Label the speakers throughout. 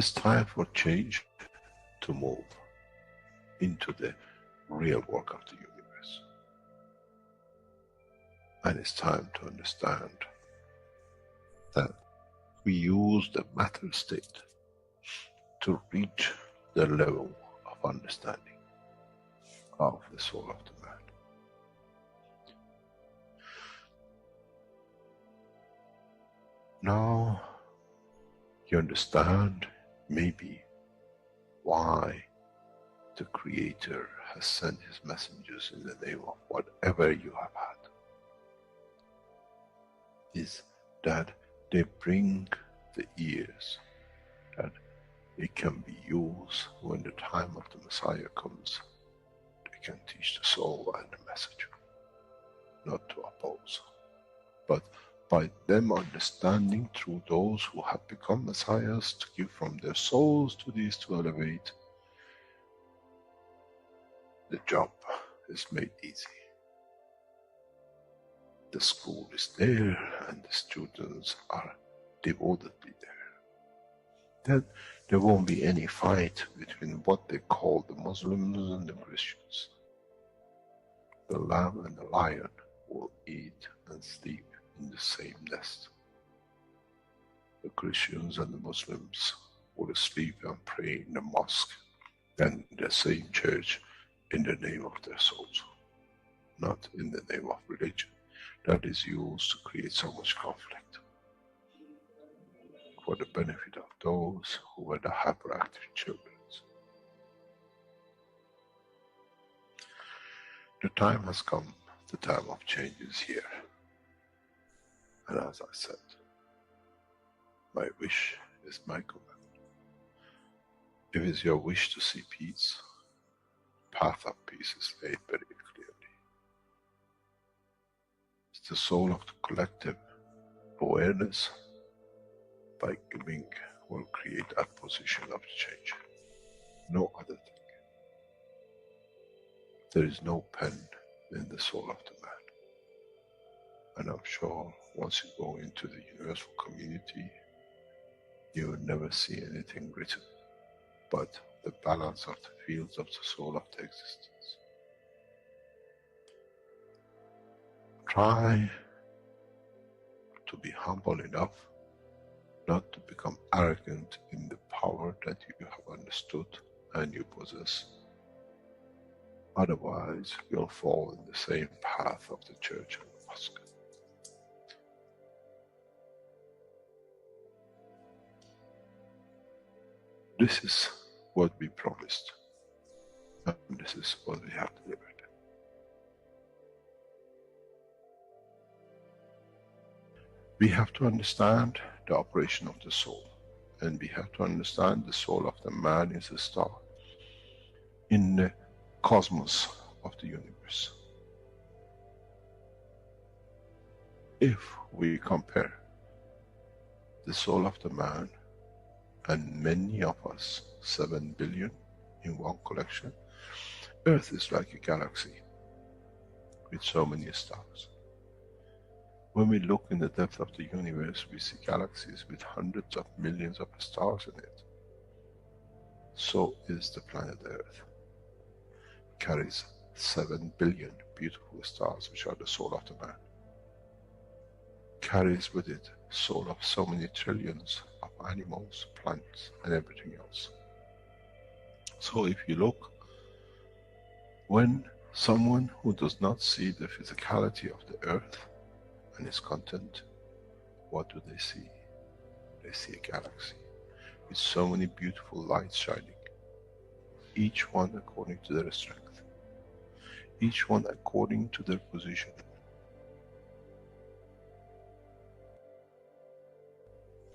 Speaker 1: It's time for change to move into the real work of the universe. And it's time to understand that we use the matter state to reach the level of understanding of the soul of the man. Now you understand maybe why the Creator has sent his messengers in the name of whatever you have had. Is that they bring the ears, that it can be used when the time of the Messiah comes. They can teach the soul and the message, not to oppose. But by them understanding through those who have become Messiahs, to give from their souls to these to elevate, the job is made easy. The school is there and the students are devotedly there. Then there won't be any fight between what they call the Muslims and the Christians. The lamb and the lion will eat and sleep in the same nest. The Christians and the Muslims will sleep and pray in the mosque and in the same church in the name of their souls, not in the name of religion. That is used to create so much conflict for the benefit of those who were the hyperactive children. The time has come, the time of change is here. And as I said, my wish is my command. If it's your wish to see peace, the path of peace is laid very clearly. It's the soul of the collective awareness. By giving will create that position of change. No other thing. There is no pen in the soul of the man. And I'm sure once you go into the universal community, you will never see anything written but the balance of the fields of the soul of the existence. Try to be humble enough not to become arrogant in the power that you have understood and you possess. Otherwise, you'll fall in the same path of the church and the mosque. This is what we promised, and this is what we have delivered. We have to understand the operation of the soul, and we have to understand the soul of the man is a star in the cosmos of the universe. If we compare the soul of the man and many of us, 7 billion in one collection, Earth is like a galaxy with so many stars. When we look in the depth of the universe, we see galaxies with hundreds of millions of stars in it. So is the planet Earth. It carries 7 billion beautiful stars, which are the soul of the man. Carries with it soul of so many trillions of animals, plants, and everything else. So if you look, when someone who does not see the physicality of the earth and its content, what do they see? They see a galaxy with so many beautiful lights shining, each one according to their strength, each one according to their position.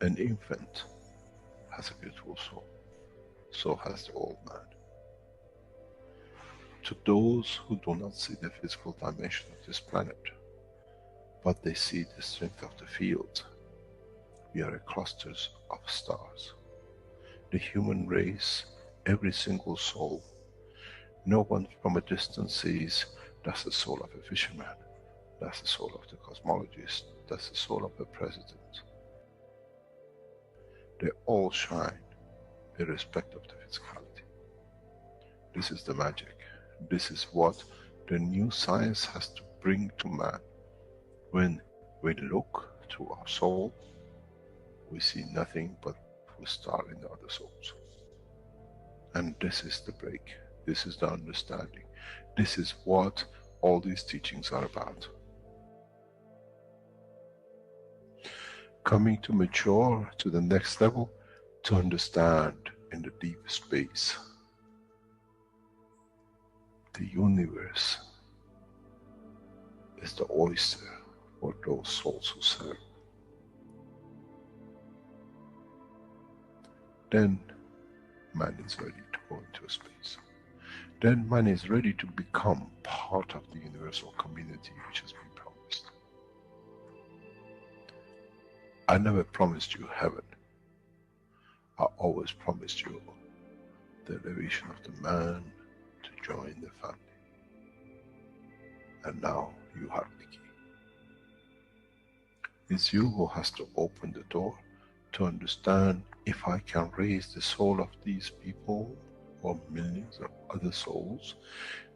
Speaker 1: An infant has a beautiful soul, so has the old man. To those who do not see the physical dimension of this planet, but they see the strength of the field, we are clusters of stars. The human race, every single soul, no one from a distance sees that's the soul of a fisherman, that's the soul of the cosmologist, that's the soul of the president. They all shine irrespective of the physicality. This is the magic. This is what the new science has to bring to man. When we look to our soul, we see nothing but we star in the other souls. And this is the break. This is the understanding. This is what all these teachings are about. Coming to mature to the next level, to understand in the deep space, the universe is the oyster for those souls who serve. Then man is ready to go into space. Then man is ready to become part of the universal community which has been promised. I never promised you heaven. I always promised you the elevation of the man to join the family. And now you have the key. It's you who has to open the door to understand, if I can raise the soul of these people or millions of other souls,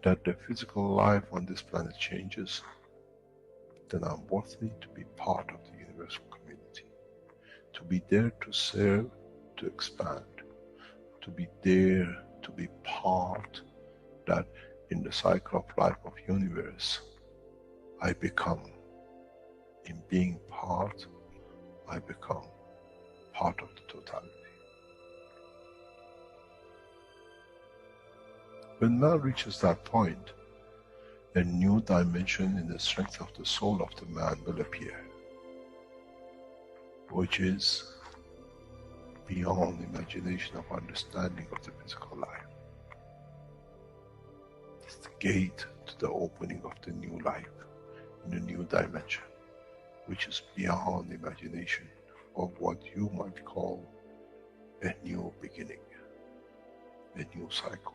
Speaker 1: that the physical life on this planet changes, then I'm worthy to be part of the universal community. To be there to serve, to expand. To be there to be part, that in the cycle of life of universe, I become, in being part, I become part of the totality. When man reaches that point, a new dimension in the strength of the soul of the man will appear, which is beyond imagination of understanding of the physical life. It's the gate to the opening of the new life, in a new dimension, which is beyond imagination of what you might call a new beginning, a new cycle,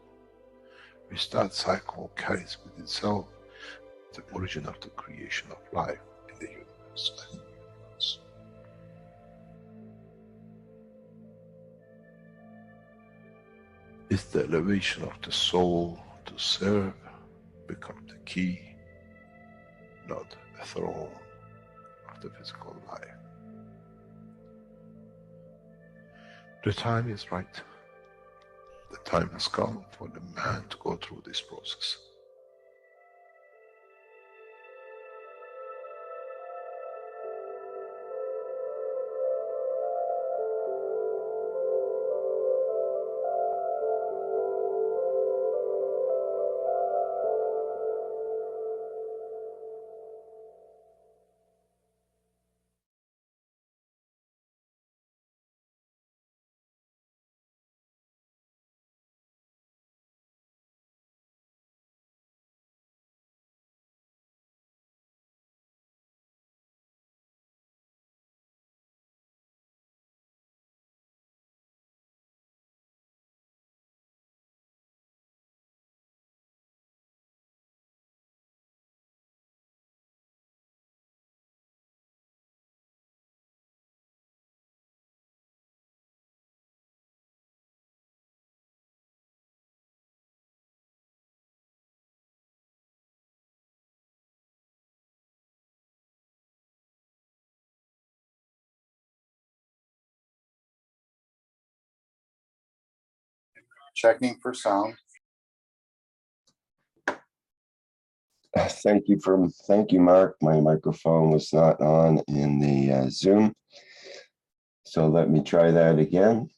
Speaker 1: which that cycle carries with itself the origin of the creation of life in the universe. It's the elevation of the soul to serve become the key, not a throne of the physical life. The time is right. The time has come for the man to go through this process.
Speaker 2: Checking for sound.
Speaker 3: Thank you, Mark. My microphone was not on in the Zoom. So let me try that again.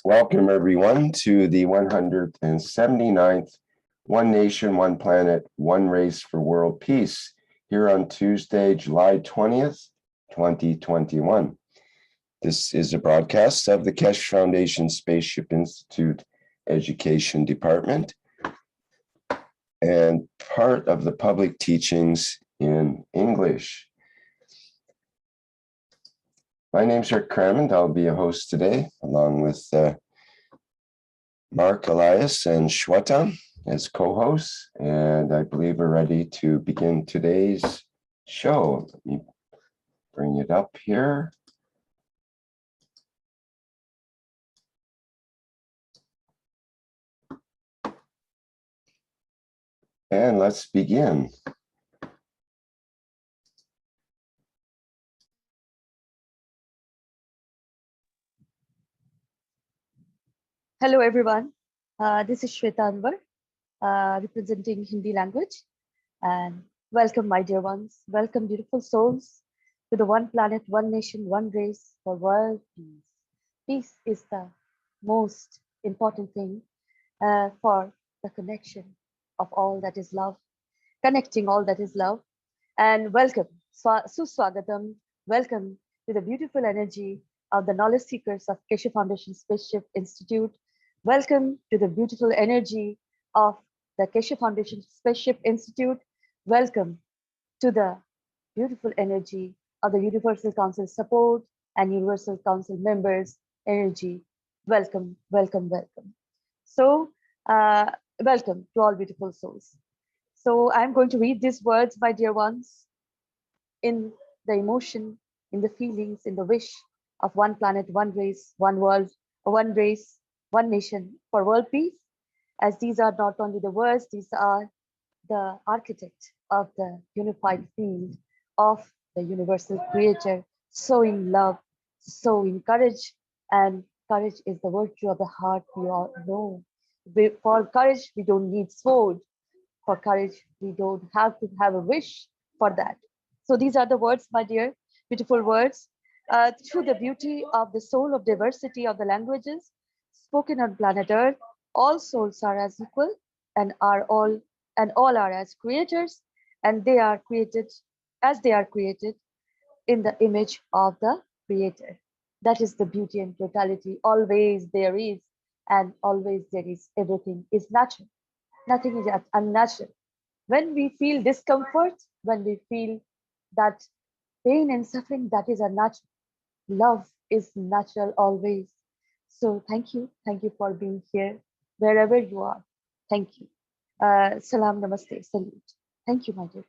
Speaker 3: Welcome everyone to the 179th One Nation, One Planet, One Race for World Peace here on Tuesday, July 20th, 2021. This is a broadcast of the Keshe Foundation Spaceship Institute Education Department and part of the public teachings in English. My name's Rick Crammond. I'll be a host today, along with Mark, Elias, and Shweta as co-hosts, and I believe we're ready to begin today's show. Let me bring it up here. And let's begin.
Speaker 2: Hello, everyone. This is Shweta Anwar, representing Hindi language. And welcome, my dear ones. Welcome, beautiful souls, to the one planet, one nation, one race for world peace. Peace is the most important thing for the connection of all that is love, connecting all that is love. And welcome, Suswagatam, welcome to the beautiful energy of the knowledge seekers of Keshe Foundation Spaceship Institute. Welcome to the beautiful energy of the Keshe Foundation Spaceship Institute. Welcome to the beautiful energy of the Universal Council support and Universal Council members energy. Welcome, welcome, welcome. So, uh, welcome to all beautiful souls. So I'm going to read these words, my dear ones, in the emotion, in the feelings, in the wish of one planet, one race, one world, one race, one nation for world peace. As these are not only the words, these are the architect of the unified field of the universal creator, sowing love, sowing courage, and courage is the virtue of the heart, we all know. For courage, we don't need sword. For courage, we don't have to have a wish for that. So these are the words, my dear, beautiful words. Through the beauty of the soul of diversity of the languages spoken on planet Earth, all souls are as equal and all are as creators, and they are created as they are created in the image of the creator. That is the beauty and totality. Always there is, and always there is. Everything is natural. Nothing is unnatural. When we feel discomfort, when we feel that pain and suffering, that is unnatural. Love is natural always. So thank you for being here, wherever you are. Thank you. Salam, namaste, salute. Thank you, my dear.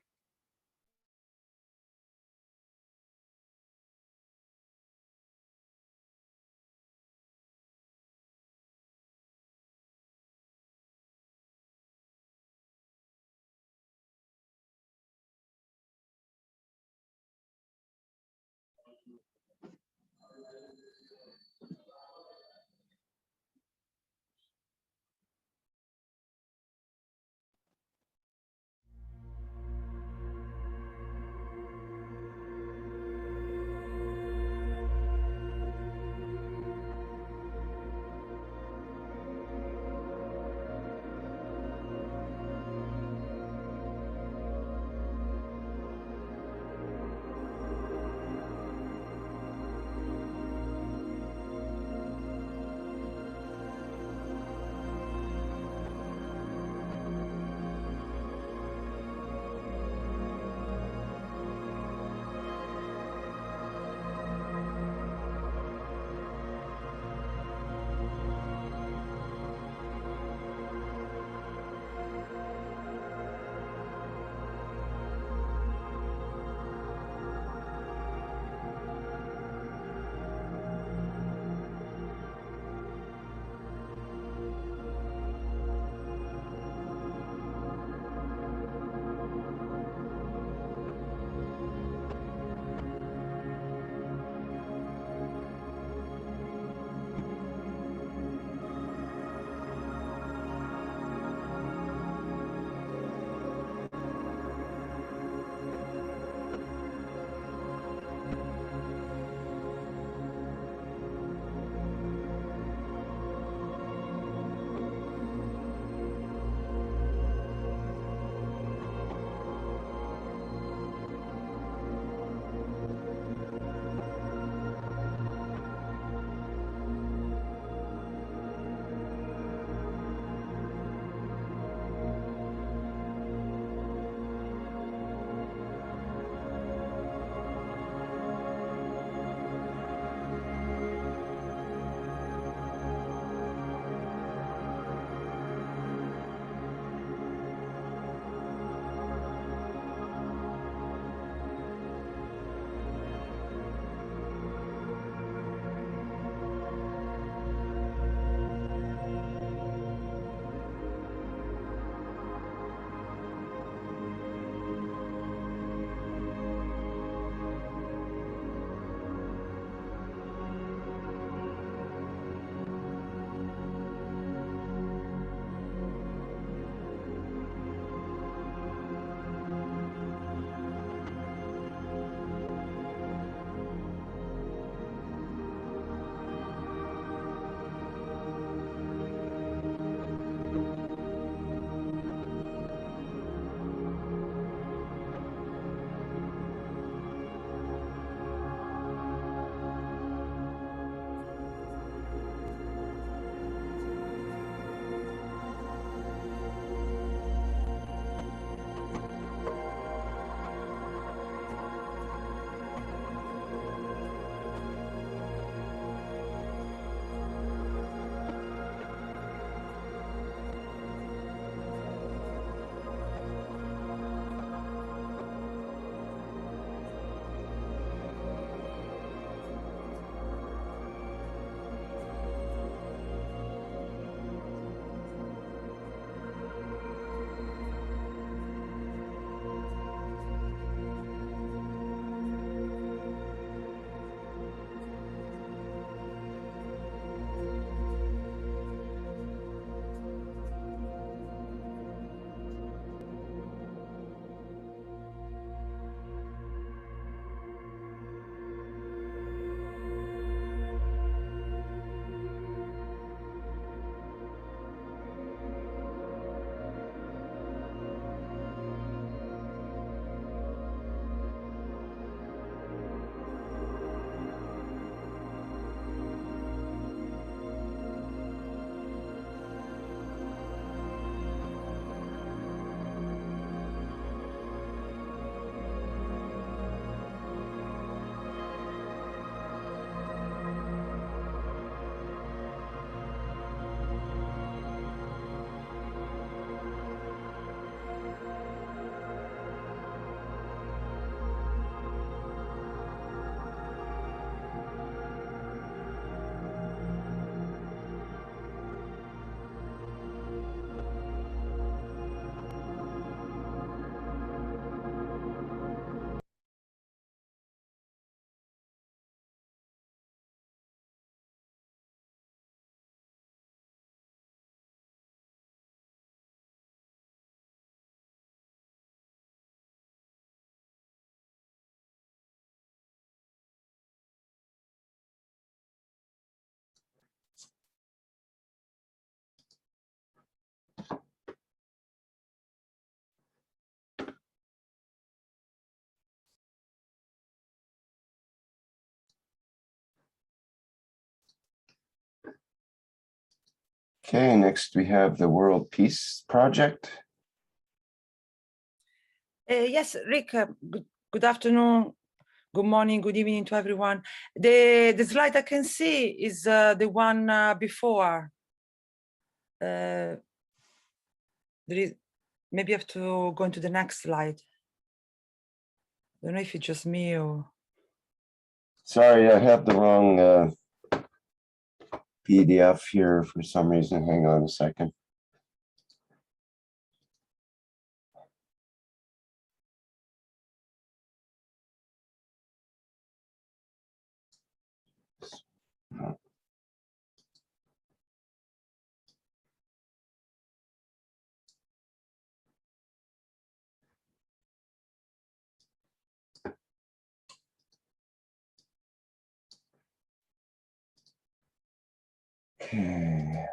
Speaker 3: Okay, next we have the World Peace Project.
Speaker 4: Yes, Rick, good afternoon, good morning, good evening to everyone. The slide I can see is the one before. There is, maybe I have to go into the next slide. I don't know if it's just me or...
Speaker 3: Sorry, I have the wrong PDF here for some reason. Hang on a second. Okay.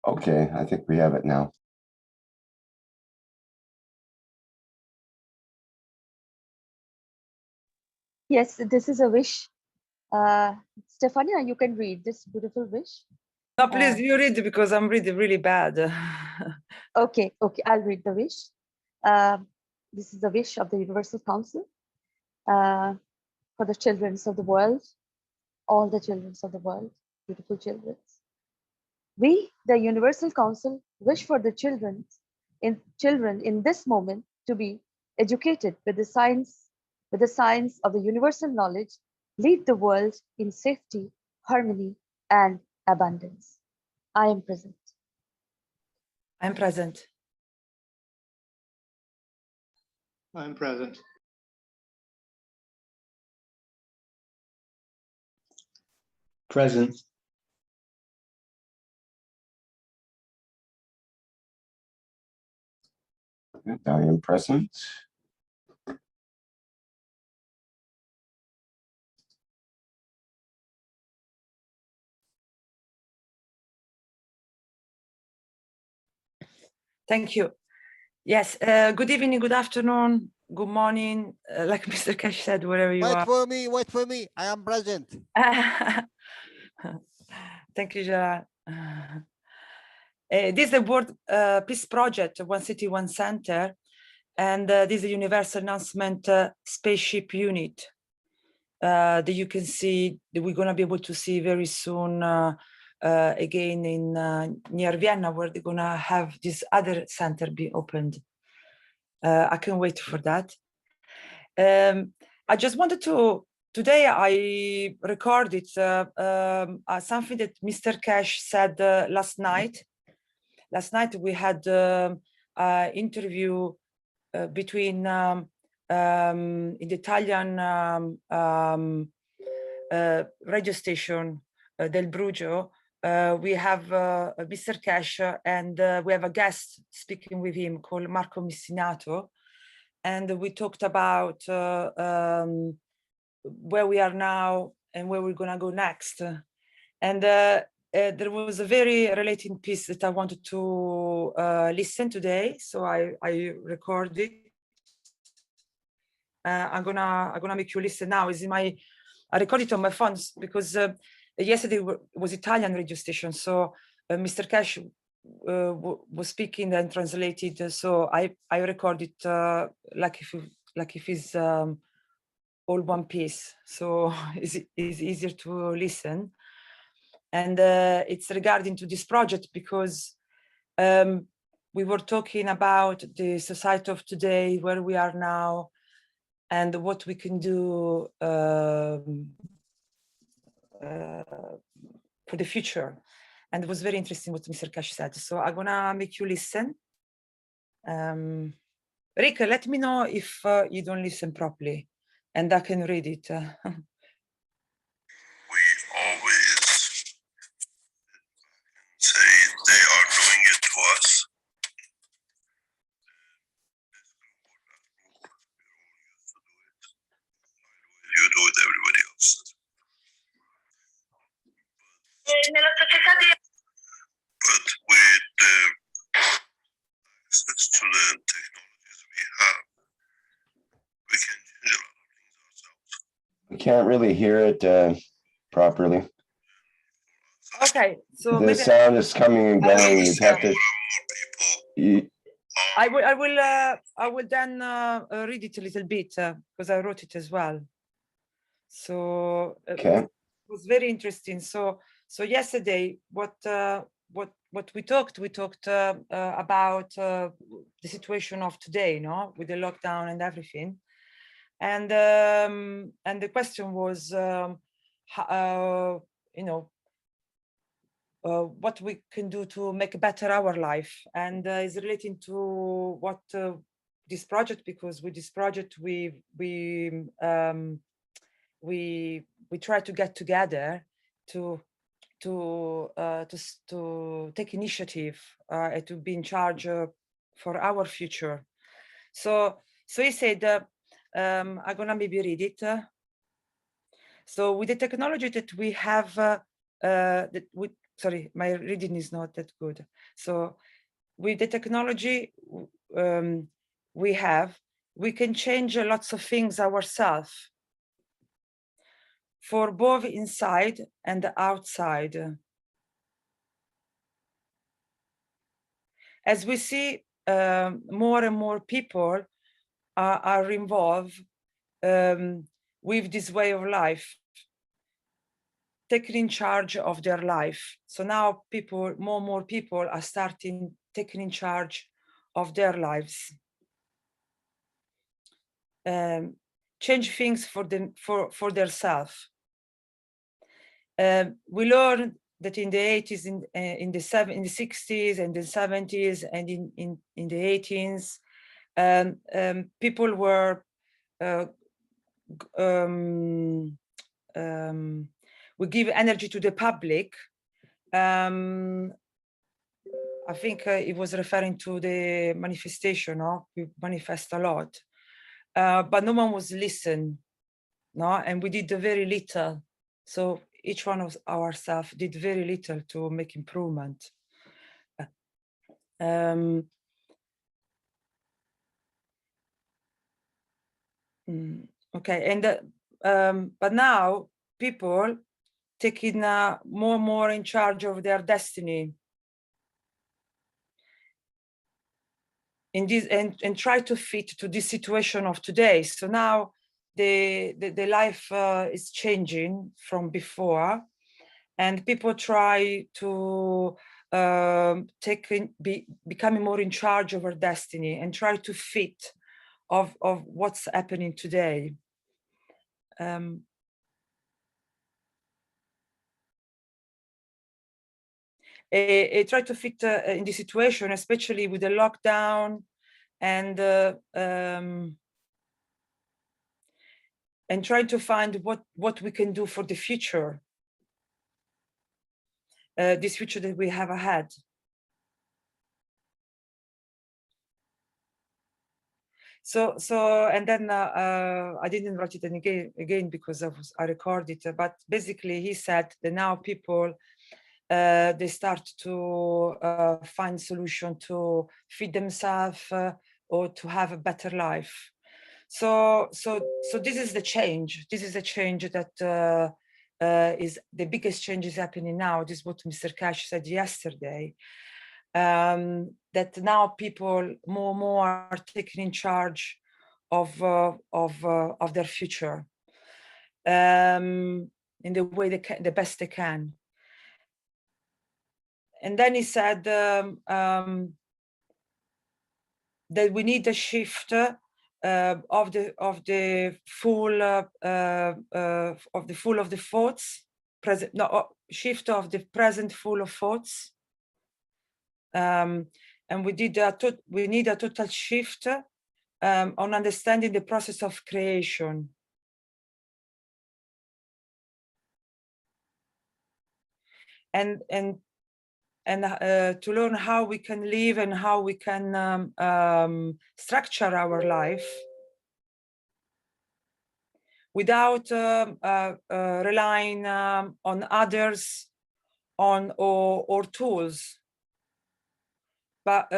Speaker 3: Okay, I think we have it now.
Speaker 2: Yes, this is a wish. Stefania, you can read this beautiful wish.
Speaker 4: No, please, you read it because I'm reading really bad.
Speaker 2: Okay, I'll read the wish. This is the wish of the Universal Council for the children of the world, all the children of the world, beautiful children. We, the Universal Council, wish for the children in this moment to be educated with the science of the universal knowledge, lead the world in safety, harmony, and abundance. I am present.
Speaker 4: I'm present.
Speaker 5: I'm present. Present.
Speaker 3: I am present.
Speaker 4: Thank you. Yes, good evening, good afternoon, good morning, like Mr. Keshe said, wherever you are.
Speaker 6: Wait for me, I am present.
Speaker 4: Thank you, Gerard. This is the World Peace Project, One City, One Center, and this is a universal announcement spaceship unit that you can see, that we're going to be able to see very soon again in near Vienna, where they're going to have this other center be opened. I can't wait for that. I just wanted to, today I recorded something that Mr. Keshe said last night. Last night we had an interview between in the Italian radio station Del Brugio. We have Mr. Keshe, and we have a guest speaking with him called Marco Missinato. And we talked about where we are now and where we're gonna go next. And there was a very relating piece that I wanted to listen today, so I recorded. I'm gonna make you listen now. I recorded it on my phone because yesterday was Italian radio station, so Mr. Keshe was speaking and translated. So I recorded like if it's all one piece, so it's easier to listen. And it's regarding to this project because we were talking about the society of today, where we are now, and what we can do for the future. And it was very interesting what Mr. Keshe said. So I'm gonna make you listen. Rick, let me know if you don't listen properly, and I can read it.
Speaker 1: We always say they are doing it to us. You do it, everybody else. But with the access to the technologies we have, we can change a lot of things
Speaker 3: We can't really hear it properly.
Speaker 4: Okay, so
Speaker 3: The
Speaker 4: maybe
Speaker 3: sound is coming and going. You have to.
Speaker 4: I will then read it a little bit because I wrote it as well. So
Speaker 3: Okay.
Speaker 4: it was very interesting. So yesterday, what we talked about the situation of today, no, with the lockdown and everything, and the question was, you know, what we can do to make better our life, and is relating to what this project, because with this project we try to get together to take initiative and to be in charge for our future. So he said, I'm gonna maybe read it. So with the technology that we have, sorry, my reading is not that good. So with the technology we have, we can change lots of things ourselves, for both inside and outside. As we see, more and more people are involved with this way of life, taking in charge of their life. So now more and more people are starting taking in charge of their lives. Change things for themselves. We learned that in the 80s, in the 60s and the 70s and in the 18s, people were we give energy to the public. I think it was referring to the manifestation, no? We manifest a lot, but no one was listening, no? And we did very little. So each one of ourselves did very little to make improvement. Okay, and but now people taking more and more in charge of their destiny. In this, and try to fit to this situation of today. So now the life is changing from before, and people try to becoming more in charge of our destiny and try to fit of what's happening today. Try to fit in the situation, especially with the lockdown, and trying to find what we can do for the future, this future that we have ahead. So and then I didn't write it again because I recorded it, but basically he said that now people they start to find solution to feed themselves or to have a better life. So this is the change. This is a change that is the biggest change is happening now. This is what Mr. Keshe said yesterday. That now people more and more are taking in charge of their future in the way they can, the best they can. And then he said that we need a shift of the full of the thoughts, present, no, shift of the present full of thoughts, and we need a total shift on understanding the process of creation. And to learn how we can live and how we can structure our life without relying on others, or tools. But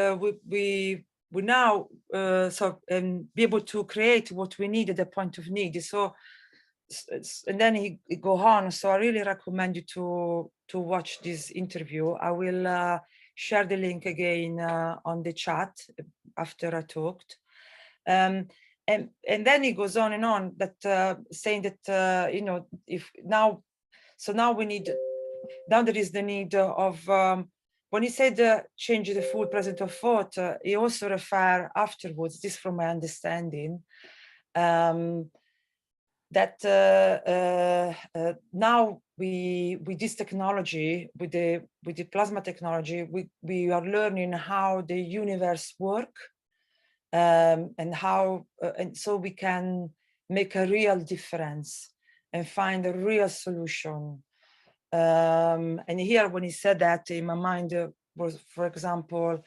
Speaker 4: we now be able to create what we need at the point of need. So and then he go on. So I really recommend you to watch this interview. I will share the link again on the chat after I talked. And then he goes on and on that saying that you know, if now, so now we need, now there is the need of when he said change the full present of thought, he also refer afterwards, this from my understanding, that now with this technology, with the plasma technology, we are learning how the universe work, and how and so we can make a real difference and find a real solution. And here, when he said that, in my mind was, for example,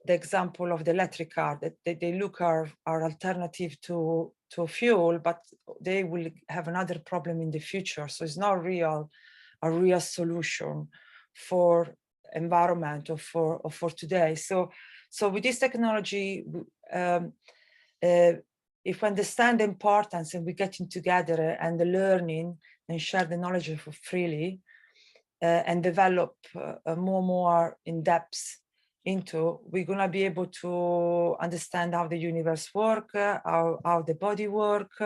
Speaker 4: the example of the electric car, that they look are alternative to fuel, but they will have another problem in the future. So it's not a real solution for environment or for today. So with this technology, if we understand the importance and we're getting together and the learning and share the knowledge freely, and develop more in depth into, we're going to be able to understand how the universe work, how the body work,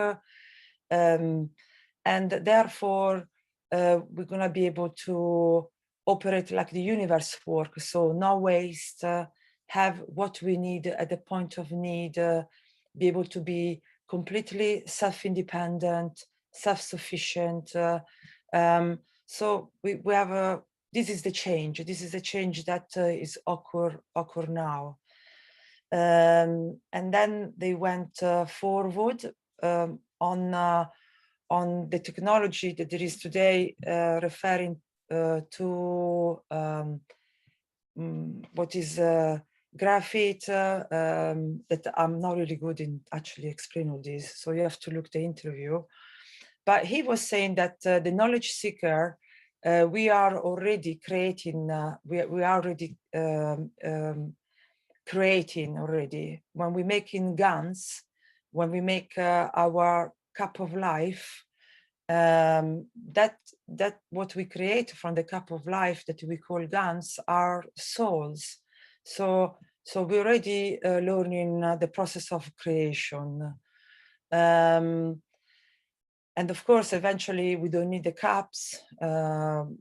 Speaker 4: and therefore we're going to be able to operate like the universe work. So no waste, have what we need at the point of need, be able to be completely self-independent, self-sufficient. So we have this is the change. This is the change that is occur now. And then they went forward on the technology that there is today, referring to what is graphite, that I'm not really good in actually explaining all this, so you have to look the interview. But he was saying that the knowledge seeker, we are already creating, we are already creating already. When we're making guns, when we make our cup of life, that what we create from the cup of life that we call guns are souls. So we're already learning the process of creation. And of course, eventually we don't need the cups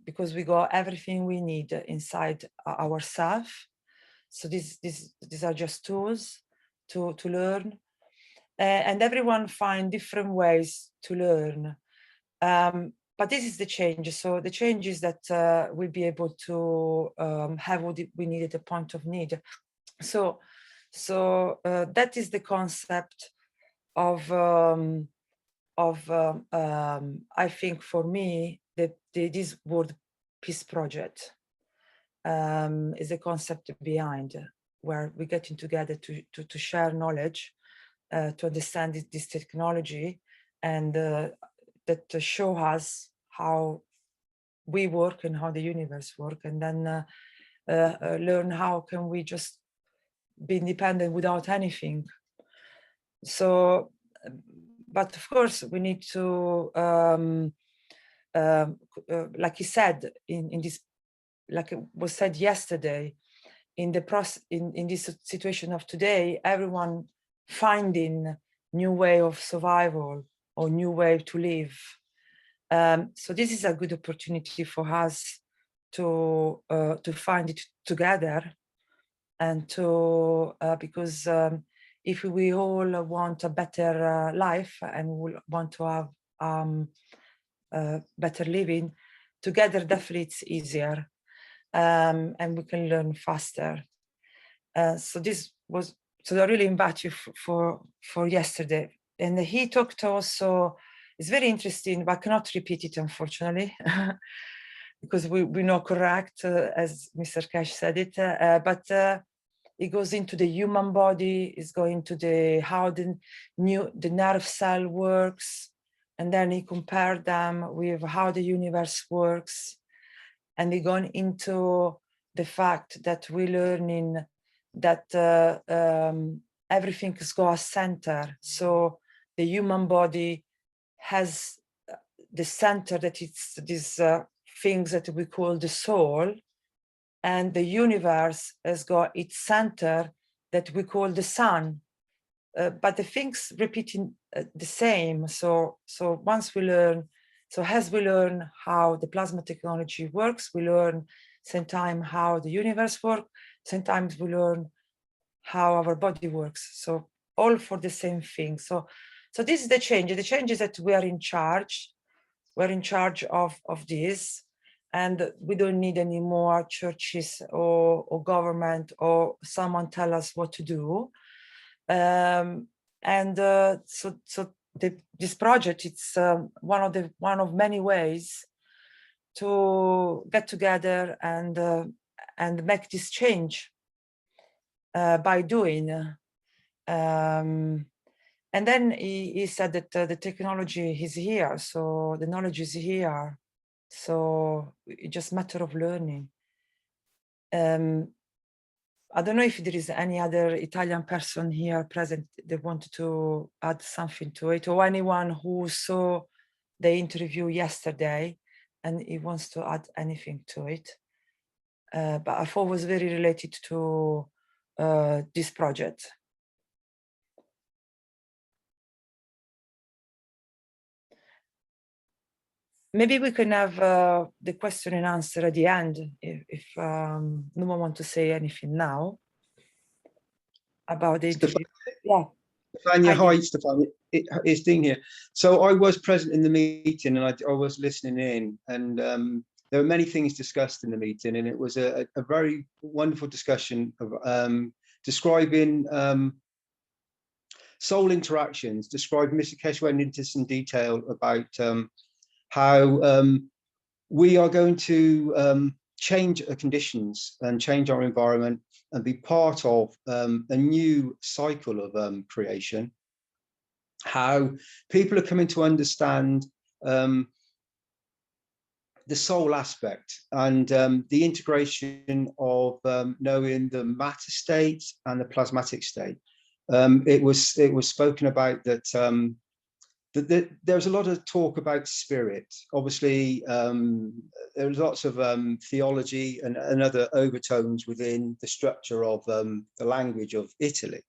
Speaker 4: because we got everything we need inside ourselves. So these are just tools to learn, and everyone find different ways to learn. But this is the change. So the change is that we'll be able to have what we need at the point of need. So that is the concept of I think for me that this word peace project is the concept behind, where we're getting together to share knowledge, to understand this technology, and that show us how we work and how the universe work, and then learn how can we just be independent without anything. So, but of course we need to, like he said, in this, like it was said yesterday, in the process, in this situation of today, everyone finding new way of survival or new way to live. So this is a good opportunity for us to find it together, and to because if we all want a better life and we want to have better living together, definitely it's easier, and we can learn faster. So this was, so I really invite you for yesterday. And he talked also, it's very interesting, but I cannot repeat it, unfortunately, because we know correct, as Mr. Keshe said it, but it goes into the human body, it's going to the how the nerve cell works, and then he compared them with how the universe works, and he gone into the fact that we're learning that everything is go a center. So the human body has the center, that it's these things that we call the soul, and the universe has got its center that we call the sun. But the things repeating the same. So once we learn, so as we learn how the plasma technology works, we learn same time how the universe works, sometimes we learn how our body works. So all for the same thing. So this is the change. The change is that we are in charge. We're in charge of this, and we don't need any more churches or government or someone tell us what to do. This project, it's one of many ways to get together and make this change by doing. And then he said that the technology is here, so the knowledge is here, so it's just a matter of learning. I don't know if there is any other Italian person here present that wanted to add something to it, or anyone who saw the interview yesterday and he wants to add anything to it. But I thought it was very related to this project. Maybe we can have the question and answer at the end if no one wants to say anything now about the interview. Yeah.
Speaker 5: Stefania, hi, Stefania. It's Dean here. So I was present in the meeting and I was listening in, and there were many things discussed in the meeting, and it was a very wonderful discussion of describing soul interactions. Described, Mr. Keshe went into some detail about how we are going to change the conditions and change our environment and be part of a new cycle of creation. How people are coming to understand the soul aspect and the integration of knowing the matter state and the plasmatic state. It was spoken about that there's a lot of talk about spirit. Obviously, there's lots of theology and other overtones within the structure of the language of Italy,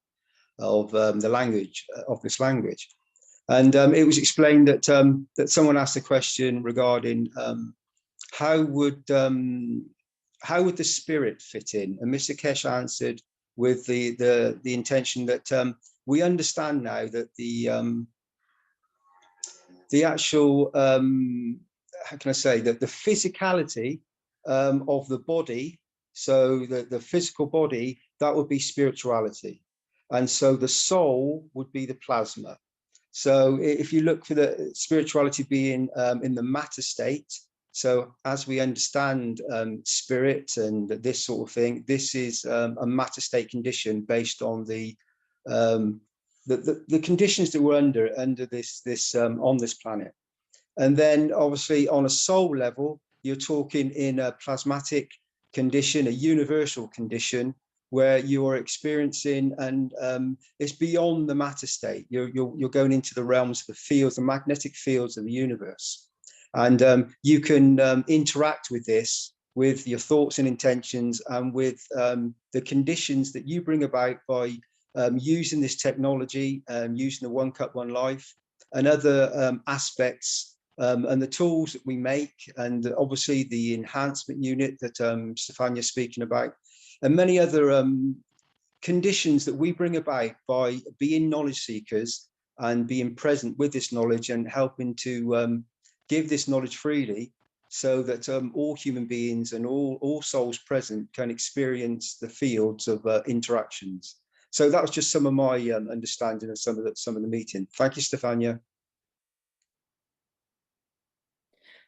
Speaker 5: of the language of this language. And it was explained that that someone asked a question regarding how would the spirit fit in, and Mr. Keshe answered with the intention that we understand now that the actual, how can I say, that the physicality of the body, so the physical body, that would be spirituality. And so the soul would be the plasma. So if you look for the spirituality being in the matter state, so as we understand spirit and this sort of thing, this is a matter state condition based on the conditions that we're under this on this planet. And then obviously on a soul level, you're talking in a plasmatic condition, a universal condition, where you are experiencing, and it's beyond the matter state. You're going into the realms of the fields, the magnetic fields of the universe. And you can interact with this, with your thoughts and intentions, and with the conditions that you bring about by using this technology, using the One Cup, One Life, and other aspects, and the tools that we make, and obviously the enhancement unit that Stefania is speaking about, and many other conditions that we bring about by being knowledge seekers and being present with this knowledge and helping to give this knowledge freely, so that all human beings and all souls present can experience the fields of interactions. So that was just some of my understanding of some of the meeting. Thank you, Stefania.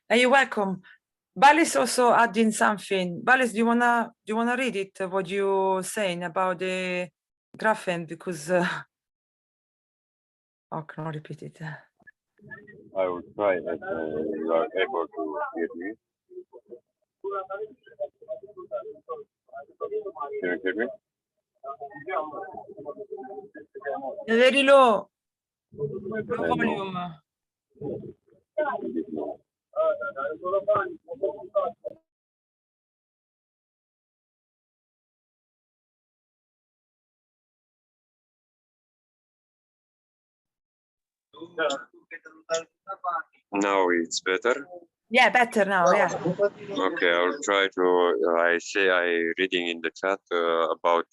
Speaker 4: You're welcome. Balis also adding something. Balis, do you wanna read it? What you're saying about the graphene? Because I cannot repeat it.
Speaker 7: I will try that you are able to hear me. Can you hear me?
Speaker 4: Very low volume.
Speaker 7: Now it's better.
Speaker 4: Yeah, better now. Yeah.
Speaker 7: Okay, I'll try to. I reading in the chat about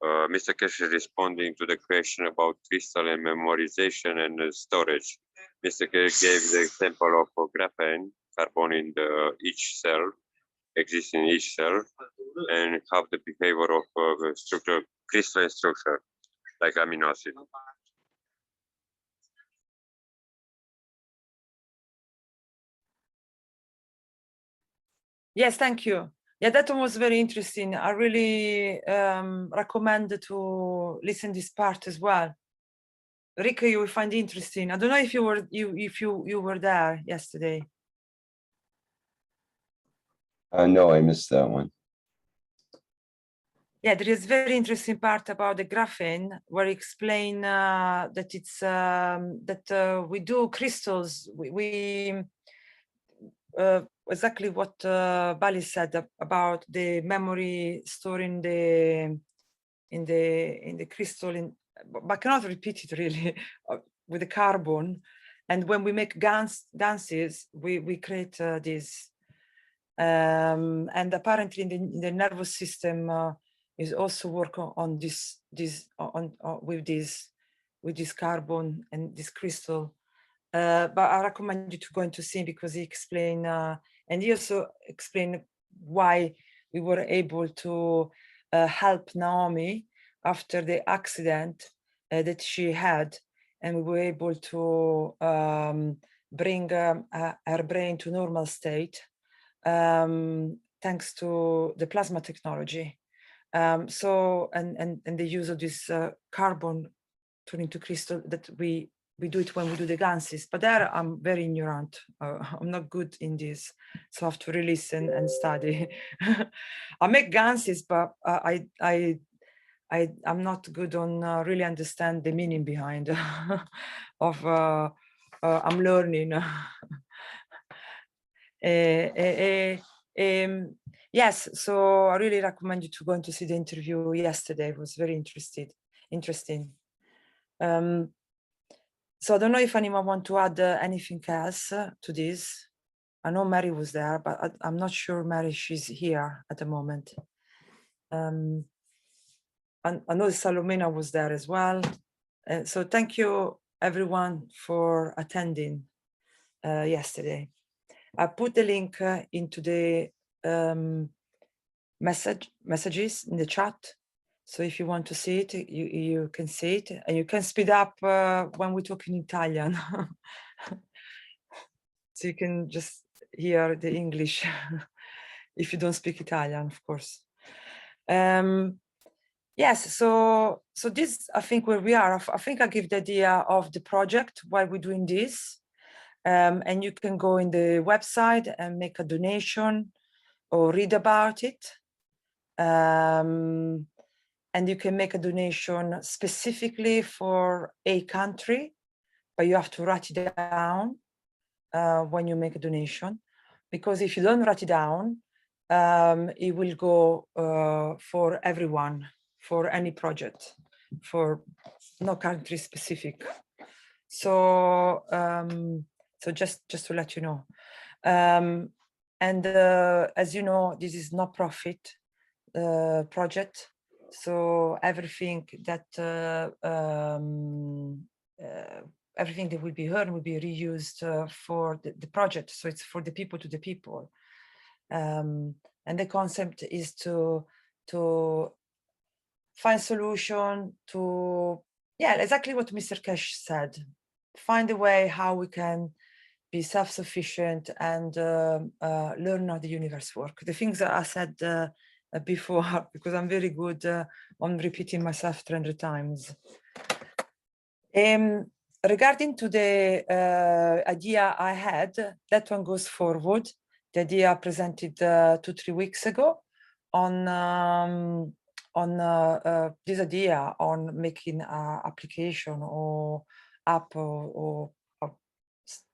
Speaker 7: Mr. Keshe responding to the question about crystal and memorization and storage. Mr. Keshe gave the example of graphene, carbon in each cell, exists in each cell, and have the behavior of structure, crystalline structure, like amino acid.
Speaker 4: Yes, thank you. Yeah, that one was very interesting. I really recommend to listen this part as well. Rico, you will find it interesting. I don't know if you were there yesterday.
Speaker 3: No, I missed that one.
Speaker 4: Yeah, there is very interesting part about the graphene where he explain that it's we do crystals. We exactly what Bali said about the memory stored in the crystal. But I cannot repeat it really with the carbon. And when we make ganses, we create this. And apparently in the nervous system is also work on with this carbon and this crystal. But I recommend you to go into see because he explained and he also explained why we were able to help Naomi after the accident that she had, and we were able to bring her brain to normal state thanks to the plasma technology. So and the use of this carbon turning to crystal that we do it when we do the ganses, but there I'm very ignorant. I'm not good in this, so I have to really listen and study. I make ganses, but I'm not good on really understand the meaning behind of I'm learning. Yes, so I really recommend you to go and to see the interview yesterday. It was very interesting. So I don't know if anyone want to add anything else to this. I know Mary was there, but I'm not sure Mary, she's here at the moment. And I know Salomena was there as well. So thank you everyone for attending yesterday. I put the link into the messages in the chat. So if you want to see it, you can see it, and you can speed up when we talk in Italian. So you can just hear the English if you don't speak Italian, of course. Yes, so this, I think where we are, I think I give the idea of the project, why we're doing this. And you can go in the website and make a donation or read about it. And you can make a donation specifically for a country, but you have to write it down when you make a donation, because if you don't write it down, it will go for everyone, for any project, for no country specific. So so just to let you know. And as you know, this is not profit project. So everything that everything that will be earned will be reused for the project. So it's for the people to the people. And the concept is to find solution to, yeah, exactly what Mr. Keshe said. Find a way how we can be self-sufficient and learn how the universe works. The things that I said before, because I'm very good on repeating myself 300 times. Regarding to the idea I had, that one goes forward. The idea I presented 2-3 weeks ago on this idea on making an application or app or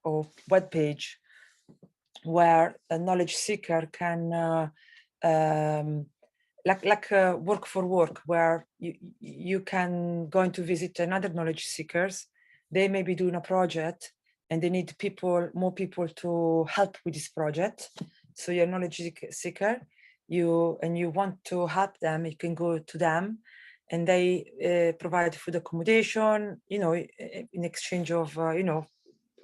Speaker 4: or web page where a knowledge seeker can like work for work, where you can go to visit another knowledge seekers. They may be doing a project and they need more people to help with this project. So you're a knowledge seeker, you want to help them, you can go to them and they provide food accommodation, you know, in exchange of, you know,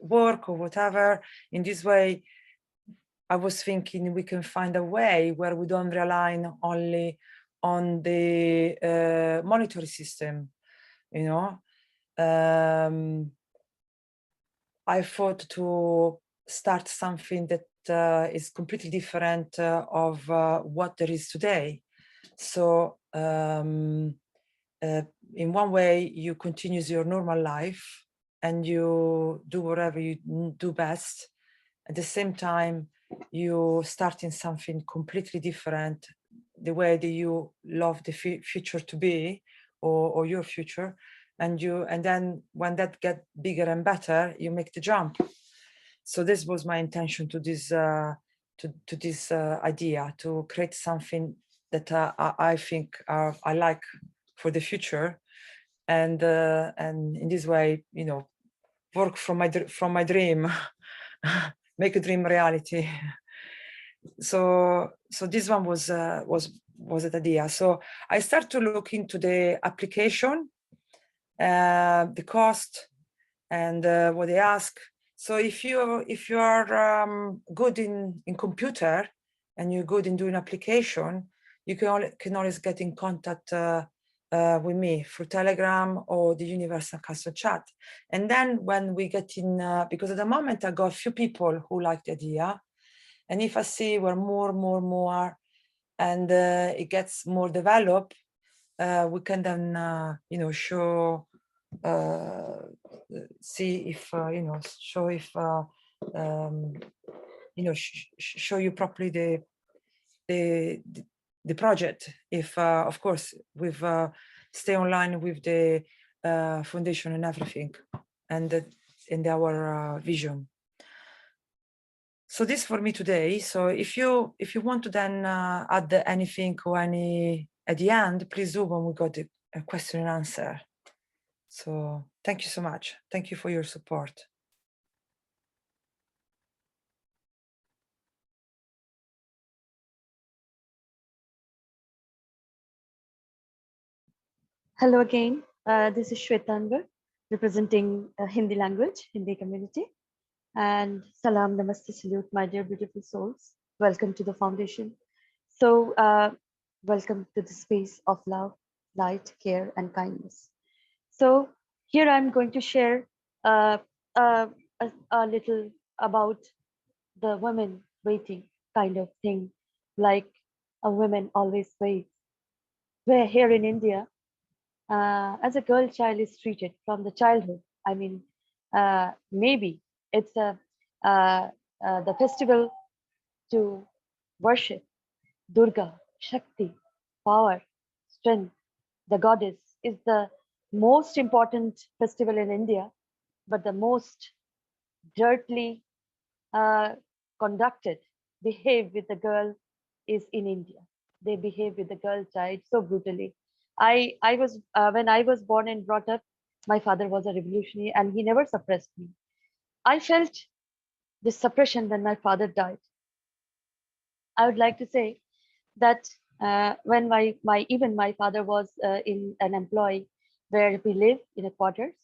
Speaker 4: work or whatever. In this way, I was thinking we can find a way where we don't rely only on the monetary system, you know. I thought to start something that is completely different of what there is today. So in one way, you continue your normal life and you do whatever you do best. At the same time, you start in something completely different, the way that you love the future to be, or your future, and then when that get bigger and better, you make the jump. So this was my intention to this idea, to create something that I think I like for the future, and in this way, you know, work from my dream. Make a dream reality. So this one was an idea. So I start to look into the application, the cost, and what they ask. So if you are good in computer and you're good in doing application, you can always get in contact with me through Telegram or the Universal Custom Chat. And then when we get in, because at the moment I got a few people who like the idea, and if I see we're more, and it gets more developed, we can then you know, show, see if you know, show if you know, show you properly the project, if of course we've stay online with the foundation and everything, and in our vision. So this for me today. So if you want to then add anything or any at the end, please do when we got a question and answer. So thank you so much. Thank you for your support.
Speaker 2: Hello again. This is Shwetanvar, representing Hindi language, Hindi community. And salam, namaste, salute, my dear beautiful souls. Welcome to the foundation. So welcome to the space of love, light, care, and kindness. So here I'm going to share a little about the women waiting kind of thing, like a woman always waits. Where here in India, as a girl child is treated from the childhood. I mean, maybe it's the festival to worship Durga, Shakti, power, strength, the goddess is the most important festival in India, but the most dirtily conducted, behave with the girl is in India. They behave with the girl child so brutally. I was when I was born and brought up, my father was a revolutionary and he never suppressed me. I felt this suppression when my father died. I would like to say that when even my father was in an employee where we live in a quarters,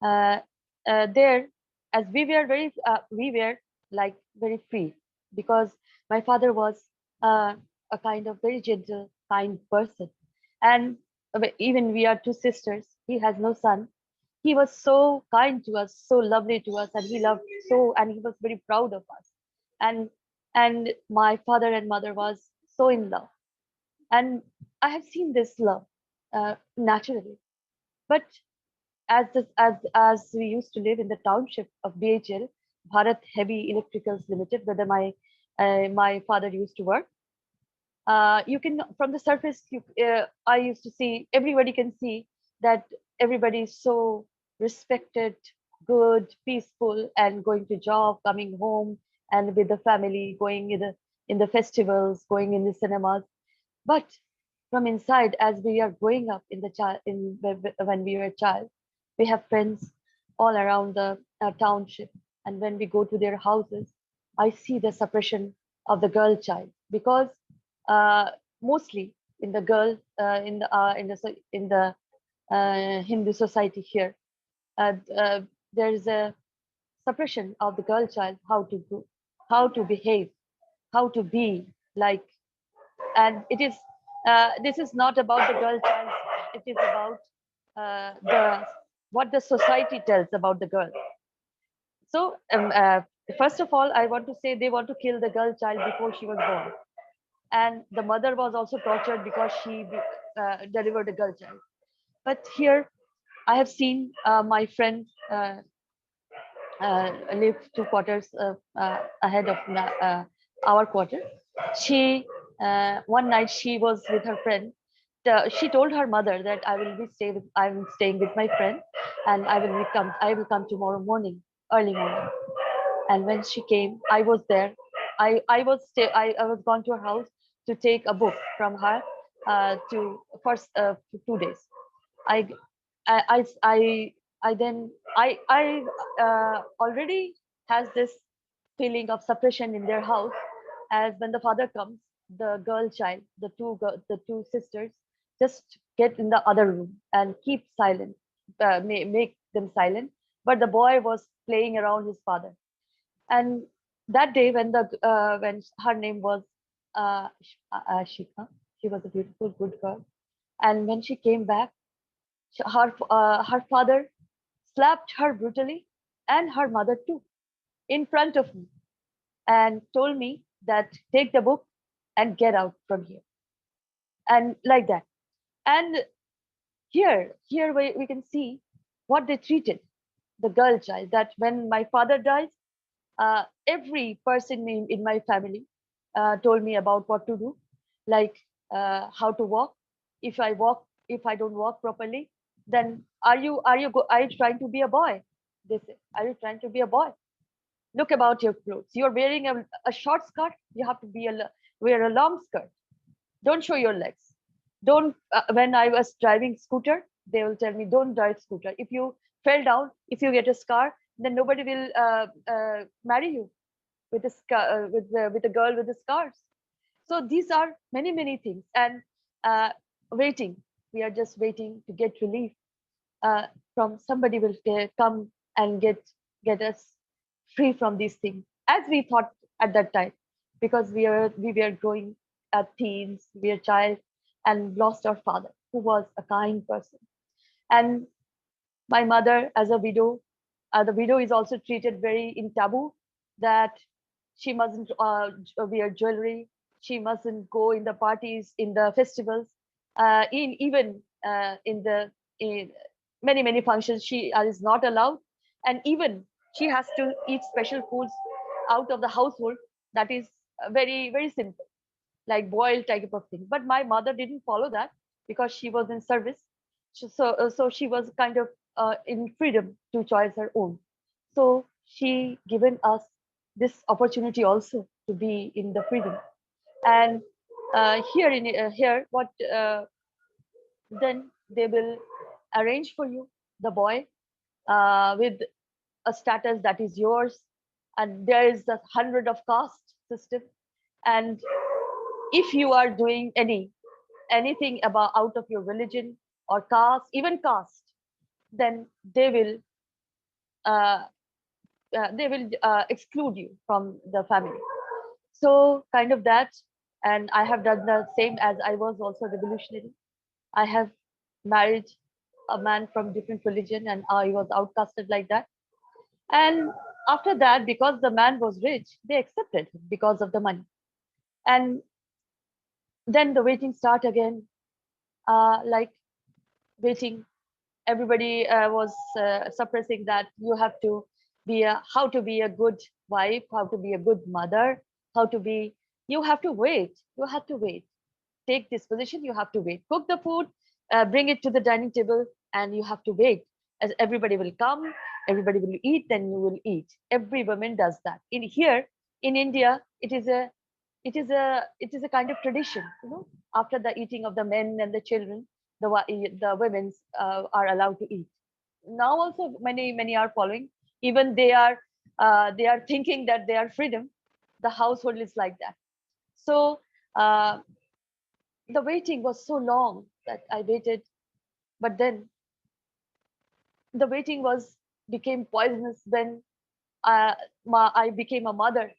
Speaker 2: there, as we were like very free, because my father was a kind of very gentle, kind person, and even we are two sisters. He has no son. He was so kind to us, so lovely to us, and he loved so, and he was very proud of us. And my father and mother was so in love, and I have seen this love naturally. But as we used to live in the township of BHL, Bharat Heavy Electricals Limited, where my father used to work, you can, from the surface, I used to see, everybody can see that everybody is so respected, good, peaceful, and going to job, coming home, and with the family, going in the festivals, going in the cinemas. But from inside, as we are growing up in the child, when we were a child, we have friends all around the township, and when we go to their houses, I see the suppression of the girl child, because mostly in the girl in the Hindu society here, there is a suppression of the girl child, how to do, how to behave, how to be like. And it is this is not about the girl child, it is about the what the society tells about the girl. So first of all, I want to say they want to kill the girl child before she was born, and the mother was also tortured because she delivered a girl child. But here I have seen my friend live 2 quarters ahead of our quarter. She one night she was with her friend. She told her mother that I'm staying with my friend, and I will come tomorrow morning, early morning. And when she came, I was there. I was gone to her house to take a book from her to first 2 days. I I then already has this feeling of suppression in their house, as when the father comes, the girl child, the two sisters just get in the other room and keep silent, make them silent. But the boy was playing around his father. And that day, when her name was Shika, she was a beautiful, good girl. And when she came back, her father slapped her brutally, and her mother too, in front of me, and told me that take the book and get out from here, and like that. And here we can see what they treated the girl child. That when my father died, every person in my family told me about what to do, like how to walk. If I don't walk properly, then are you trying to be a boy? They say, are you trying to be a boy? Look about your clothes. You're wearing a short skirt. You have to wear a long skirt. Don't show your legs. Don't. When I was driving scooter, they will tell me, don't drive scooter. If you fell down, if you get a scar, then nobody will marry you with with a girl with the scars. So these are many things. And waiting, we are just waiting to get relief from somebody will come and get us free from these things, as we thought at that time, because we were growing as teens, we were child, and lost our father, who was a kind person. And my mother, as a widow, the widow is also treated very in taboo, that she mustn't wear jewelry, she mustn't go in the parties, in the festivals, even in the in many functions she is not allowed. And even she has to eat special foods out of the household, that is very simple, like boiled type of thing. But my mother didn't follow that, because she was in service. So she was kind of in freedom to choose her own. So she given us this opportunity also to be in the freedom. And here what then they will arrange for you the boy with a status that is yours, and there is the hundred of caste system. And if you are doing anything about out of your religion or caste, even caste, then uh, they will exclude you from the family. So kind of that. And I have done the same, as I was also revolutionary. I have married a man from different religion, and I was outcasted like that. And after that, because the man was rich, they accepted him because of the money. And then the waiting start again, like waiting. Everybody was suppressing that you have to how to be a good wife, how to be a good mother, how to be. You have to wait. You have to wait. Take this position. You have to wait. Cook the food, bring it to the dining table, and you have to wait. As everybody will come, everybody will eat, then you will eat. Every woman does that. In here in India, it is a kind of tradition. You know, after the eating of the men and the children, the women are allowed to eat. Now also many are following. Even they are thinking that they are freedom. The household is like that. So the waiting was so long that I waited, but then the waiting became poisonous when I became a mother,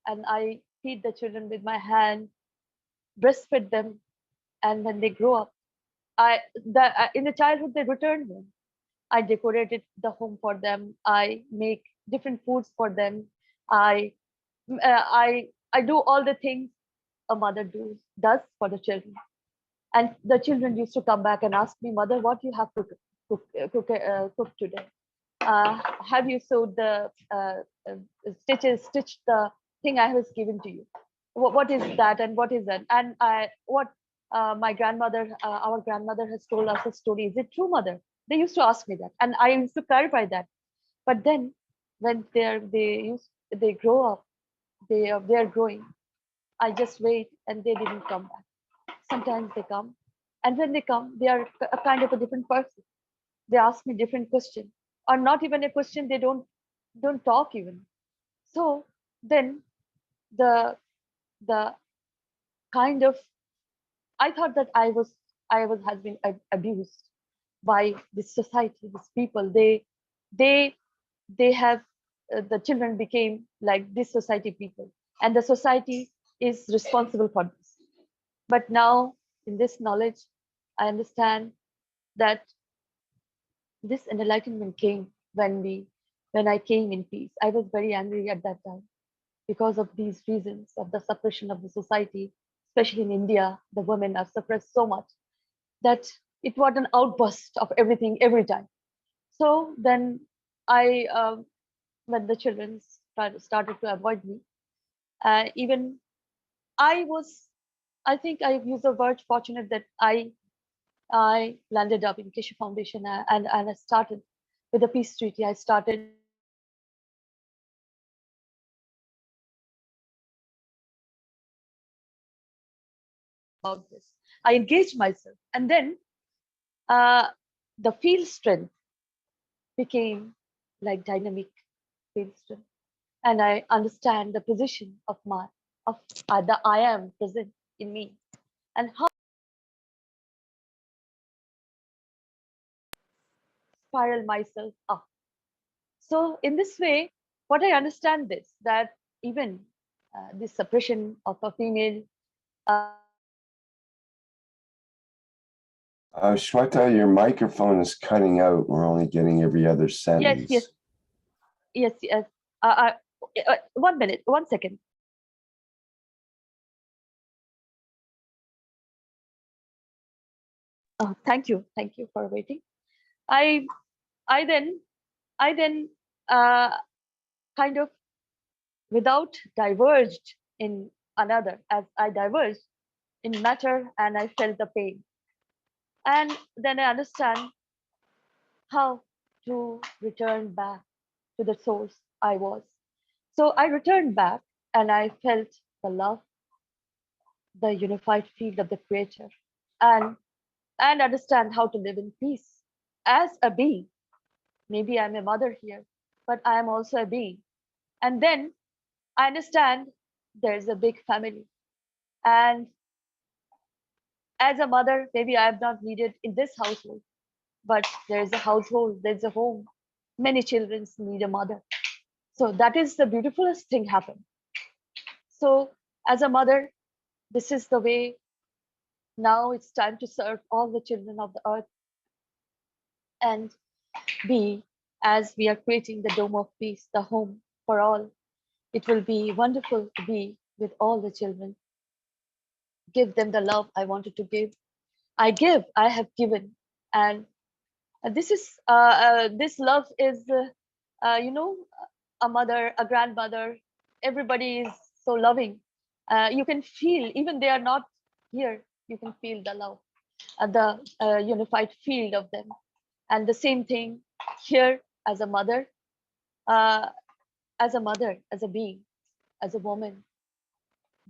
Speaker 2: and I feed the children with my hand, breastfeed them, and when they grow up, in the childhood they return home. I decorated the home for them. I make different foods for them. I I do all the things a mother does for the children. And the children used to come back and ask me, "Mother, what you have to cook today? Have you sewed the stitched the thing I was given to you? What is that, and what is that? And my grandmother, our grandmother has told us a story. Is it true, mother?" They used to ask me that, and I used to clarify that. But then, when they grow up, they are growing. I just wait, and they didn't come back. Sometimes they come, and when they come, they are a kind of a different person. They ask me different question, or not even a question. They don't talk even. So then the kind of, I thought that I was has been abused by this society, these people. They they have the children became like this society people, and the society is responsible for this. But now, in this knowledge, I understand that this enlightenment came when I came in peace. I was very angry at that time because of these reasons of the suppression of the society, especially in India. The women are suppressed so much that it was an outburst of everything every time. So then when the children started to avoid me, even I was, I think I use the word fortunate that I landed up in Keshe Foundation, and I started with the peace treaty. I started about this. I engaged myself, and then uh, the field strength became like dynamic field strength, and I understand the position of the I am present in me, and how spiral myself up. So in this way, what I understand this, that even this suppression of a female.
Speaker 3: Shweta, your microphone is cutting out. We're only getting every other sentence.
Speaker 2: Yes. 1 minute, 1 second. Oh, thank you for waiting. I then kind of, without diverged in another, as I diverged in matter, and I felt the pain, and then I understand how to return back to the source I was. So I returned back, and I felt the love, the unified field of the creator, and understand how to live in peace as a being. Maybe I'm a mother here, but I am also a being. And then I understand there's a big family. And as a mother, maybe I have not needed in this household, but there's a household, there's a home. Many children need a mother. So that is the beautifulest thing happen. So as a mother, this is the way. Now it's time to serve all the children of the earth and be, as we are creating the dome of peace, the home for all. It will be wonderful to be with all the children. Give them the love I wanted to give. I have given. And this love is, a mother, a grandmother, everybody is so loving. You can feel, even they are not here, you can feel the love, the unified field of them. And the same thing here as a mother, As a mother, as a being, as a woman,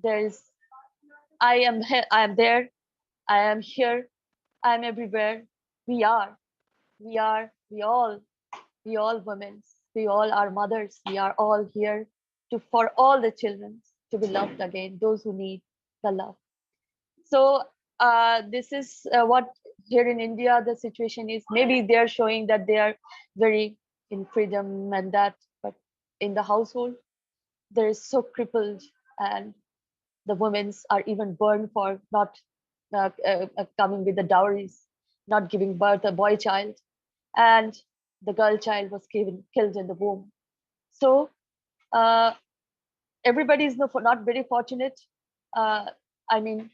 Speaker 2: I am here, I am there, I am here, I am everywhere. We are, we all women, we all are mothers. We are all here for all the children to be loved again, those who need the love. So this is what here in India the situation is. Maybe they are showing that they are very in freedom and that, but in the household there is so crippled, and the women's are even burned for not coming with the dowries, not giving birth a boy child, and the girl child was killed in the womb. So uh, everybody is not very fortunate. I mean,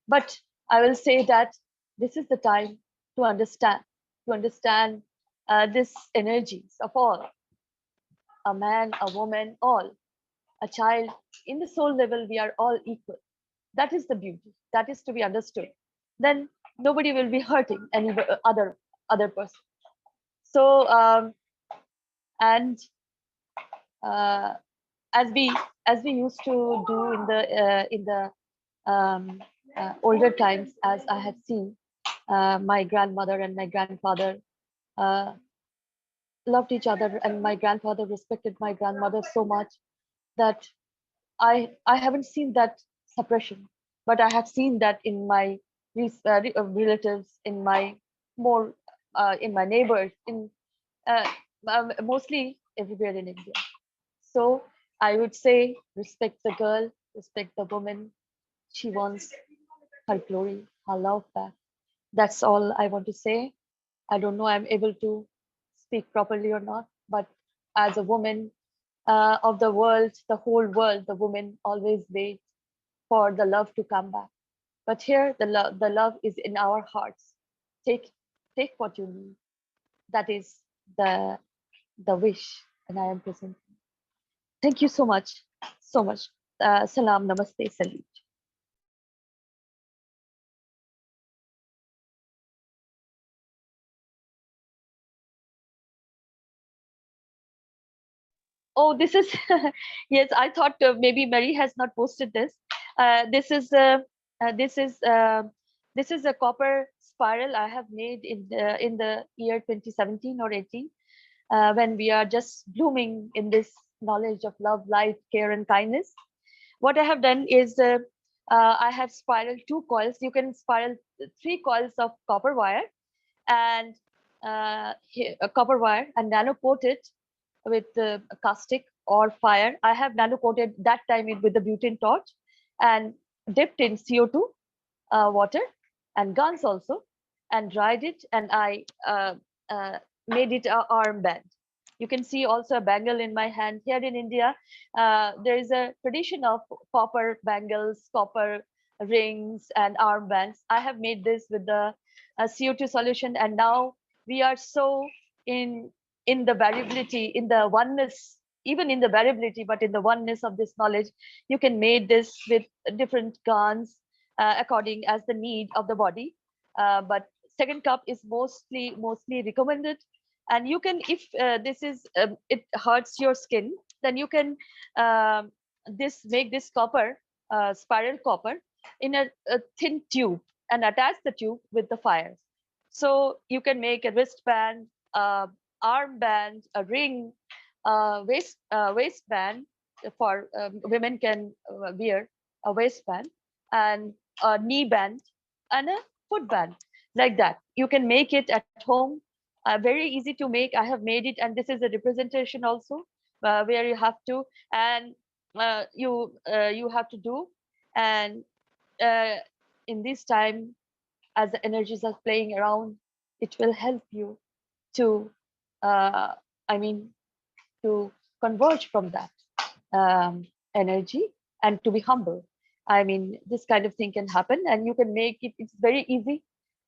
Speaker 2: but I will say that this is the time to understand this energies of all, a man, a woman, all, a child. In the soul level, we are all equal. That is the beauty. That is to be understood. Then nobody will be hurting any other person. So and uh, as we used to do in the older times, as I have seen, my grandmother and my grandfather uh, loved each other, and my grandfather respected my grandmother so much that I haven't seen that suppression, but I have seen that in my relatives, in my more in my neighbors, in mostly everywhere in India. So I would say respect the girl, respect the woman. She wants her glory, her love back. That's all I want to say. I don't know I'm able to speak properly or not, but as a woman of the world, the whole world, the women always wait for the love to come back. But here, the love is in our hearts. Take, take what you need. That is the wish, and I am present. Thank you so much, so much. Salam, namaste, salute. Oh, this is yes. I thought maybe Mary has not posted this. This is this is this is a copper spiral I have made in the year 2017 or 18, when we are just blooming in this knowledge of love, light, care, and kindness. What I have done is I have spiraled 2 coils. You can spiral 3 coils of copper wire and a copper wire and nano coat it with caustic or fire. I have nano coated that time it with the butane torch and dipped in CO2 water and guns also, and dried it, and I made it a armband. You can see also a bangle in my hand. Here in India, there is a tradition of copper bangles, copper rings, and armbands. I have made this with the CO2 solution, and now we are so in the variability, in the oneness, even in the variability, but in the oneness of this knowledge. You can make this with different guns according as the need of the body. But second cup is mostly recommended, and you can, if this is it hurts your skin, then you can make this copper spiral copper in a thin tube and attach the tube with the fire. So you can make a wristband, armband, a ring, waistband. For women can wear a waistband, and a knee band, and a foot band, like that. You can make it at home. Very easy to make. I have made it, and this is a representation also, where you have to, and you have to do. And in this time, as the energies are playing around, it will help you to, I mean, to converge from that energy and to be humble. I mean, this kind of thing can happen, and you can make it. It's very easy.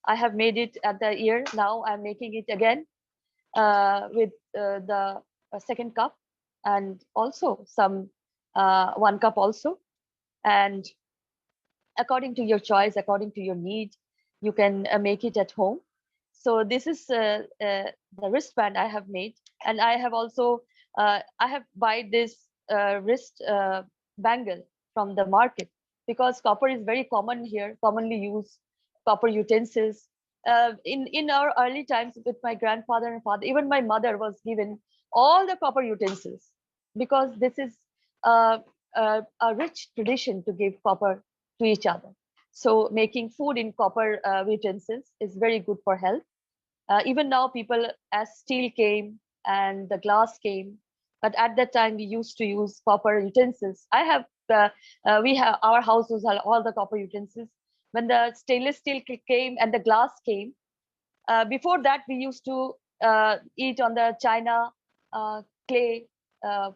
Speaker 2: I have made it at the ear. Now I'm making it again with the second cup, and also some 1 cup also. And according to your choice, according to your need, you can make it at home. So this is the wristband I have made, and I have also I have buy this wrist bangle from the market, because copper is very common here, commonly used copper utensils. In our early times with my grandfather and father, even my mother was given all the copper utensils, because this is a rich tradition to give copper to each other. So making food in copper utensils is very good for health. Even now, people, as steel came and the glass came, but at that time we used to use copper utensils. We have our houses have all the copper utensils. When the stainless steel came and the glass came, before that we used to eat on the China clay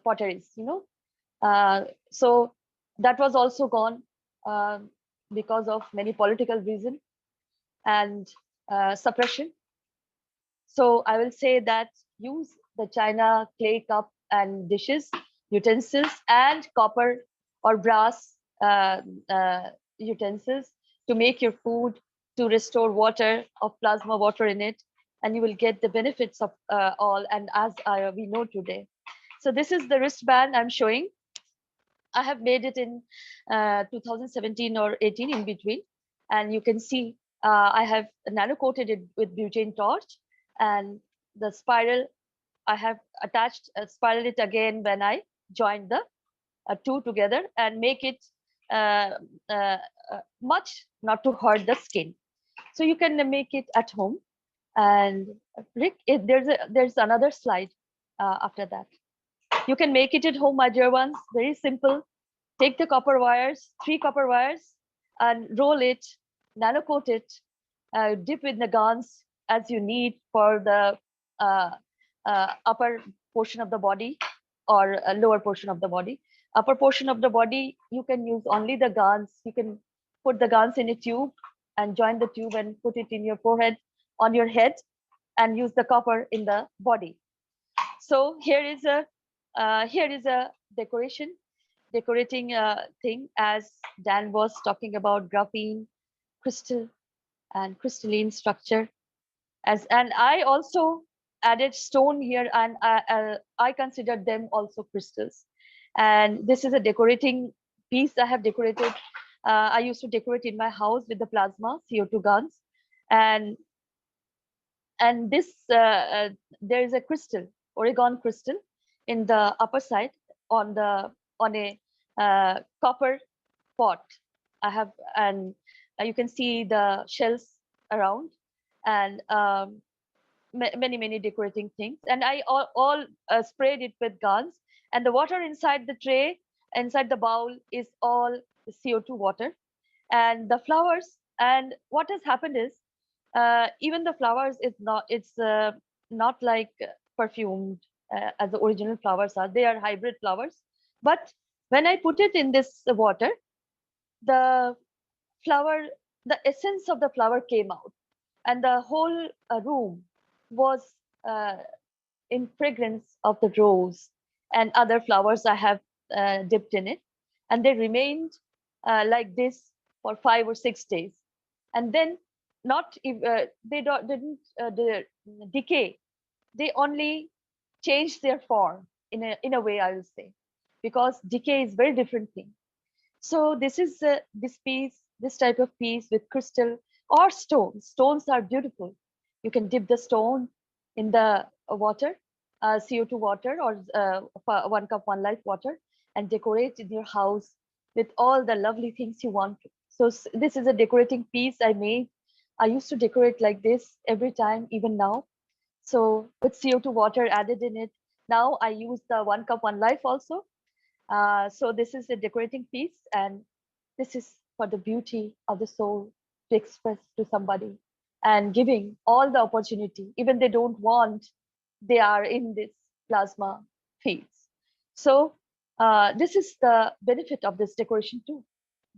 Speaker 2: potteries, so that was also gone because of many political reasons and suppression. So I will say that use the China clay cup and dishes, utensils, and copper or brass utensils to make your food, to restore water of plasma water in it, and you will get the benefits of all, and as we know today. So this is the wristband I'm showing. I have made it in 2017 or 18 in between, and you can see I have nano coated it with butane torch, and the spiral I have attached spiral it again when I join the two together and make it uh, uh, much not to hurt the skin. So you can make it at home. And Rick, there's another slide after that. You can make it at home, my dear ones. Very simple. Take the copper wires, 3 copper wires, and roll it, nano coat it, dip with nagans as you need for the uh, upper portion of the body or lower portion of the body. Upper portion of the body, you can use only the gans. You can put the gans in a tube and join the tube and put it in your forehead, on your head, and use the copper in the body. So here is a decorating thing, as Dan was talking about graphene, crystal, and crystalline structure. And I also added stone here, and I considered them also crystals. And this is a decorating piece I have decorated. I used to decorate in my house with the plasma CO2 guns, and this there is a crystal, Oregon crystal, in the upper side on a copper pot. I have, and you can see the shells around, and many decorating things. And I all sprayed it with guns, and the water inside the tray, inside the bowl, is all CO2 water. And the flowers, and what has happened is, even the flowers is not, it's not like perfumed as the original flowers are. They are hybrid flowers. But when I put it in this water, the flower, the essence of the flower came out, and the whole room was uh, in fragrance of the rose and other flowers I have dipped in it, and they remained like this for 5 or 6 days. And then not didn't decay. They only changed their form in a way, I will say, because decay is very different thing. So this is this piece, this type of piece with crystal or stones. Stones are beautiful. You can dip the stone in the water, CO2 water, or 1 cup 1 life water, and decorate in your house with all the lovely things you want. So this is a decorating piece I made. I used to decorate like this every time, even now. So with CO2 water added in it. Now I use the 1 cup 1 life also. So this is a decorating piece, and this is for the beauty of the soul to express to somebody, and giving all the opportunity, even they don't want, they are in this plasma fields. So this is the benefit of this decoration too,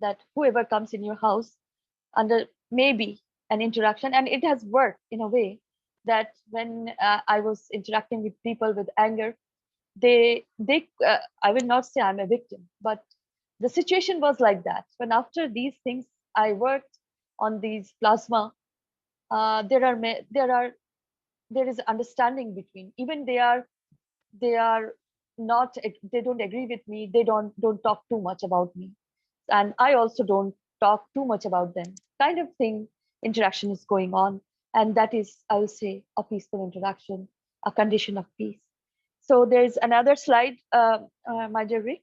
Speaker 2: that whoever comes in your house under maybe an interaction, and it has worked in a way that when I was interacting with people with anger, they I will not say I'm a victim, but the situation was like that. When after these things I worked on these plasma, there is understanding between, even they are they don't agree with me, they don't talk too much about me, and I also don't talk too much about them, kind of thing. Interaction is going on, and that is, I will say, a peaceful interaction, a condition of peace. So there's another slide, my dear Rick.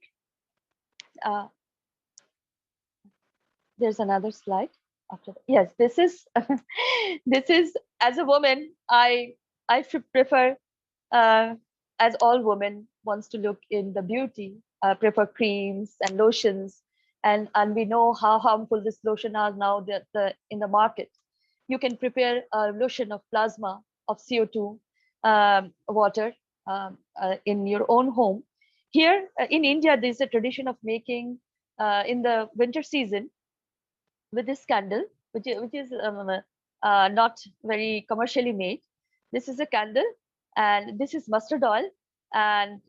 Speaker 2: There's another slide after that. Yes, this is this is, as a woman, I should prefer, as all women wants to look in the beauty, prefer creams and lotions, and we know how harmful this lotion are now in the market. You can prepare a lotion of plasma of CO2 water in your own home. Here in India, there's a tradition of making in the winter season with this candle, which is not very commercially made. This is a candle, and this is mustard oil, and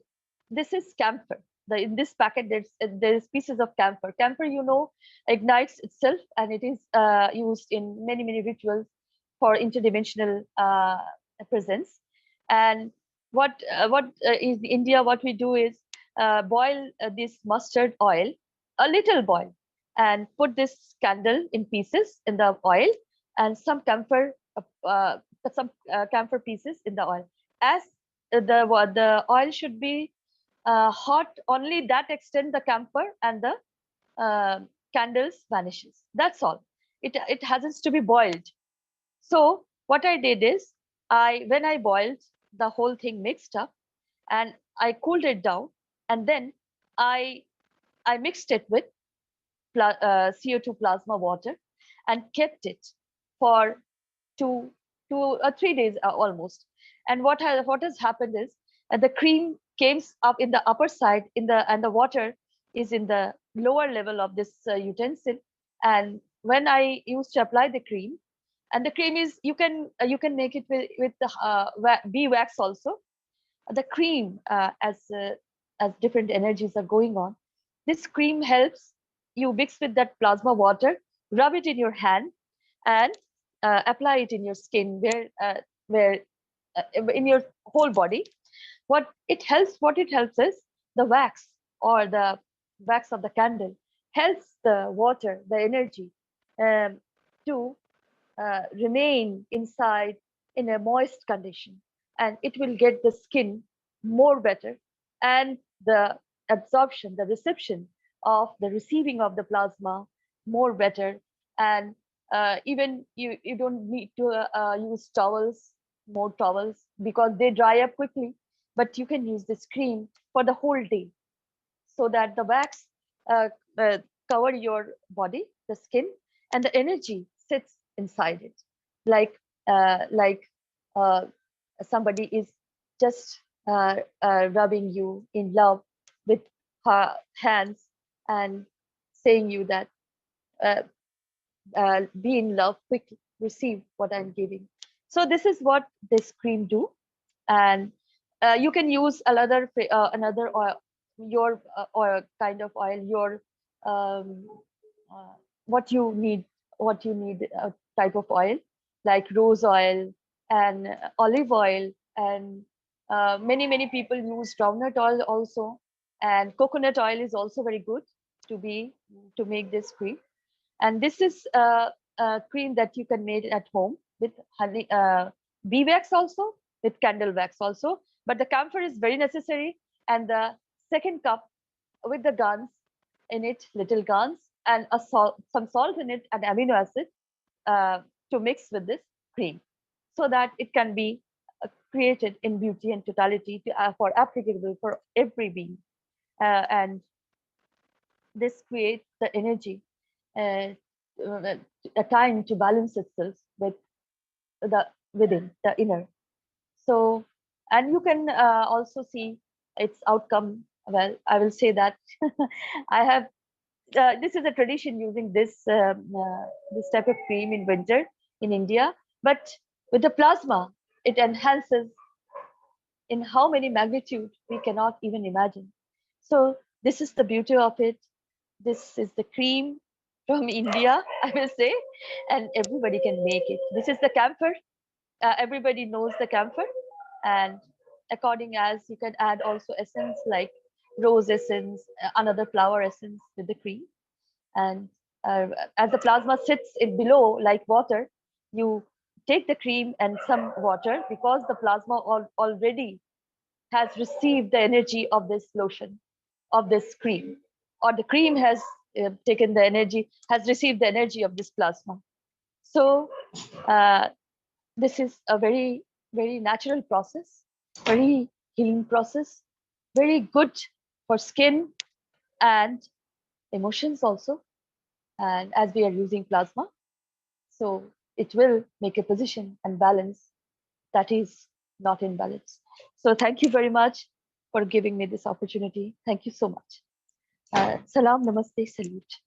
Speaker 2: this is camphor. In this packet, there's pieces of camphor. Camphor, you know, ignites itself, and it is used in many rituals for interdimensional presence. And what in India, what we do is boil this mustard oil, a little boil, and put this candle in pieces in the oil, and some camphor pieces in the oil. As the oil should be hot, only that extent the camphor and the candles vanishes. That's all. It hasn't to be boiled. So what I did is, when I boiled, the whole thing mixed up, and I cooled it down, and then I mixed it with CO2 plasma water and kept it for 2 or 3 days almost. And what has happened is the cream came up in the upper side, and the water is in the lower level of this utensil. And when I used to apply the cream, and the cream is, you can make it with the bee wax also. The cream, as different energies are going on, this cream helps you mix with that plasma water, rub it in your hand, and apply it in your skin, where in your whole body. What it helps is the wax, or the wax of the candle, helps the water, the energy, to remain inside in a moist condition, and it will get the skin more better, and the absorption, the reception of the receiving of the plasma more better. And even you don't need to use more towels, because they dry up quickly, but you can use this cream for the whole day, so that the wax uh, cover your body, the skin, and the energy sits inside it, like somebody is just rubbing you in love with her hands, and saying you that be in love quickly, receive what I'm giving. So this is what this cream do. And you can use another oil, your oil, kind of oil, your what you need type of oil, like rose oil and olive oil, and many people use groundnut oil also, and coconut oil is also very good to make this cream. And this is a cream that you can make at home with honey, bee wax also, with candle wax also. But the camphor is very necessary, and the second cup with the guns in it, little guns, and some salt in it, and amino acid to mix with this cream, so that it can be created in beauty and totality for applicable for every being. And this creates the energy, a time to balance itself with within the inner. So, and you can also see its outcome. Well, I will say that I have this is a tradition using this type of cream in winter in India, but with the plasma, it enhances in how many magnitude we cannot even imagine. So this is the beauty of it. This is the cream from India, I will say, and everybody can make it. This is the camphor. Everybody knows the camphor, and according as you can add also essence like rose essence, another flower essence with the cream. And as the plasma sits in below like water, you take the cream and some water, because the plasma already has received the energy of this lotion, of this cream, or the cream has taken the energy, has received the energy of this plasma. So this is a very, very natural process, very healing process, very good for skin and emotions also. And as we are using plasma, so it will make a position and balance that is not in balance. So thank you very much for giving me this opportunity. Thank you so much. Salam, namaste, salute.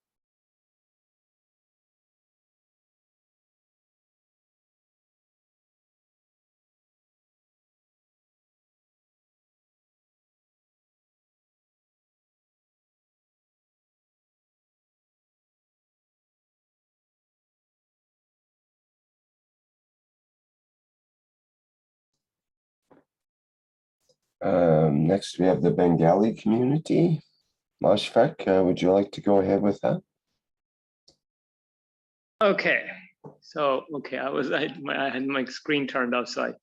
Speaker 3: Next, we have the Bengali community. Mashfaq, would you like to go ahead with that?
Speaker 8: Okay, so I had my screen turned off, so I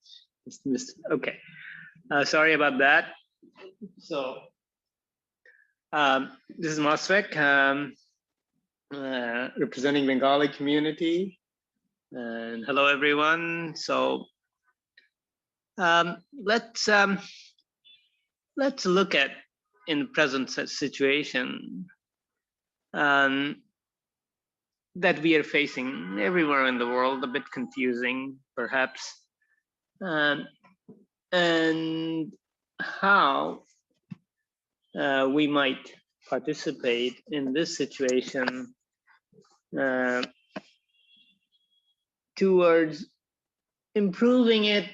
Speaker 8: just missed. Okay, sorry about that. So this is Mashfaq, representing Bengali community, and hello everyone. So let's look at in the present situation that we are facing everywhere in the world, a bit confusing perhaps, and how we might participate in this situation towards improving it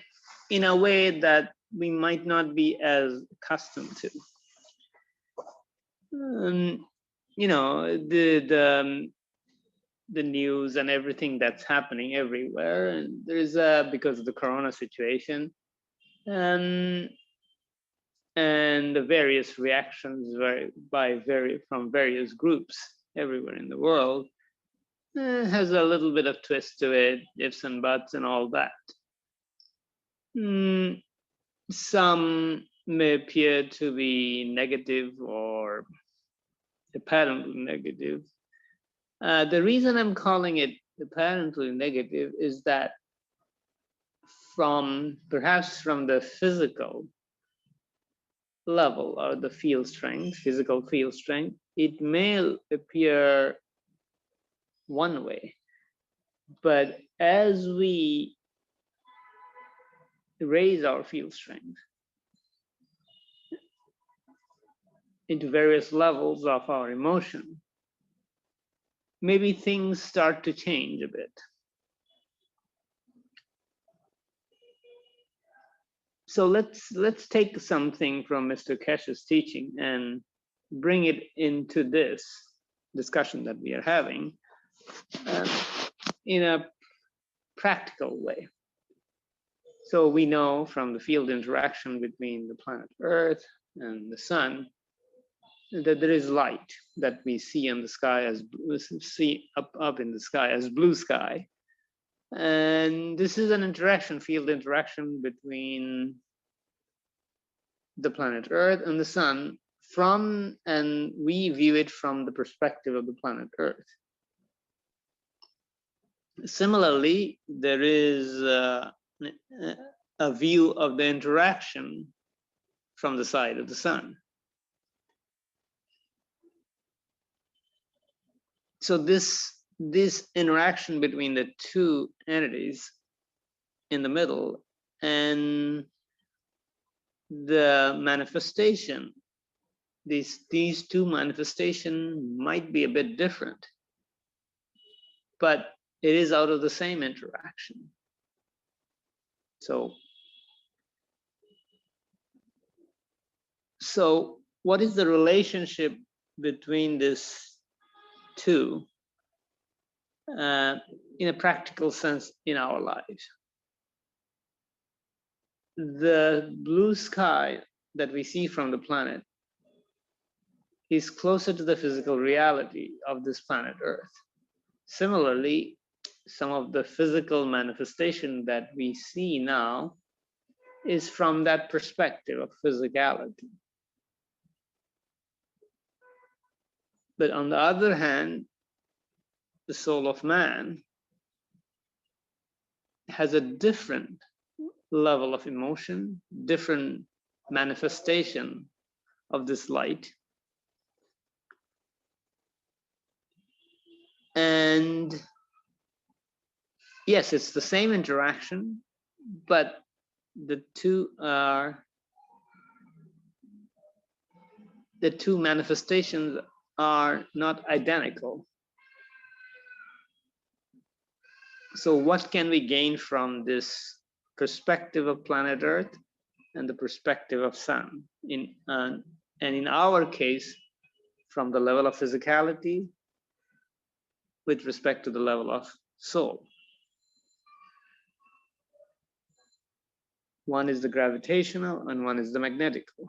Speaker 8: in a way that we might not be as accustomed to. You know, the news and everything that's happening everywhere, and there's because of the corona situation, and the various reactions from various groups everywhere in the world, has a little bit of twist to it, ifs and buts and all that. Some may appear to be negative or apparently negative. The reason I'm calling it apparently negative is that perhaps from the physical level or the physical field strength, it may appear one way. But as we raise our field strength into various levels of our emotion, maybe things start to change a bit. So let's take something from Mr. Keshe's teaching and bring it into this discussion that we are having in a practical way. So we know from the field interaction between the planet Earth and the sun that there is light that we see in the sky up in the sky as blue sky. And this is an field interaction between the planet Earth and the sun and we view it from the perspective of the planet Earth. Similarly, there is a view of the interaction from the side of the sun. So this interaction between the two entities in the middle and the manifestation, these two manifestations might be a bit different, but it is out of the same interaction. So what is the relationship between these two in a practical sense in our lives? the blue sky that we see from the planet is closer to the physical reality of this planet Earth. Similarly, some of the physical manifestation that we see now is from that perspective of physicality. But on the other hand, the soul of man has a different level of emotion, different manifestation of this light. And yes, it's the same interaction, but the two manifestations are not identical. So what can we gain from this perspective of planet Earth and the perspective of sun? And in our case, from the level of physicality with respect to the level of soul. One is the gravitational and one is the magnetical.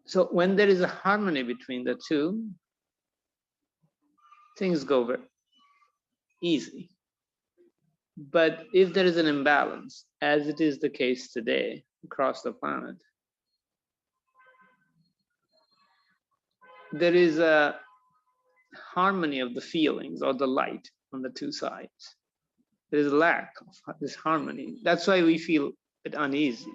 Speaker 8: So when there is a harmony between the two, things go very easy. But if there is an imbalance, as it is the case today across the planet, there is a harmony of the feelings or the light on the two sides. There is a lack of this harmony. That's why we feel a bit uneasy.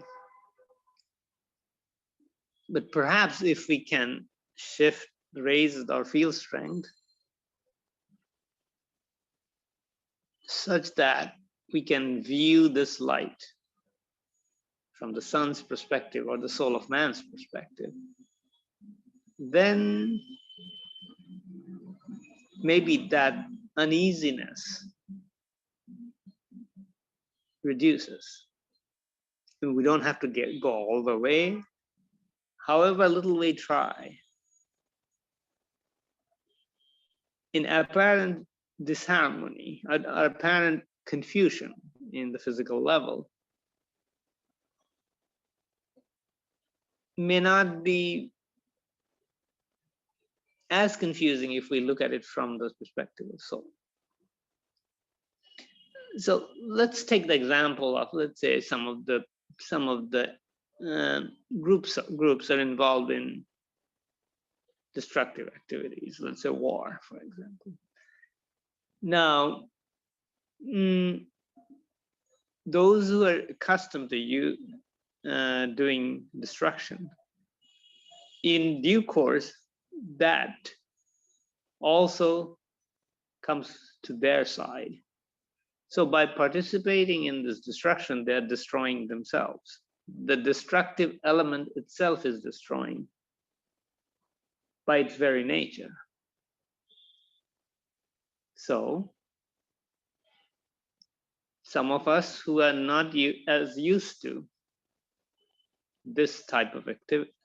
Speaker 8: But perhaps if we can shift, raise our field strength such that we can view this light from the sun's perspective or the soul of man's perspective, then maybe that uneasiness reduces. And we don't have to go all the way. However little we try, in apparent disharmony, or apparent confusion in the physical level, may not be as confusing if we look at it from the perspective of soul. So let's take the example of, let's say, some of the groups are involved in destructive activities. Let's say war, for example. Now, those who are accustomed to doing destruction, in due course, that also comes to their side. So by participating in this destruction, they're destroying themselves. The destructive element itself is destroying by its very nature. So some of us who are not as used to this type of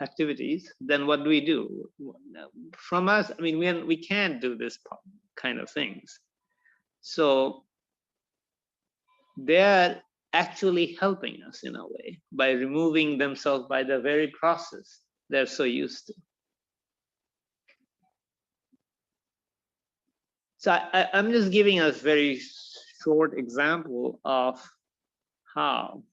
Speaker 8: activities, then what do we do? From us, I mean, we can't do this kind of things. So they're actually helping us in a way by removing themselves by the very process they're so used to. So I'm just giving us a very short example of how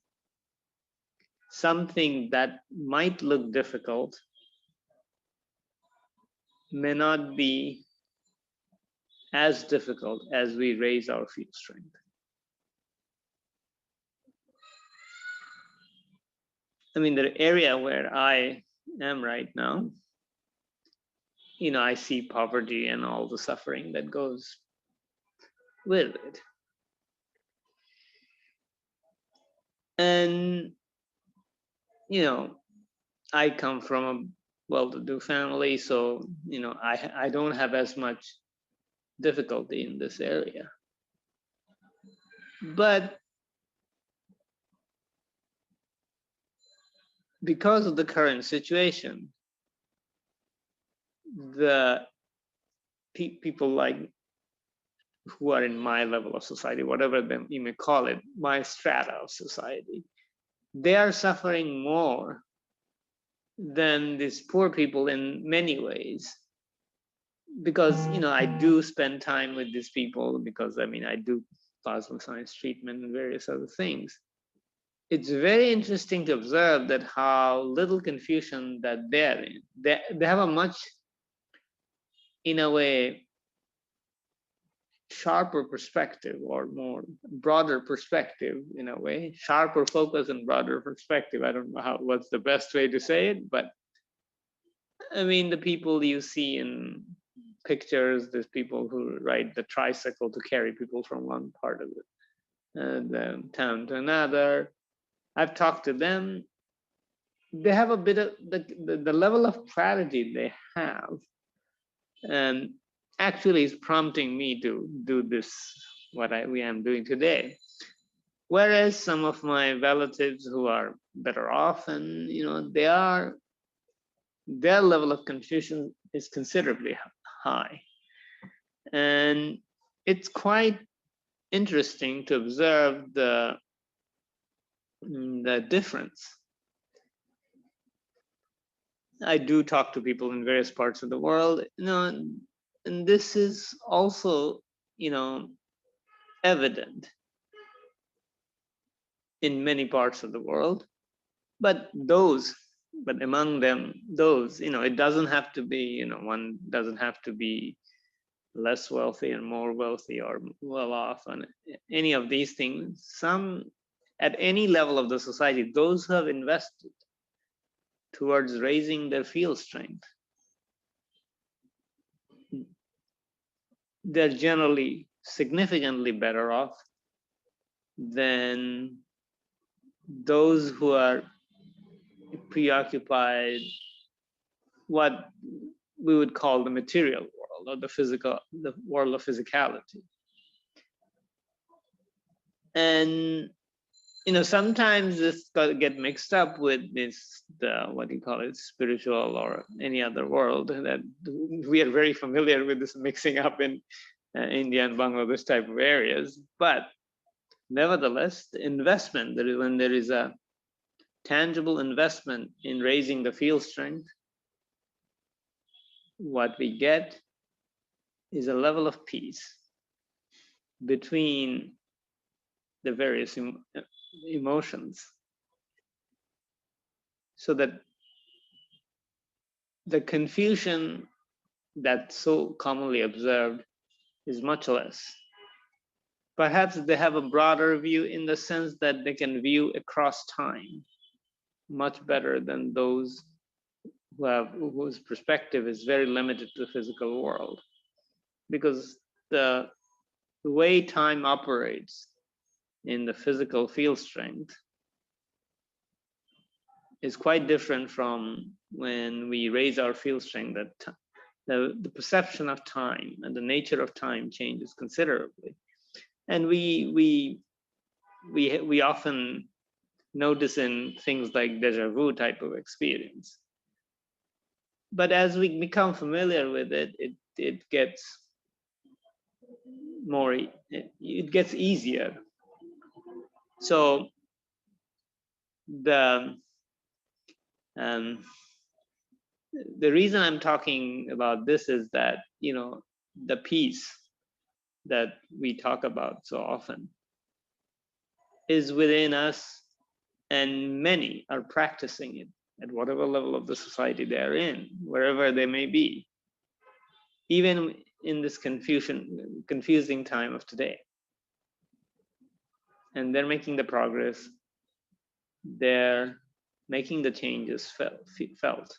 Speaker 8: something that might look difficult may not be as difficult as we raise our field strength. I mean, the area where I am right now, you know, I see poverty and all the suffering that goes with it. And, you know, I come from a well-to-do family, so, you know, I don't have as much difficulty in this area. But because of the current situation, the people like who are in my level of society, whatever them you may call it, my strata of society, they are suffering more than these poor people in many ways. Because, you know, I do spend time with these people because, I mean, I do plasma science treatment and various other things. It's very interesting to observe that how little confusion that they're in. They have a much, in a way, sharper perspective, or more broader perspective, in a way, sharper focus and broader perspective. I don't know what's the best way to say it, but I mean, the people you see in pictures, there's people who ride the tricycle to carry people from one part of the town to another. I've talked to them. They have a bit of the level of clarity they have, and actually is prompting me to do this, what we am doing today. Whereas some of my relatives who are better off, and you know, their level of confusion is considerably high. And it's quite interesting to observe the difference. I do talk to people in various parts of the world, you know, and this is also, you know, evident in many parts of the world. But among them, those, you know, it doesn't have to be, you know, one doesn't have to be less wealthy and more wealthy or well off on any of these things. Some, at any level of the society, those who have invested towards raising their field strength, they're generally significantly better off than those who are preoccupied what we would call the material world, or the world of physicality. And you know, sometimes this get mixed up with this, what do you call it, spiritual or any other world, that we are very familiar with this mixing up in India and Bangladesh type of areas. But nevertheless, the investment, when there is a tangible investment in raising the field strength, what we get is a level of peace between the various emotions, so that the confusion that's so commonly observed is much less. Perhaps they have a broader view in the sense that they can view across time much better than those whose perspective is very limited to the physical world. Because the way time operates in the physical field strength is quite different from when we raise our field strength. That the perception of time and the nature of time changes considerably, and we often notice in things like deja vu type of experience. But as we become familiar with it, it gets more, it gets easier. So the reason I'm talking about this is that, you know, the peace that we talk about so often is within us, and many are practicing it at whatever level of the society they're in, wherever they may be, even in this confusing time of today. And they're making the progress, they're making the changes felt.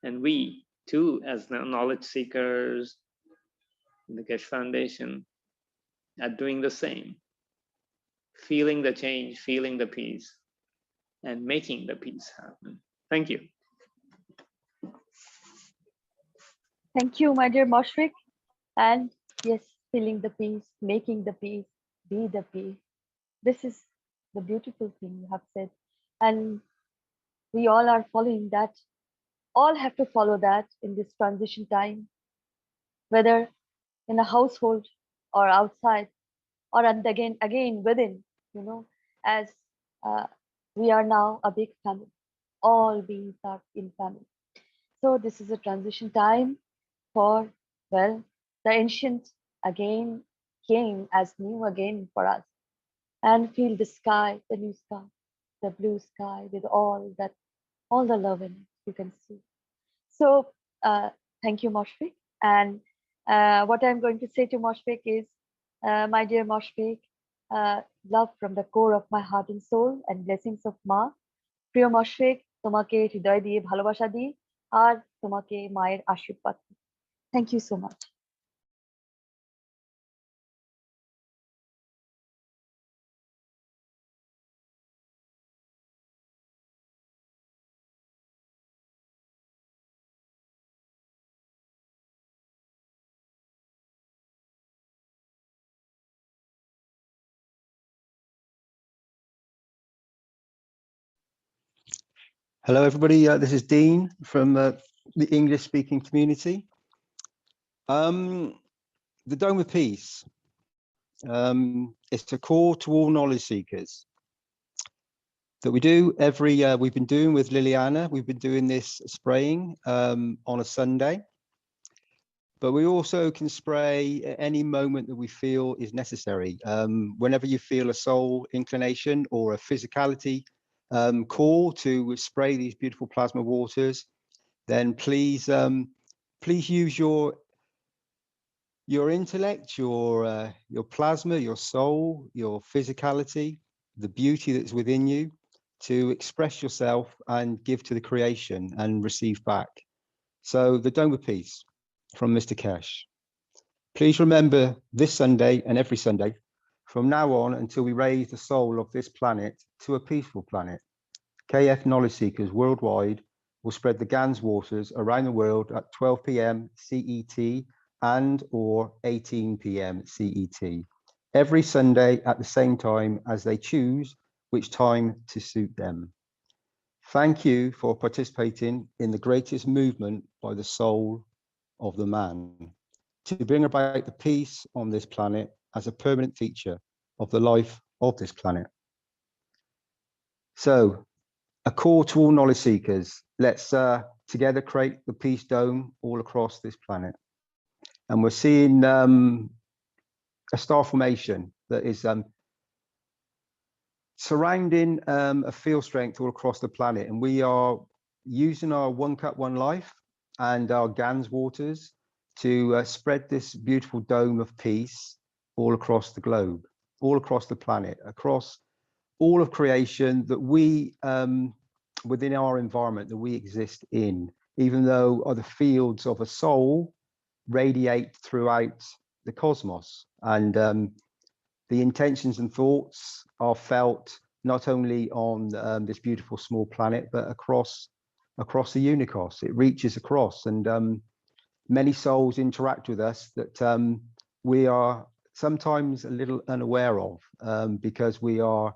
Speaker 8: And we too, as knowledge seekers in the Keshe Foundation, are doing the same, feeling the change, feeling the peace, and making the peace happen. Thank you.
Speaker 2: Thank you, my dear Mashrik. And yes, feeling the peace, making the peace, be the peace. This is the beautiful thing you have said. And we all are following that. All have to follow that in this transition time, whether in a household or outside, or and again within, as we are now a big family. All beings are in family. So this is a transition time for, well, the ancient again came as new again for us, and feel the sky, the new sky, the blue sky with all the love in it you can see. So thank you, Moshfik. And what I'm going to say to Moshfik is, my dear Moshfik, love from the core of my heart and soul, and blessings of Ma. প্রিয় Moshfik, তোমাকে হৃদয় দিয়ে ভালোবাসা দিই, আর তোমাকে মায়ের আশীর্বাদ। Thank you so much.
Speaker 5: Hello, everybody. This is Dean from the English-speaking community. The Dome of Peace. It's a call to all knowledge seekers that we do every. We've been doing with Liliana. We've been doing this spraying on a Sunday, but we also can spray at any moment that we feel is necessary. Whenever you feel a soul inclination or a physicality call to spray these beautiful plasma waters, then please use your intellect, your plasma, your soul, your physicality, the beauty that's within you, to express yourself and give to the creation and receive back. So the Dome of Peace from Mr. Keshe. Please remember this Sunday and every Sunday from now on until we raise the soul of this planet to a peaceful planet. KF knowledge seekers worldwide will spread the GANS waters around the world at 12 PM CET and or 18 PM CET every Sunday at the same time as they choose which time to suit them. Thank you for participating in the greatest movement by the soul of the man to bring about the peace on this planet as a permanent feature of the life of this planet. So, a call to all knowledge seekers. Let's together create the peace dome all across this planet. And we're seeing a star formation that is surrounding a field strength all across the planet. And we are using our One Cup, One Life and our GANS waters to spread this beautiful dome of peace all across the globe, all across the planet, across all of creation that we, within our environment that we exist in, even though other fields of a soul radiate throughout the cosmos. And the intentions and thoughts are felt not only on this beautiful small planet, but across the universe. It reaches across, and many souls interact with us that we are sometimes a little unaware of, because we are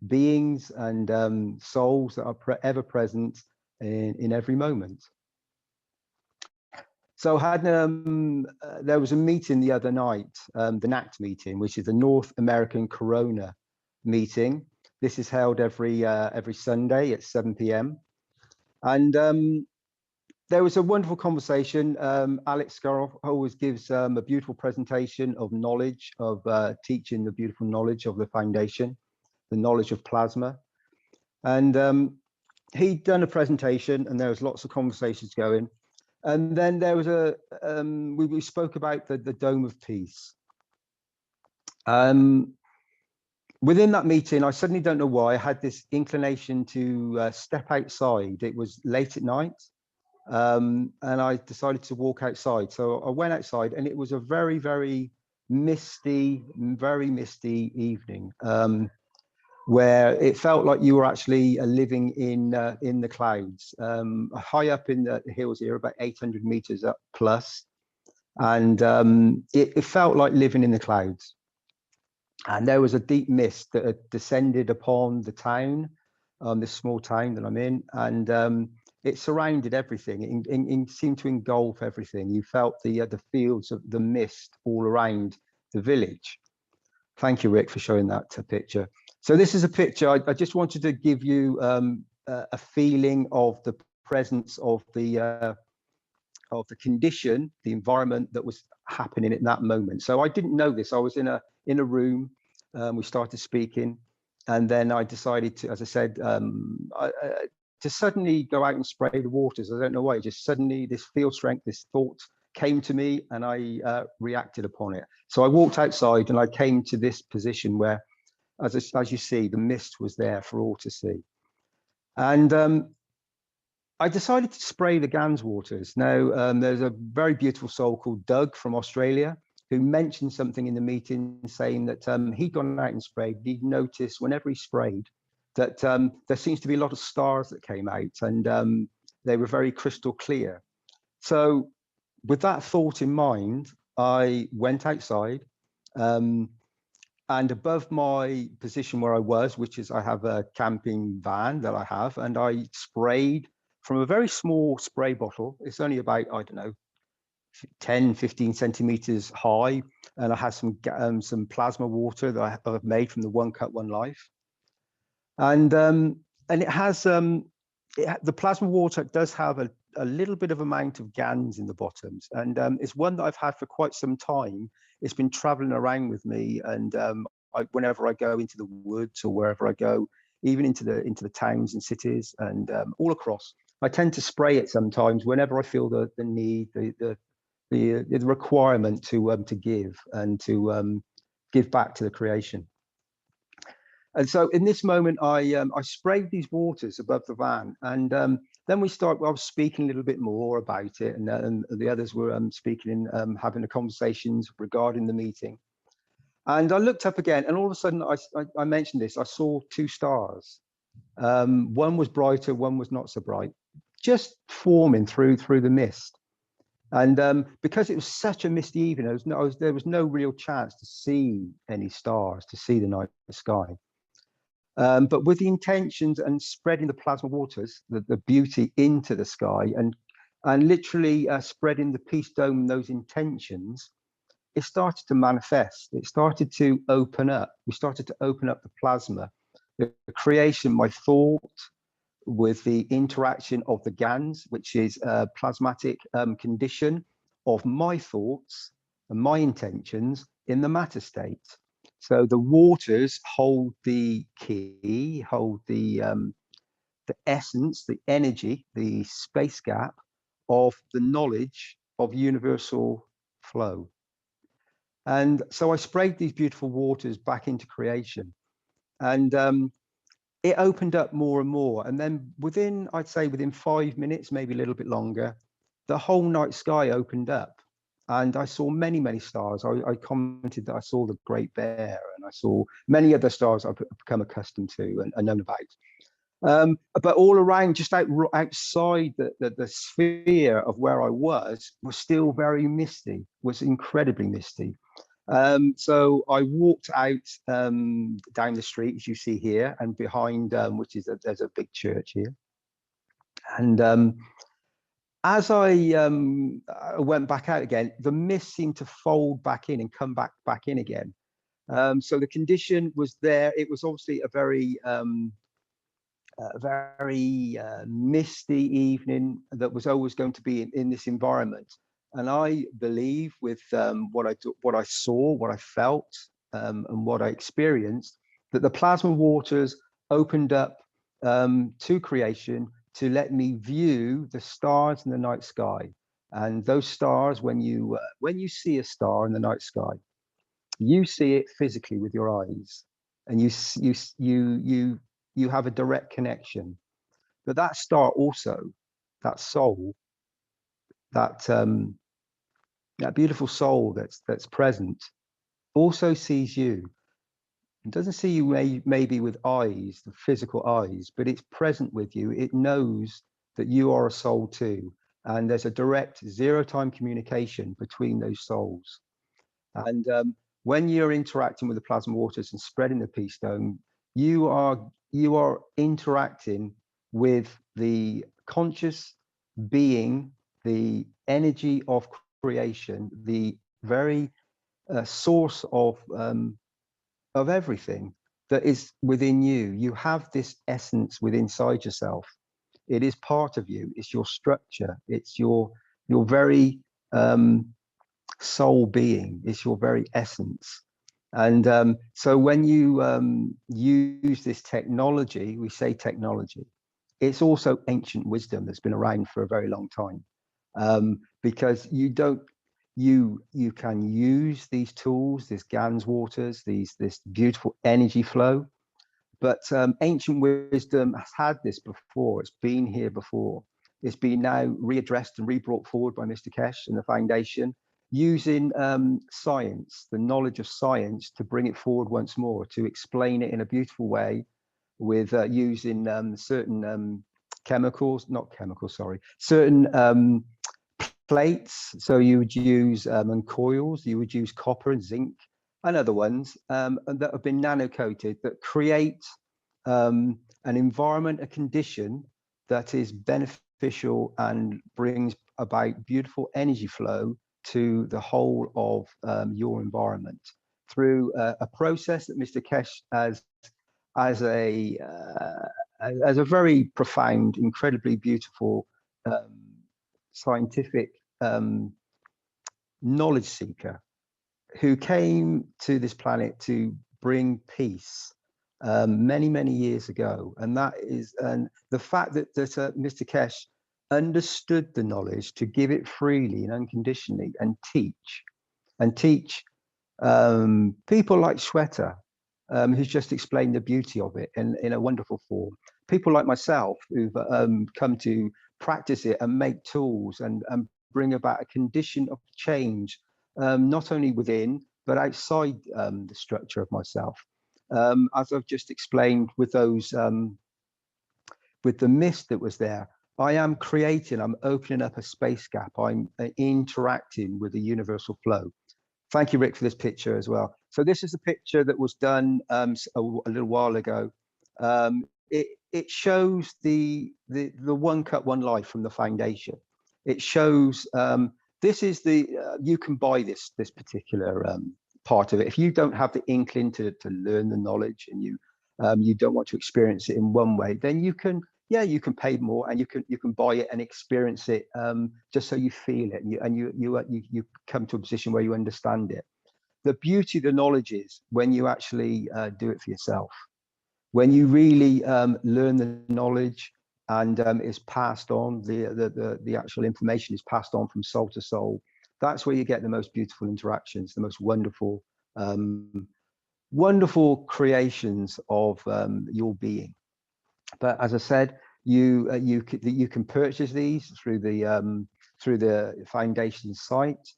Speaker 5: beings and souls that are ever present in every moment. So there was a meeting the other night, the NACT meeting, which is the North American Corona meeting. This is held every Sunday at 7 PM. And there was a wonderful conversation. Alex Scarrow always gives a beautiful presentation of knowledge, of teaching the beautiful knowledge of the foundation, the knowledge of plasma. And he'd done a presentation and there was lots of conversations going. And then there was we spoke about the Dome of Peace. Within that meeting, I suddenly don't know why, I had this inclination to step outside. It was late at night, and I decided to walk outside. So I went outside and it was a very, very misty evening, where it felt like you were actually living in the clouds, high up in the hills here, about 800 meters up plus, and it felt like living in the clouds. And there was a deep mist that had descended upon the town, this small town that I'm in, and it surrounded everything. It seemed to engulf everything. You felt the fields of the mist all around the village. Thank you, Rick, for showing that picture. So this is a picture. I just wanted to give you a feeling of the presence of the condition, the environment that was happening at that moment. So I didn't know this. I was in a room. We started speaking, and then I decided to, as I said, to suddenly go out and spray the waters. I don't know why. Just suddenly, this field strength, this thought came to me, and I reacted upon it. So I walked outside, and I came to this position where, as you see, the mist was there for all to see, and I decided to spray the GANS waters. Now, there's a very beautiful soul called Doug from Australia who mentioned something in the meeting saying that he'd gone out and sprayed. He'd noticed whenever he sprayed that there seems to be a lot of stars that came out, and they were very crystal clear. So with that thought in mind, I went outside, and above my position where I was, which is I have a camping van that I have, and I sprayed from a very small spray bottle. It's only about, I don't know, 10, 15 centimeters high. And I had some plasma water that I've made from the One Cup, One Life. And it has, the plasma water does have a little bit of amount of GANs in the bottoms. And it's one that I've had for quite some time. It's been traveling around with me. And whenever I go into the woods or wherever I go, even into the towns and cities and all across, I tend to spray it sometimes whenever I feel the need, the requirement to give and to give back to the creation. And so in this moment, I sprayed these waters above the van, and then I was speaking a little bit more about it, and the others were speaking and having the conversations regarding the meeting. And I looked up again, and all of a sudden, I mentioned this. I saw two stars. One was brighter, one was not so bright, just forming through the mist. And because it was such a misty evening, there was no real chance to see any stars, to see the night sky. But with the intentions and spreading the plasma waters, the beauty into the sky, and literally spreading the peace dome, those intentions, it started to manifest. It started to open up. We started to open up the plasma, the creation, my thought, with the interaction of the GANs, which is a plasmatic condition of my thoughts and my intentions in the matter state. So the waters hold the key, hold the essence, the energy, the space gap of the knowledge of universal flow. And so I sprayed these beautiful waters back into creation, and it opened up more and more. And then I'd say within 5 minutes, maybe a little bit longer, the whole night sky opened up. And I saw many, many stars. I commented that I saw the Great Bear, and I saw many other stars I've become accustomed to and known about. But all around, just outside the sphere of where I was still very misty, was incredibly misty. So I walked out down the street, as you see here, and behind, there's a big church here. And as I went back out again, the mist seemed to fold back in and come back in again. So the condition was there. It was obviously a very misty evening that was always going to be in this environment. And I believe with what I saw, what I felt, and what I experienced, that the plasma waters opened up to creation to let me view the stars in the night sky. And those stars, when you see a star in the night sky, you see it physically with your eyes, and you have a direct connection. But that star also, that soul, that beautiful soul that's present, also sees you. It doesn't see you maybe with eyes, the physical eyes, but it's present with you. It knows that you are a soul too. And there's a direct zero-time communication between those souls. And when you're interacting with the plasma waters and spreading the peace dome, you are interacting with the conscious being, the energy of creation, the very source of everything that is within you. You have this essence within inside yourself. It is part of you. It's your structure. It's your very soul being. It's your very essence. And so when you use this technology, we say technology, it's also ancient wisdom that's been around for a very long time, because you can use these tools, this GANS waters, this beautiful energy flow, but ancient wisdom has had this before. It's been here before. It's been now readdressed and re-brought forward by Mr. Keshe and the foundation, using science, the knowledge of science, to bring it forward once more, to explain it in a beautiful way, with using certain certain plates. So you would use and coils, you would use copper and zinc and other ones that have been nano-coated, that create an environment, a condition that is beneficial and brings about beautiful energy flow to the whole of your environment through a process that Mr. Keshe as a very profound, incredibly beautiful scientific knowledge seeker who came to this planet to bring peace many years ago. And that is, and the fact that Mr. Keshe understood the knowledge to give it freely and unconditionally and teach people like Shweta, who's just explained the beauty of it in a wonderful form. People like myself who've come to practice it and make tools and bring about a condition of change, not only within, but outside the structure of myself. As I've just explained with those, with the mist that was there, I am creating, I'm opening up a space gap. I'm interacting with the universal flow. Thank you, Rick, for this picture as well. So this is a picture that was done a little while ago. It shows the one cup, one life from the foundation. It shows this is the you can buy this particular part of it. If you don't have the inkling to learn the knowledge, and you don't want to experience it in one way, then you can pay more and you can buy it and experience it just so you feel it, and you come to a position where you understand it. The beauty of the knowledge is when you actually do it for yourself, when you really learn the knowledge and it's passed on, the actual information is passed on from soul to soul. That's where you get the most beautiful interactions, the most wonderful wonderful creations of your being. But as I said, you can purchase these through the foundation site,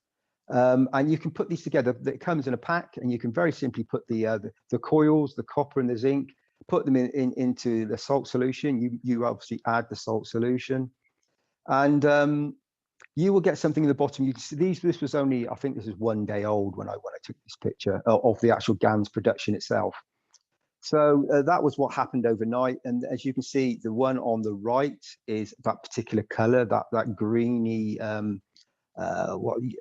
Speaker 5: and you can put these together. It comes in a pack, and you can very simply put the coils, the copper and the zinc, put them into the salt solution. You obviously add the salt solution, and you will get something in the bottom. You can see this was only, I think this is 1 day old when I took this picture of the actual GANS production itself. So that was what happened overnight. And as you can see, the one on the right is that particular color, that greeny,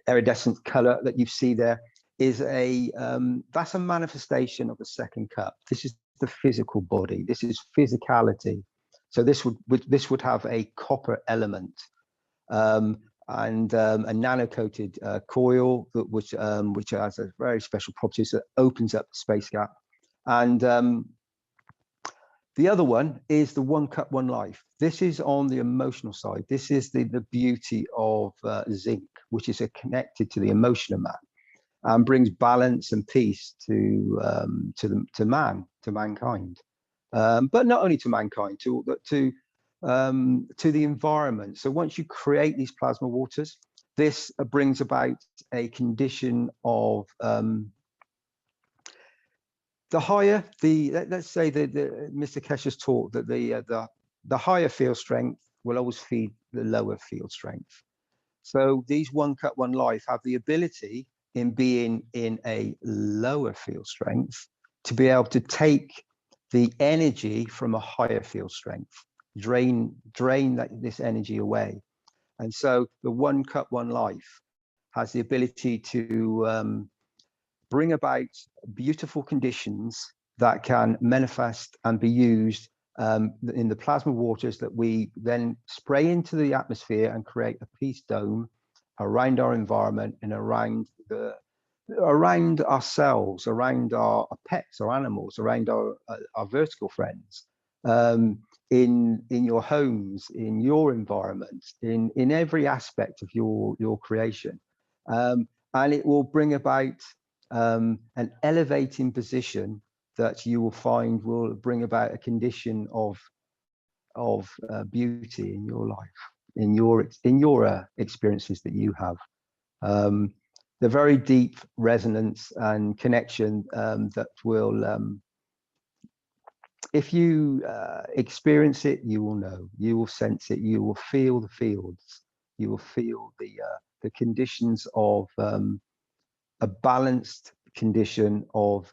Speaker 5: iridescent color that you see there is that's a manifestation of the second cup. This is the physical body. This is physicality. So this would have a copper element and a nano-coated coil which has a very special properties that opens up the space gap. And the other one is the one cup, one life. This is on the emotional side. This is the beauty of zinc, which is connected to the emotional man and brings balance and peace to mankind. But not only to mankind, to the environment. So once you create these plasma waters, this brings about a condition of the higher let's say Mr. Keshe has taught that the higher field strength will always feed the lower field strength. So these one cup, one life have the ability, in being in a lower field strength, to be able to take the energy from a higher field strength, drain this energy away. And so the one cup, one life has the ability to bring about beautiful conditions that can manifest and be used in the plasma waters that we then spray into the atmosphere and create a peace dome around our environment and around ourselves, around our pets, our animals, around our vertical friends, in your homes, in your environment, in every aspect of your creation, and it will bring about an elevating position that you will find will bring about a condition of beauty in your life, in your experiences that you have. The very deep resonance and connection that will, if you experience it, you will know, you will sense it, you will feel the fields, you will feel the conditions of a balanced condition of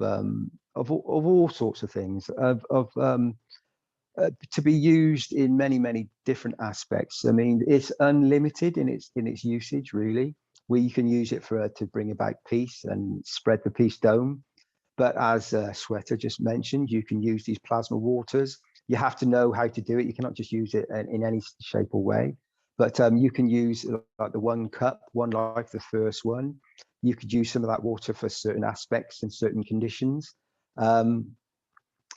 Speaker 5: all sorts of things, to be used in many different aspects. I mean, it's unlimited in its usage, really. We can use it to bring about peace and spread the peace dome. But as Shweta just mentioned, you can use these plasma waters. You have to know how to do it. You cannot just use it in any shape or way. But you can use like the 1 cup, one like the first one. You could use some of that water for certain aspects and certain conditions. So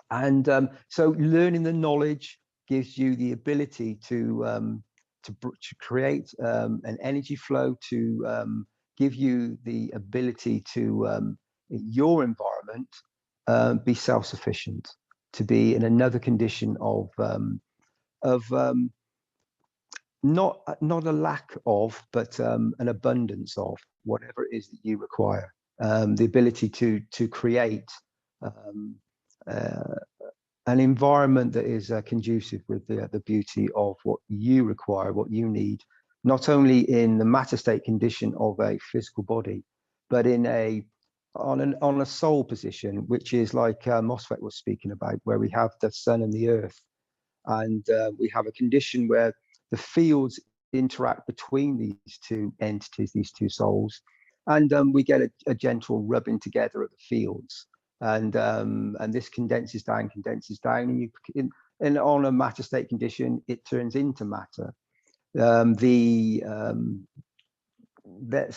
Speaker 5: learning the knowledge gives you the ability to create an energy flow, to give you the ability to, in your environment, be self-sufficient, to be in another condition of not a lack of, but an abundance of whatever it is that you require. The ability to create an environment that is conducive with the beauty of what you require, what you need, not only in the matter state condition of a physical body, but on a soul position, which is like Mosfet was speaking about, where we have the sun and the earth, and we have a condition where the fields interact between these two entities, these two souls, and we get a gentle rubbing together of the fields. And this condenses down, and on a matter state condition, it turns into matter. Let's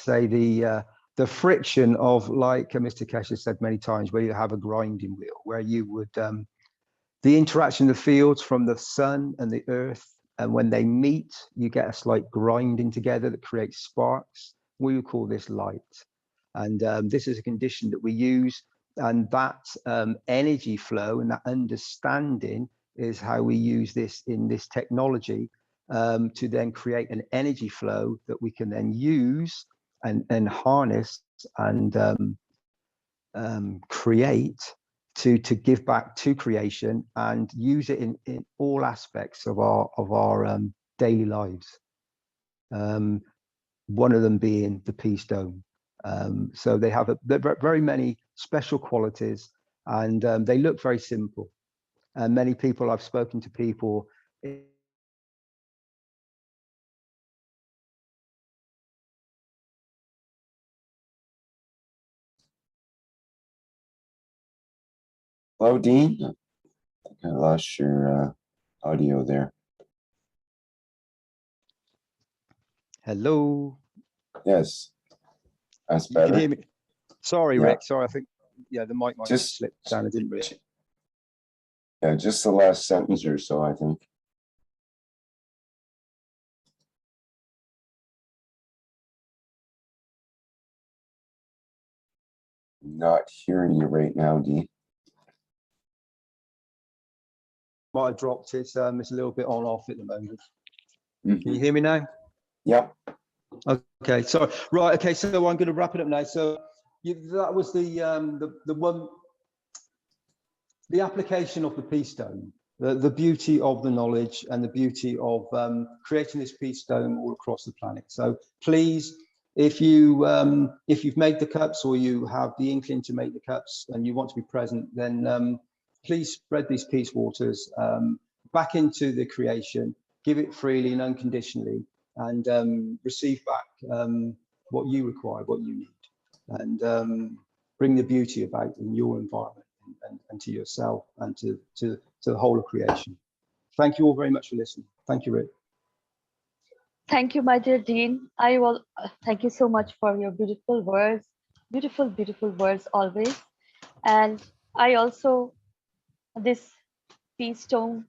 Speaker 5: say the friction of, like Mr. Keshe said many times, where you have a grinding wheel, where you would the interaction of the fields from the sun and the earth, and when they meet, you get a slight grinding together that creates sparks. We would call this light, and this is a condition that we use. And that energy flow and that understanding is how we use this in this technology to then create an energy flow that we can then use and harness and create to give back to creation and use it in all aspects of our daily lives. One of them being the peace dome. So they have very many special qualities, and they look very simple. And many people, I've spoken to people.
Speaker 3: Hello, Dean. I think I lost your audio there.
Speaker 5: Hello.
Speaker 3: Yes, that's
Speaker 5: You
Speaker 3: better.
Speaker 5: can hear me. Sorry,
Speaker 3: Yeah.
Speaker 5: Rick. Sorry, I think the mic might have slipped down. I didn't really.
Speaker 3: Yeah, just the last sentence or so, I think. Not hearing you right now, Dean.
Speaker 5: Might have dropped it. It's a little bit on off at the moment.
Speaker 3: Mm-hmm.
Speaker 5: Can you hear me now?
Speaker 3: Yep.
Speaker 5: Okay. So right. Okay. So I'm going to wrap it up now. So that was the application of the peace dome, the beauty of the knowledge and the beauty of creating this peace dome all across the planet. So please, if you've made the cups or you have the inkling to make the cups and you want to be present, then please spread these peace waters back into the creation, give it freely and unconditionally, and receive back what you require, what you need. And bring the beauty about in your environment and to yourself and to the whole of creation. Thank you all very much for listening. Thank you, Rick.
Speaker 2: Thank you, my dear Dean. I will thank you so much for your beautiful words, beautiful, beautiful words always. And I also, this peace stone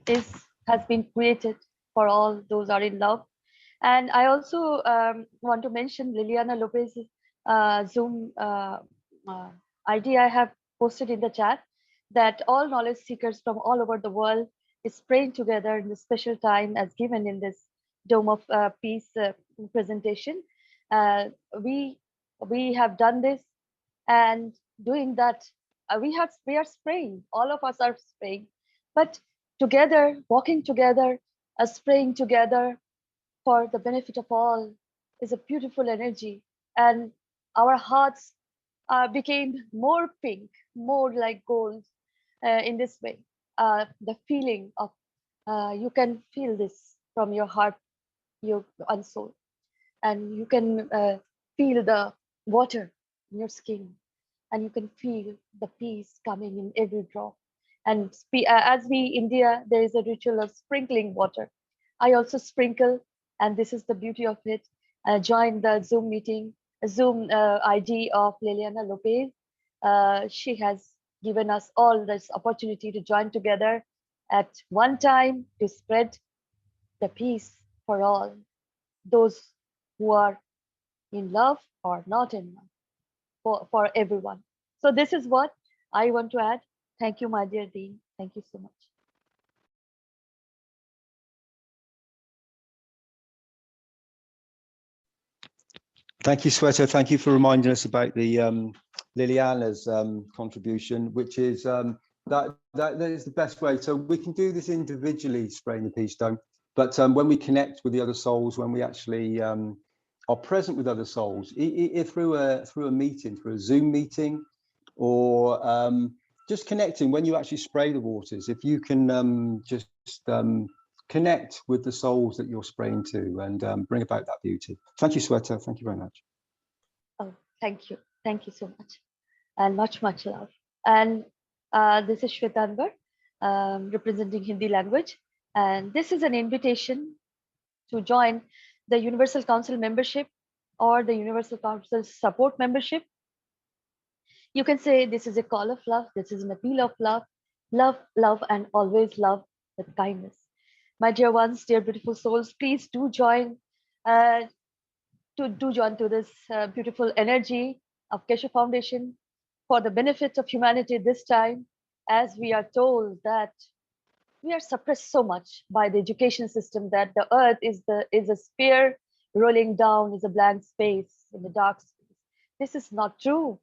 Speaker 2: has been created for all those are in love. And I also want to mention Liliana Lopez's Zoom ID I have posted in the chat, that all knowledge seekers from all over the world is praying together in this special time as given in this Dome of Peace presentation. We have done this, and doing that, we are spraying, all of us are spraying, but together, walking together, spraying together for the benefit of all is a beautiful energy. And our hearts became more pink, more like gold in this way. The feeling of, you can feel this from your heart, your soul, and you can feel the water in your skin, and you can feel the peace coming in every drop. And as we India, there is a ritual of sprinkling water. I also sprinkle, and this is the beauty of it. Join the Zoom meeting, Zoom ID of Liliana Lopez. She has given us all this opportunity to join together at one time to spread the peace for all, those who are in love or not in love, for everyone. So this is what I want to add. Thank you, my dear Dean. Thank you so much.
Speaker 5: Thank you, Sweta. Thank you for reminding us about the Liliana's contribution, which is that is the best way. So we can do this individually, spraying the peace stone, but when we connect with the other souls, when we actually are present with other souls, through a meeting, through a Zoom meeting, or just connecting, when you actually spray the waters, if you can just connect with the souls that you're spraying to and bring about that beauty. Thank you, Sweta. Thank you very much.
Speaker 2: Oh, thank you. Thank you so much. And much, much love. And this is Shwetanvar, representing Hindi language. And this is an invitation to join the Universal Council membership or the Universal Council support membership. You can say this is a call of love. This is an appeal of love. Love, love, and always love with kindness. My dear ones, dear beautiful souls, please do join to this beautiful energy of Keshe Foundation for the benefit of humanity this time, as we are told that we are suppressed so much by the education system that the earth is a sphere rolling down, is a blank space in the dark space. This is not true.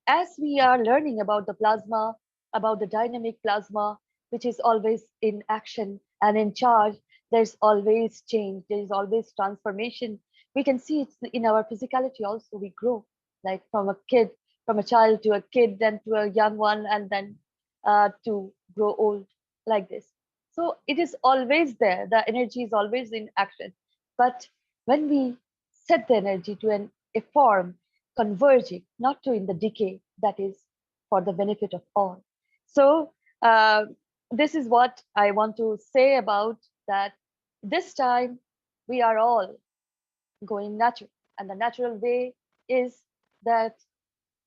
Speaker 2: As we are learning about the plasma, about the dynamic plasma, which is always in action and in charge, there's always change, there is always transformation. We can see it in our physicality also. We grow, like from a child to a kid, then to a young one, and then to grow old, like this. So it is always there. The energy is always in action. But when we set the energy to a form, converging, not to in the decay, that is for the benefit of all. So this is what I want to say about that. This time we are all going natural, and the natural way is that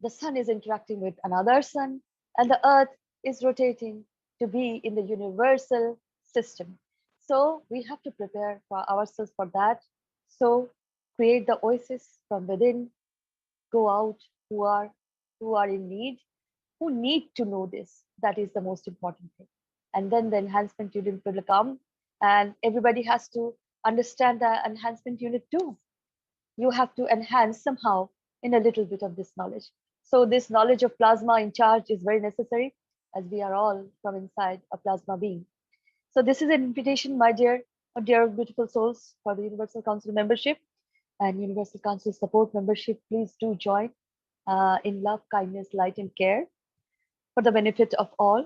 Speaker 2: the sun is interacting with another sun, and the earth is rotating to be in the universal system. So we have to prepare for ourselves for that. So create the oasis from within, go out who are in need, who need to know this. That is the most important thing. And then the enhancement unit will come, and everybody has to understand the enhancement unit too. You have to enhance somehow in a little bit of this knowledge. So this knowledge of plasma in charge is very necessary, as we are all from inside a plasma being. So this is an invitation, my dear beautiful souls, for the Universal Council membership and Universal Council support membership. Please do join in love, kindness, light, and care for the benefit of all.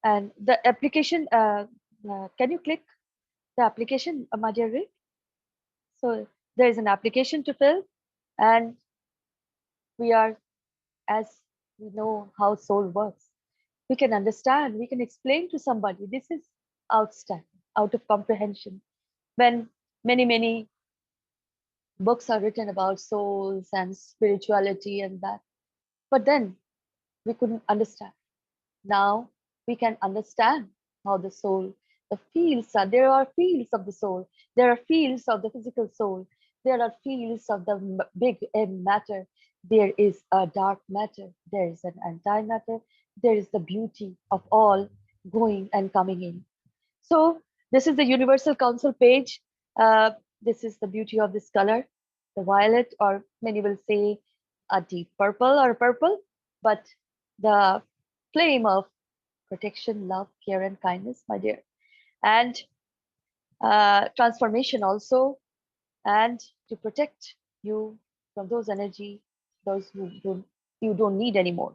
Speaker 2: And the application, can you click the application, my dear Rick? So there is an application to fill, and we are, as we know how soul works, we can understand, we can explain to somebody, this is outstanding, out of comprehension. When many books are written about souls and spirituality and that, but then we couldn't understand. Now we can understand how the soul, the fields are, there are fields of the soul, there are fields of the physical soul, there are fields of the big M matter, there is a dark matter, there is an antimatter, there is the beauty of all going and coming in. So this is the Universal Council page. This is the beauty of this color, the violet, or many will say a deep purple or purple, but the flame of protection, love, care, and kindness, my dear, and transformation also, and to protect you from those energy, those who you don't need anymore.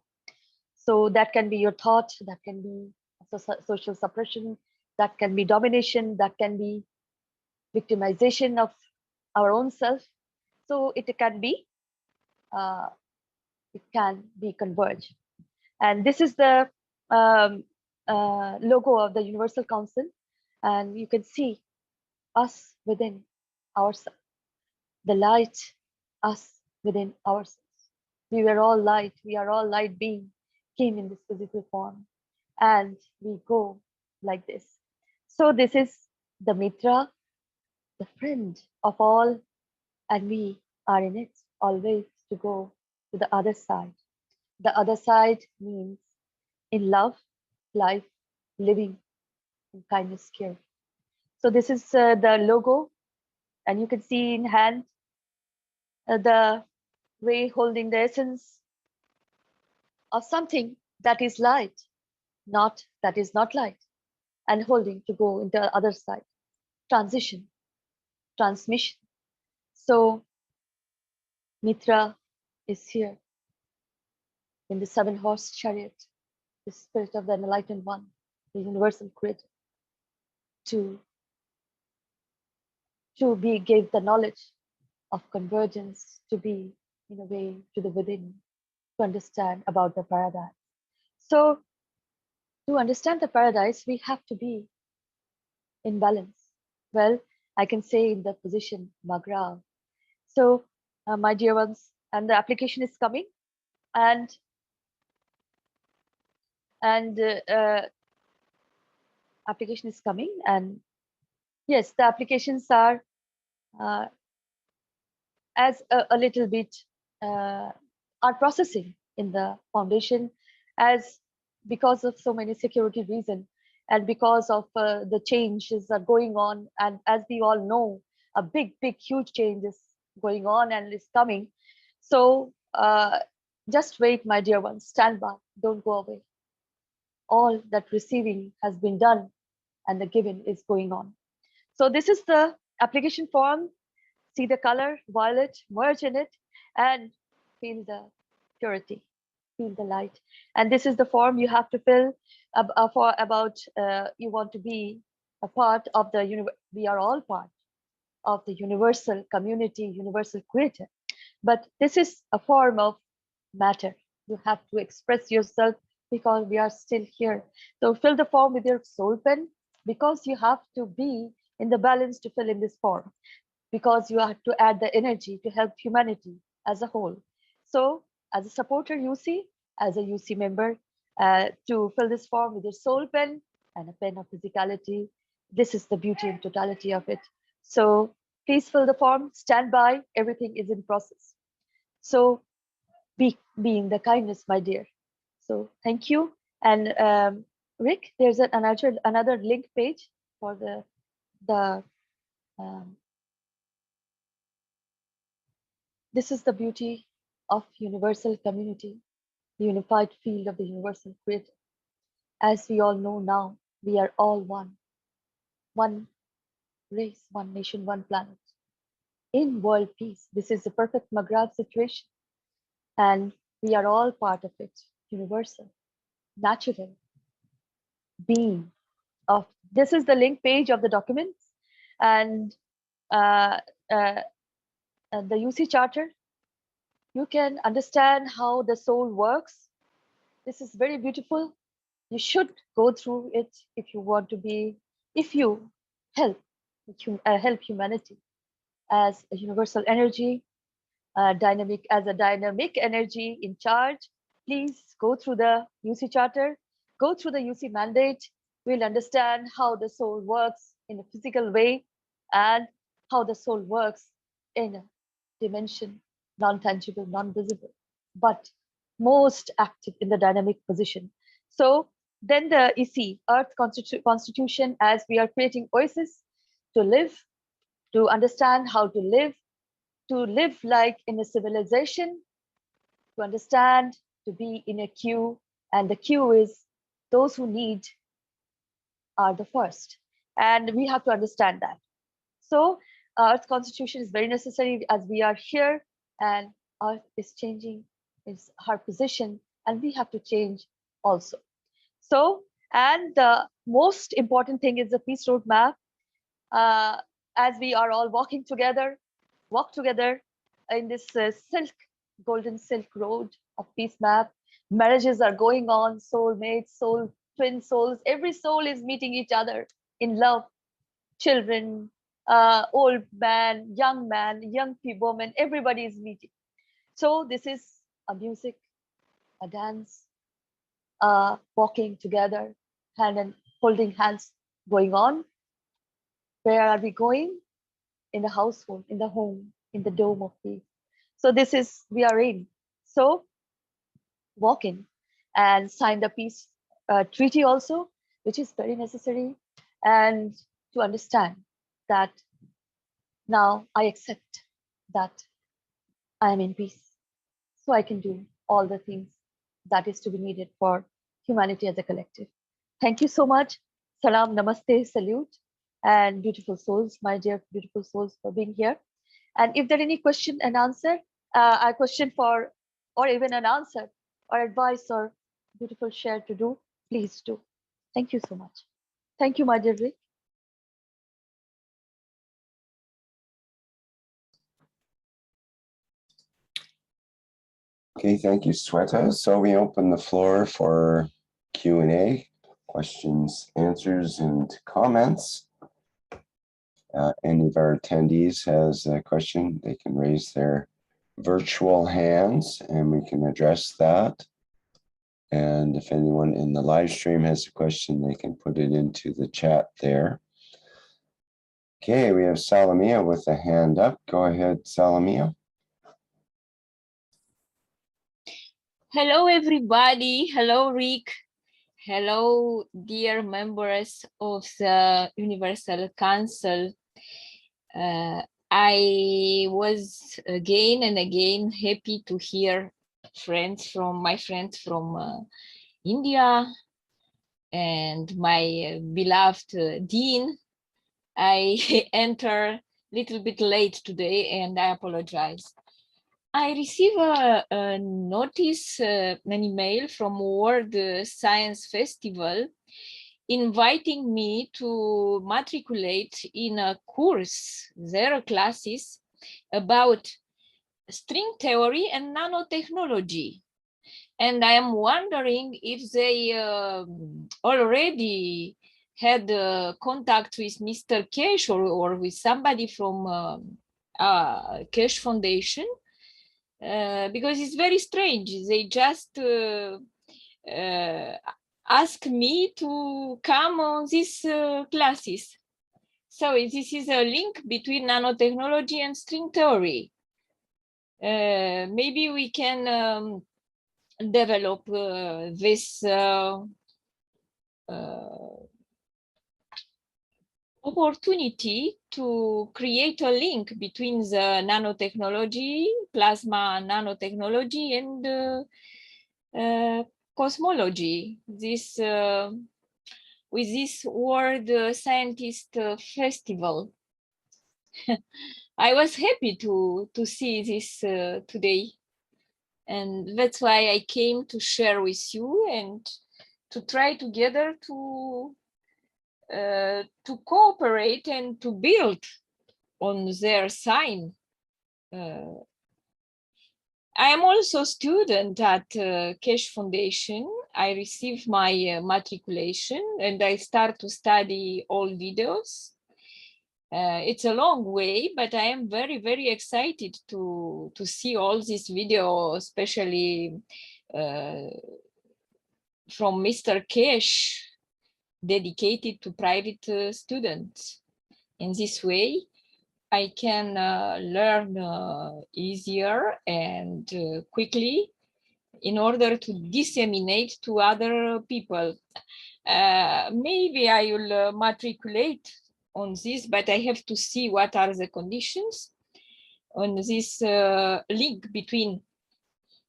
Speaker 2: So that can be your thought, that can be social suppression, that can be domination, that can be victimization of our own self. So it can be converged. And this is the logo of the Universal Council, and you can see us within ourselves, the light, us within ourselves. We were all light, we are all light being, came in this physical form, and we go like this. So this is the Mitra, the friend of all, and we are in it always to go to the other side. The other side means in love, life, living, in kindness, care. So this is the logo, and you can see in hand the way holding the essence of something that is light, not that is not light, and holding to go into the other side. Transition, transmission. So Mitra is here in the 7-horse chariot, the spirit of the enlightened one, the universal creator, to give the knowledge of convergence, to be in a way to the within, to understand about the paradise. So to understand the paradise, we have to be in balance. Well, I can say in the position Magrav. So my dear ones, and the application is coming, and application is coming, and yes, the applications are as a little bit are processing in the foundation, as because of so many security reasons, and because of the changes are going on, and as we all know, a big huge change is going on and is coming. So just wait, my dear ones, stand by, don't go away. All that receiving has been done, and the giving is going on. So this is the application form. See the color, violet, merge in it, and feel the purity, feel the light. And this is the form you have to fill for about, you want to be a part of the, we are all part of the universal community, universal creator. But this is a form of matter. You have to express yourself because we are still here. So fill the form with your soul pen, because you have to be in the balance to fill in this form, because you have to add the energy to help humanity as a whole. So as a supporter UC, as a UC member, to fill this form with your soul pen and a pen of physicality, this is the beauty and totality of it. So please fill the form, stand by, everything is in process. So be in the kindness, my dear. So thank you. And Rick, there's another link page for this is the beauty of universal community, the unified field of the universal creator. As we all know now, we are all one race, one nation, one planet. In world peace, this is the perfect Maghreb situation. And we are all part of it, universal, natural, being of, this is the link page of the documents, and the UC Charter, You can understand how the soul works. This is very beautiful. You should go through it if you want to be, if you help, help humanity as a universal energy, dynamic as a dynamic energy in charge. Please go through the UC charter, go through the UC mandate. We'll understand how the soul works in a physical way and how the soul works in a dimension, non-tangible, non-visible, but most active in the dynamic position. So then the EC, Earth Constitution, as we are creating oasis to live, to understand how to live like in a civilization, to understand, to be in a queue. And the queue is those who need are the first. And we have to understand that. So Earth Constitution is very necessary as we are here and Earth is changing her position and we have to change also. So, and the most important thing is the peace roadmap. As we are all walk together in this golden silk road of peace map. Marriages are going on, soul mates, soul twin souls. Every soul is meeting each other in love. Children, old man, young woman, everybody is meeting. So this is a music, a dance, walking together, hand and holding hands going on. Where are we going? In the household, in the home, in the dome of peace. So this is, we are in. So walk in and sign the peace treaty also, which is very necessary. And to understand that now I accept that I am in peace. So I can do all the things that is to be needed for humanity as a collective. Thank you so much. Salam, namaste, salute, and beautiful souls, my dear beautiful souls, for being here. And if there are any question and answer, a question for, or even an answer or advice or beautiful share to do, please do. Thank you so much. Thank you, my dear Rick.
Speaker 3: Okay, thank you, Sweta. So we open the floor for Q&A, questions, answers, and comments. Any of our attendees has a question, they can raise their virtual hands and we can address that. And if anyone in the live stream has a question, they can put it into the chat there. Okay, we have Salamia with a hand up. Go ahead, Salamia.
Speaker 9: Hello, everybody. Hello, Rick. Hello, dear members of the Universal Council. I was again and again happy to hear my friends from India and my beloved Dean. I enter a little bit late today and I apologize. I received a notice, an email from World Science Festival inviting me to matriculate in a course, their classes, about string theory and nanotechnology. And I am wondering if they already had contact with Mr. Keshe or with somebody from Keshe Foundation. Because it's very strange. They just ask me to come on these classes. So this is a link between nanotechnology and string theory. Maybe we can develop this opportunity to create a link between the nanotechnology, plasma nanotechnology, and cosmology. This with this World Scientist Festival. I was happy to see this today, and that's why I came to share with you and to try together to cooperate and to build on their sign I am also a student at Keshe Foundation. I received my matriculation and I start to study all videos. It's a long way, but I am very, very excited to see all this video, especially from Mr. Keshe, dedicated to private students. In this way, I can learn easier and quickly in order to disseminate to other people. Maybe I will matriculate on this, but I have to see what are the conditions on this link between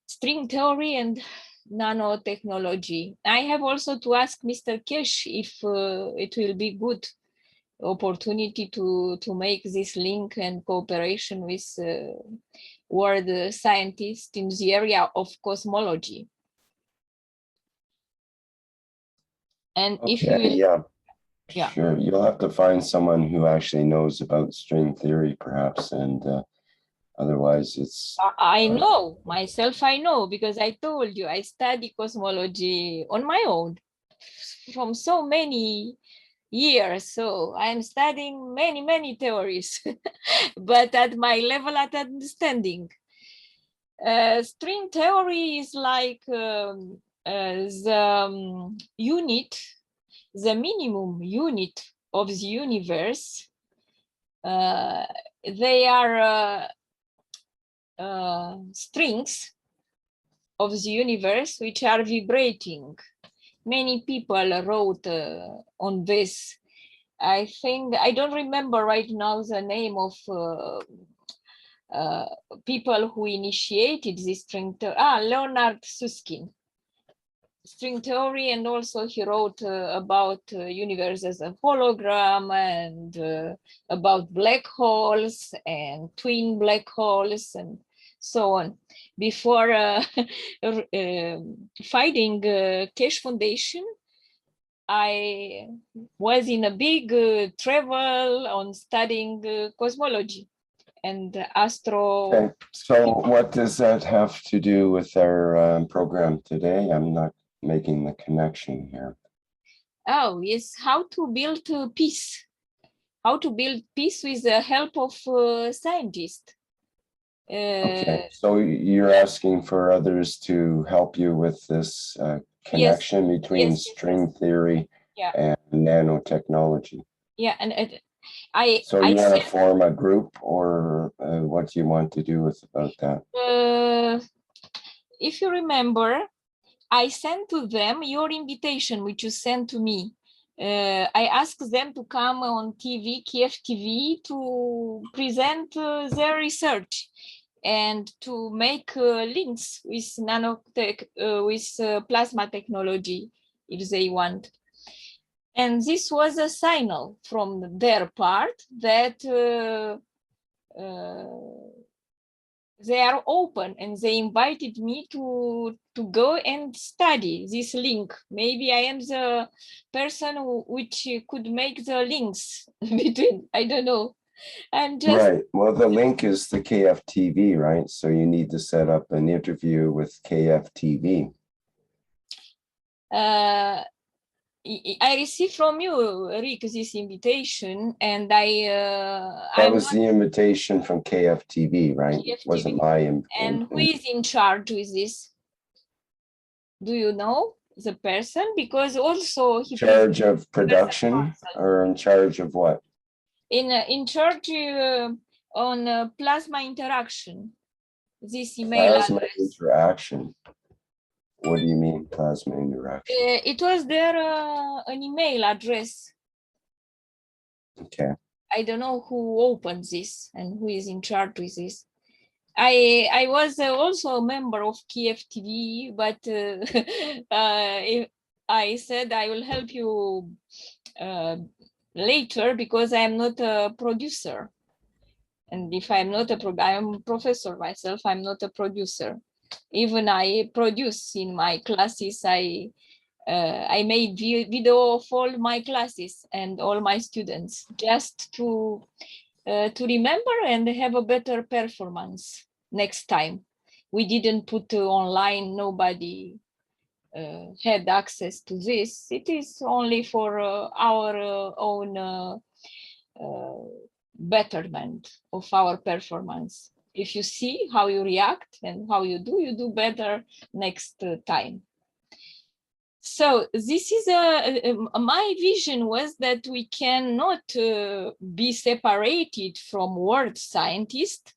Speaker 9: string theory and nanotechnology. I have also to ask Mr. Keshe if it will be good opportunity to make this link and cooperation with world scientists in the area of cosmology. And if you will,
Speaker 3: yeah, sure. You'll have to find someone who actually knows about string theory, perhaps, and otherwise it's.
Speaker 9: I know myself. I know because I told you I study cosmology on my own from so many years. So I'm studying many theories, but at my level at understanding. String theory is like the unit, the minimum unit of the universe. They are strings of the universe which are vibrating. Many people wrote on this. I think, I don't remember right now the name of people who initiated this string theory. Leonard Susskind. String theory, and also he wrote about universe as a hologram and about black holes and twin black holes and so on. Before finding Keshe Foundation, I was in a big travel on studying cosmology and astro.
Speaker 3: Okay. So what does that have to do with our program today? I'm not making the connection here.
Speaker 9: Oh, yes, how to build peace. How to build peace with the help of scientists.
Speaker 3: Okay, so you're asking for others to help you with this connection between string theory and nanotechnology.
Speaker 9: Yeah, and
Speaker 3: so you want to form a group, or what do you want to do about that?
Speaker 9: If you remember, I sent to them your invitation, which you sent to me. I asked them to come on TV, KF TV, to present their research and to make links with nanotech, with plasma technology, if they want. And this was a signal from their part that they are open, and they invited me to go and study this link. Maybe I am the person which could make the links between, I don't know. And just
Speaker 3: right. Well, the link is the KF TV, right? So you need to set up an interview with KF TV.
Speaker 9: I received from you, Rick, this invitation, and
Speaker 3: that was the invitation from KF TV, right? It wasn't my invitation.
Speaker 9: And who is in charge with this? Do you know the person? Because also he
Speaker 3: charge of production, or in charge of what?
Speaker 9: In charge on plasma interaction. This email
Speaker 3: plasma
Speaker 9: address.
Speaker 3: Interaction. What do you mean, plasma interaction?
Speaker 9: It was there an email address.
Speaker 3: Okay.
Speaker 9: I don't know who opened this and who is in charge with this. I was also a member of KF TV, but I said I will help you later because I am not a producer. And if I'm not I am a professor myself, I'm not a producer. Even I produce in my classes, I made video of all my classes and all my students just to remember and have a better performance next time. we didn't put online, nobody had access to this. It is only for our own betterment of our performance. If you see how you react and how you do better next time. So this is my vision was that we cannot be separated from world scientists,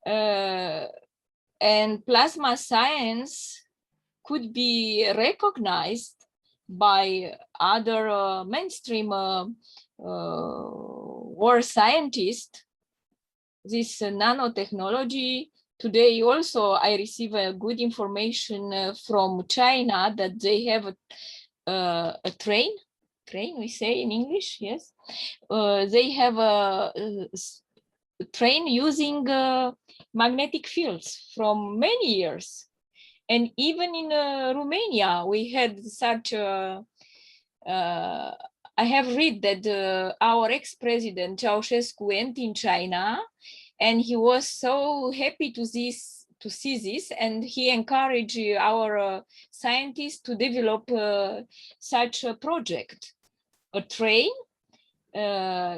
Speaker 9: and plasma science could be recognized by other mainstream world scientists. This nanotechnology. Today also I receive good information from China that they have a train we say in English, yes. They have a train using magnetic fields from many years. And even in Romania, we had such I have read that our ex-president Ceausescu went in China, and he was so happy to see this, and he encouraged our scientists to develop such a project, a train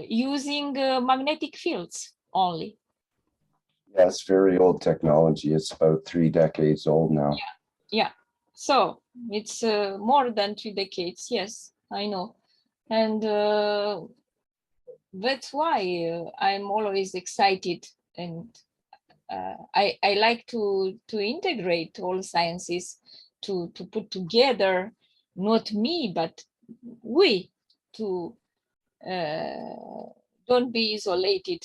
Speaker 9: using magnetic fields only.
Speaker 3: That's very old technology. It's about 3 decades old now.
Speaker 9: Yeah. So it's more than 3 decades. Yes, I know. And that's why I'm always excited, and I like to integrate all sciences, to put together, not me, but we, to don't be isolated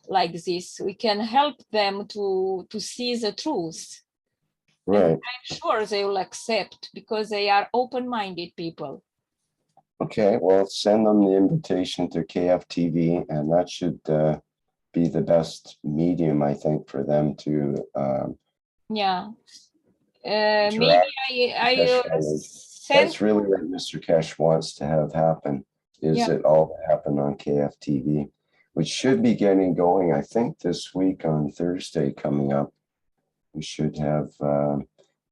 Speaker 9: like this. We can help them to see the truth.
Speaker 3: Right.
Speaker 9: And I'm sure they will accept, because they are open-minded people.
Speaker 3: Okay, well, send them the invitation to KFTV, and that should be the best medium, I think, for them to
Speaker 9: Yeah. Maybe I send.
Speaker 3: That's really what Mr. Keshe wants to have happen, is it all happen on KFTV, which should be getting going, I think, this week on Thursday coming up. We should have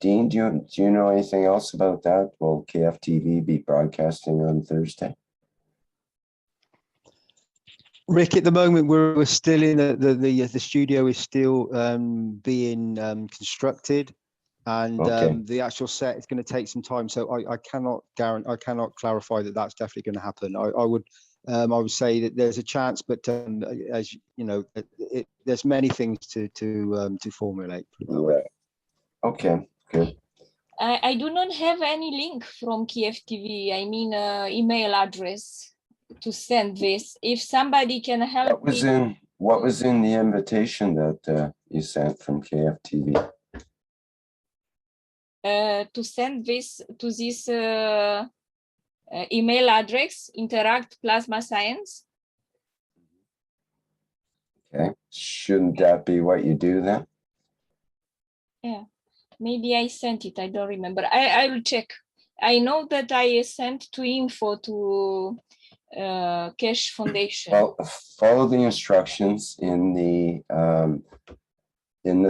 Speaker 3: Dean, do you know anything else about that? Will KFTV be broadcasting on Thursday?
Speaker 5: Rick, at the moment we're still in the studio is still being constructed, and the actual set is going to take some time. So I cannot clarify that that's definitely going to happen. I would say that there's a chance, but as you know, there's many things to formulate.
Speaker 3: Right. Okay. Good.
Speaker 9: I do not have any link from KFTV. I mean, email address to send this. If somebody can help me.
Speaker 3: What was in the invitation that you sent from KFTV?
Speaker 9: To send this to this email address, Interact Plasma Science.
Speaker 3: Okay. Shouldn't that be what you do then?
Speaker 9: Yeah. Maybe I sent it. I don't remember. I will check. I know that I sent to info to Keshe Foundation.
Speaker 3: Well, follow the instructions in the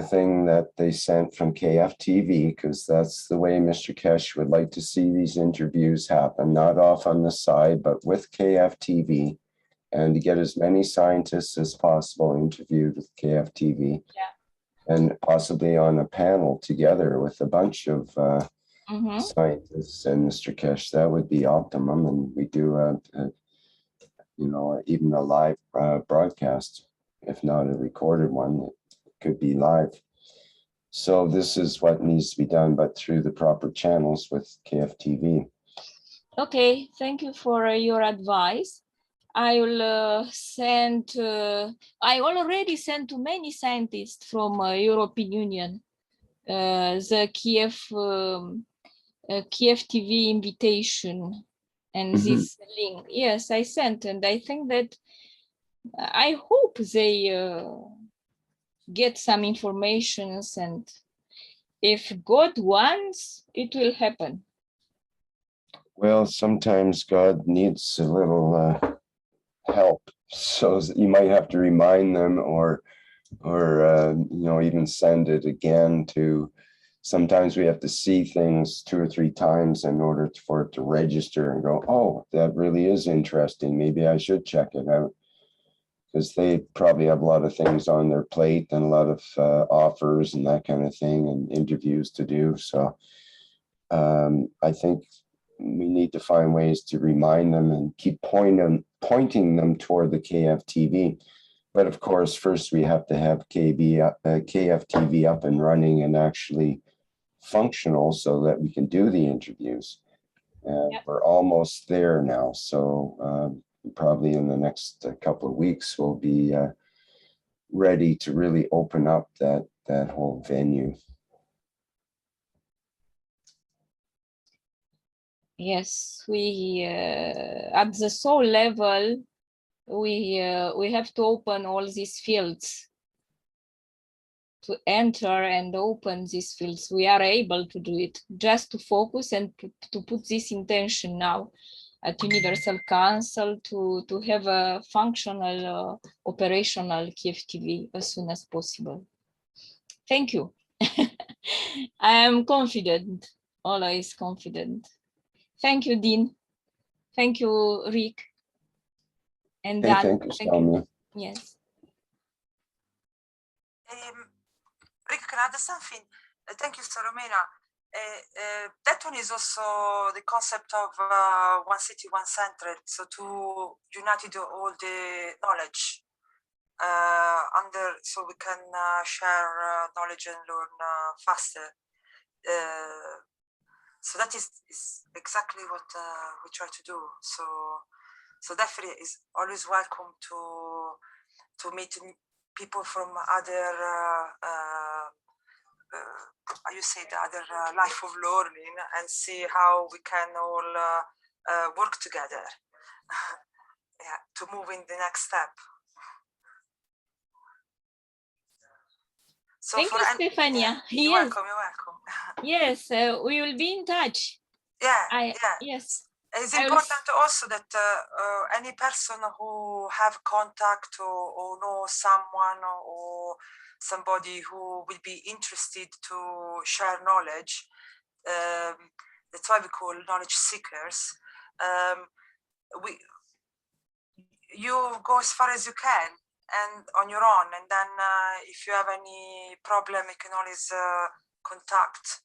Speaker 3: thing that they sent from KFTV, because that's the way Mr. Keshe would like to see these interviews happen, not off on the side, but with KFTV, and to get as many scientists as possible interviewed with KFTV.
Speaker 9: Yeah.
Speaker 3: And possibly on a panel together with a bunch of scientists and Mr. Keshe. That would be optimum. And we do, even a live broadcast, if not a recorded one, it could be live. So this is what needs to be done, but through the proper channels with KFTV.
Speaker 9: Okay, thank you for your advice. I will send, I already sent to many scientists from European Union the KFTV invitation and this link. Yes, I sent, and I think that I hope they get some informations, and if God wants, it will happen.
Speaker 3: Well, sometimes God needs a little help, so you might have to remind them or or even send it again to. Sometimes we have to see things 2 or 3 times in order for it to register and go, oh, that really is interesting. Maybe I should check it out, because they probably have a lot of things on their plate and a lot of offers and that kind of thing and interviews to do. So I think we need to find ways to remind them and keep pointing them toward the KF TV. But of course, first we have to have KF TV up and running and actually functional so that we can do the interviews. And we're almost there now. So probably in the next couple of weeks, we'll be ready to really open up that whole venue.
Speaker 9: Yes, we at the soul level, we have to open all these fields, to enter and open these fields. We are able to do it, just to focus and to put this intention now at Universal Council to have a functional, operational KF TV as soon as possible. Thank you. I am confident, always confident. Thank you, Dean. Thank you, Rick. And Dan.
Speaker 3: Thank you, Sonia.
Speaker 9: Yes.
Speaker 4: Rick, can I add something? Thank you, Salomena. That one is also the concept of one city, one center. So to unite all the knowledge so we can share knowledge and learn faster. So that is exactly what we try to do. So definitely is always welcome to meet people from other you say the other life of learning and see how we can all work together yeah, to move in the next step. So
Speaker 9: thank you, Stefania.
Speaker 4: You're welcome, you're welcome.
Speaker 9: Yes, we will be in touch. Yes.
Speaker 4: It's important also that any person who have contact or know someone or somebody who will be interested to share knowledge, that's why we call knowledge seekers. You go as far as you can and on your own, and then if you have any problem, you can always contact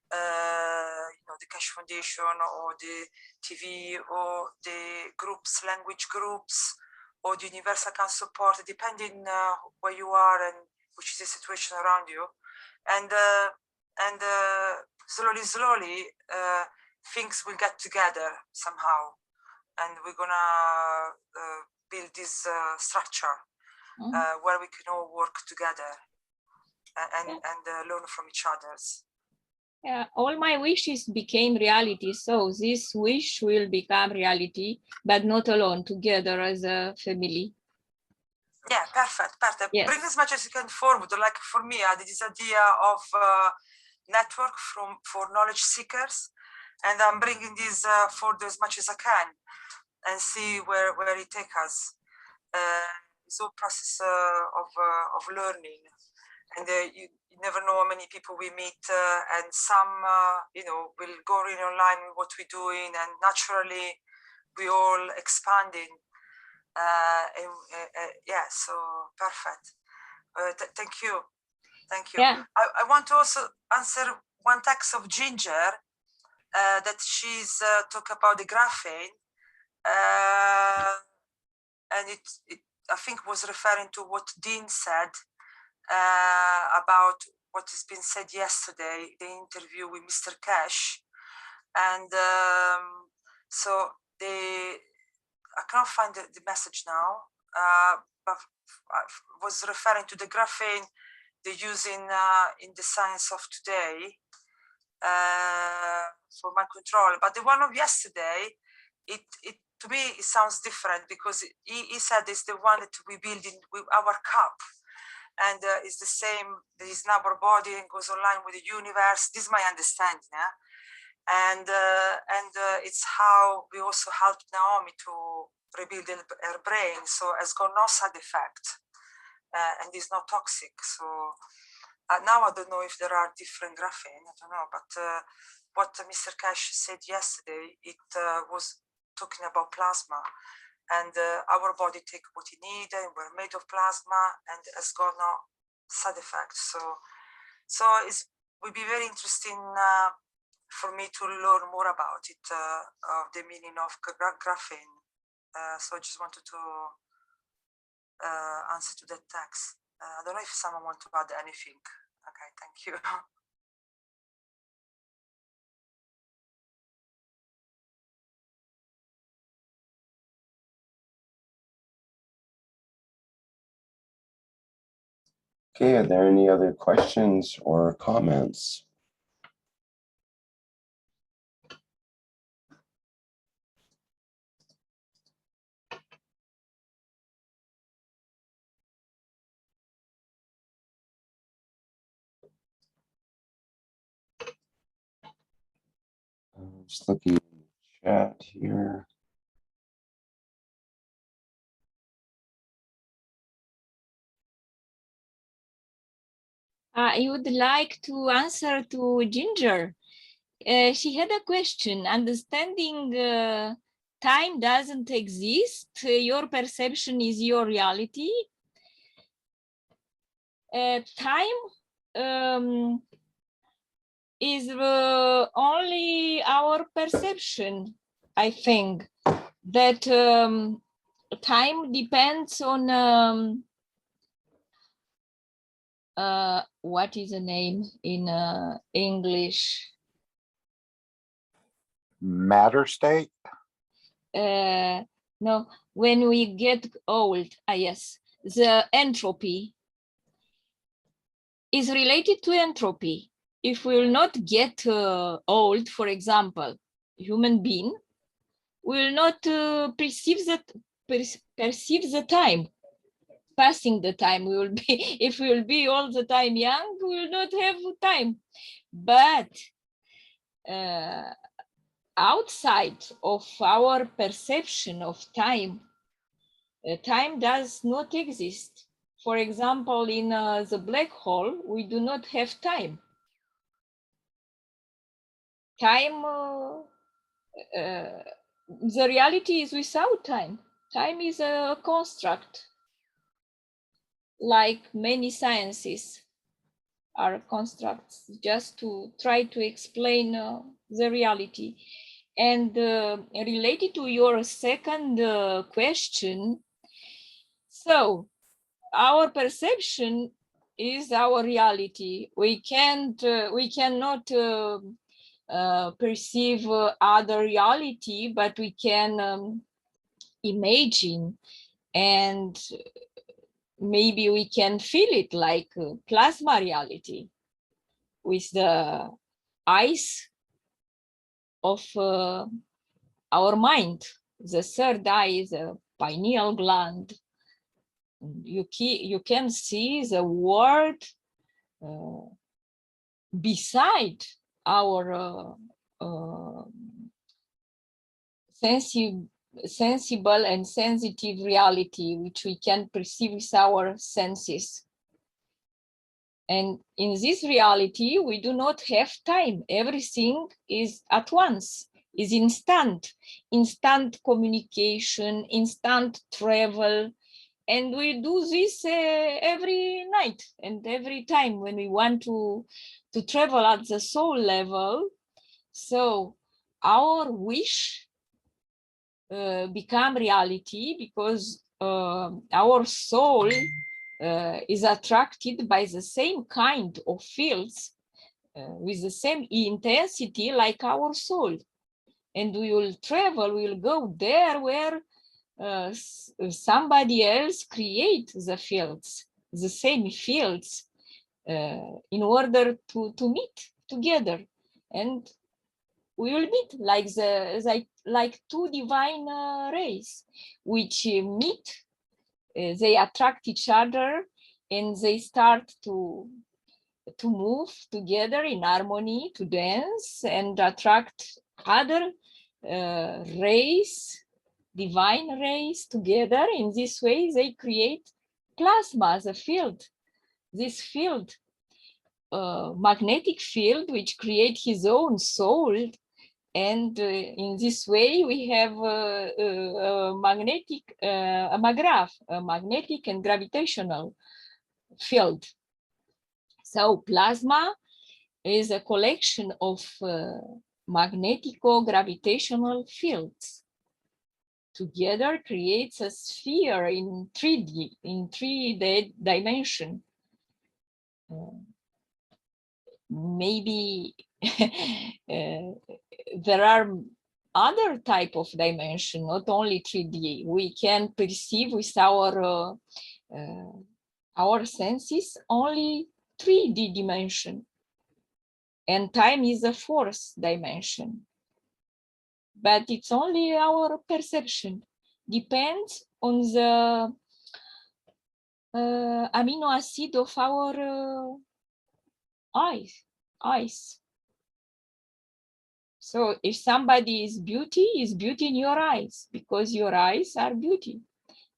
Speaker 4: the Keshe Foundation or the TV or the groups, language groups, or the Universal Council support, depending where you are and which is the situation around you. And slowly, things will get together somehow, and we're gonna build this structure where we can all work together and learn from each other's.
Speaker 9: Yeah, all my wishes became reality. So this wish will become reality, but not alone, together as a family.
Speaker 4: Yeah, perfect.
Speaker 9: Yes.
Speaker 4: Bring as much as you can forward. Like for me, I did this idea of network for knowledge seekers, and I'm bringing this forward as much as I can and see where it takes us. It's all process of learning. And you never know how many people we meet, and some, will go in online with what we're doing, and naturally we all expanding. Yeah, so perfect. Thank you.
Speaker 9: Yeah.
Speaker 4: I want to also answer one text of Ginger that she's talk about the graphene, and it I think was referring to what Dean said. About what has been said yesterday, the interview with Mr. Keshe, and so I can't find the message now, but I was referring to the graphene they're using in the science of today for my control. But the one of yesterday, it to me it sounds different, because he said it's the one that we build in with our cup. And it's the same, that is in our body and goes online with the universe. This is my understanding, yeah? And it's how we also helped Naomi to rebuild her brain, so it's got no side effect. and is not toxic. So now I don't know if there are different graphene, I don't know, but what Mr. Keshe said yesterday, it was talking about plasma, and our body take what it needs, and we're made of plasma, and has got no side effects. So it will be very interesting for me to learn more about it, the meaning of graphene. So I just wanted to answer to that text. I don't know if someone wants to add anything. Okay, thank you.
Speaker 3: Okay, are there any other questions or comments? Just looking in the chat here.
Speaker 9: I would like to answer to Ginger. She had a question. Understanding time doesn't exist, your perception is your reality. Time is only our perception, I think. That time depends on what is the name in English?
Speaker 10: Matter state?
Speaker 9: No, when we get old, yes, the entropy is related to entropy. If we will not get old, for example, human being will not perceive the time, passing the time. We will be, if we will be all the time young, we will not have time. But outside of our perception of time, time does not exist. For example, in the black hole, we do not have time. Time, the reality is without time. Time is a construct, like many sciences are constructs, just to try to explain the reality. And related to your second question, so our perception is our reality. We cannot perceive other reality, but we can imagine, and maybe we can feel it like plasma reality with the eyes of our mind. The third eye is a pineal gland. You can see the world beside our sensible and sensitive reality, which we can perceive with our senses. And in this reality, we do not have time. Everything is at once, is instant communication, instant travel. And we do this every night and every time when we want to travel at the soul level. So our wish become reality because our soul is attracted by the same kind of fields with the same intensity like our soul. And we will travel, we will go there where somebody else create the fields, the same fields, in order to meet together. And we will meet like two divine rays, which meet, they attract each other, and they start to move together in harmony, to dance and attract other rays, divine rays together. In this way, they create plasma as a field. This field, magnetic field, which create his own soul. And in this way, we have a magnetic and gravitational field. So plasma is a collection of magnetico-gravitational fields. Together creates a sphere in 3D, in 3D dimension. Maybe there are other type of dimension, not only 3D. We can perceive with our senses only 3D dimension, and time is a fourth dimension. But it's only our perception. Depends on the amino acid of our eyes. So if somebody is beauty in your eyes, because your eyes are beauty,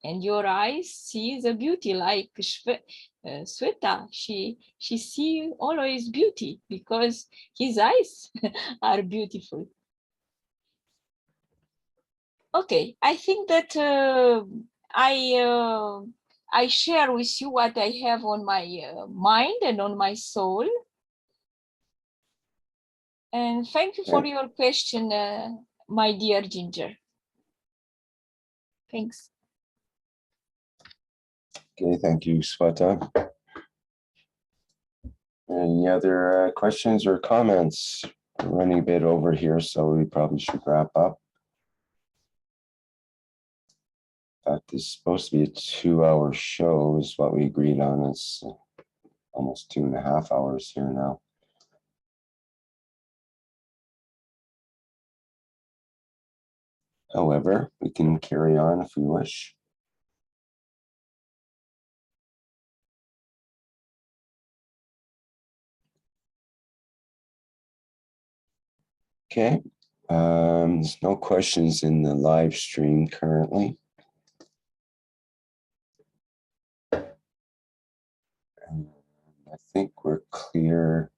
Speaker 9: and your eyes see the beauty, like Sweta. She see always beauty because his eyes are beautiful. Okay, I think that I share with you what I have on my mind and on my soul. And thank you for your question, my dear Ginger. Thanks.
Speaker 3: Okay, thank you, Sweta. Any other questions or comments? We're running a bit over here, so we probably should wrap up. In fact, this is supposed to be a 2-hour show, is what we agreed on. It's almost 2.5 hours here now. However, we can carry on if we wish. Okay, there's no questions in the live stream currently. I think we're clear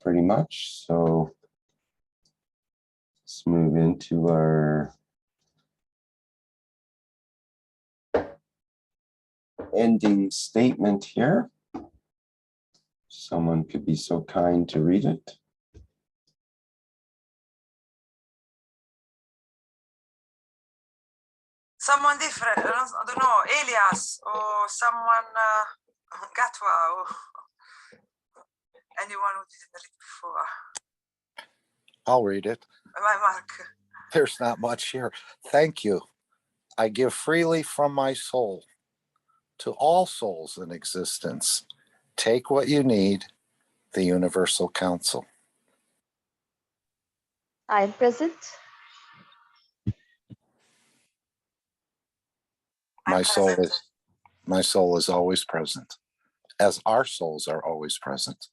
Speaker 3: pretty much. So let's move into our ending statement here. Someone could be so kind to read it.
Speaker 4: Someone different, I don't know, Elias or someone, Gatwa, or anyone who didn't read before.
Speaker 10: I'll read it.
Speaker 4: My Mark.
Speaker 10: There's not much here. Thank you. I give freely from my soul to all souls in existence. Take what you need, the Universal Council.
Speaker 2: I am present.
Speaker 10: My soul is always present, as our souls are always present.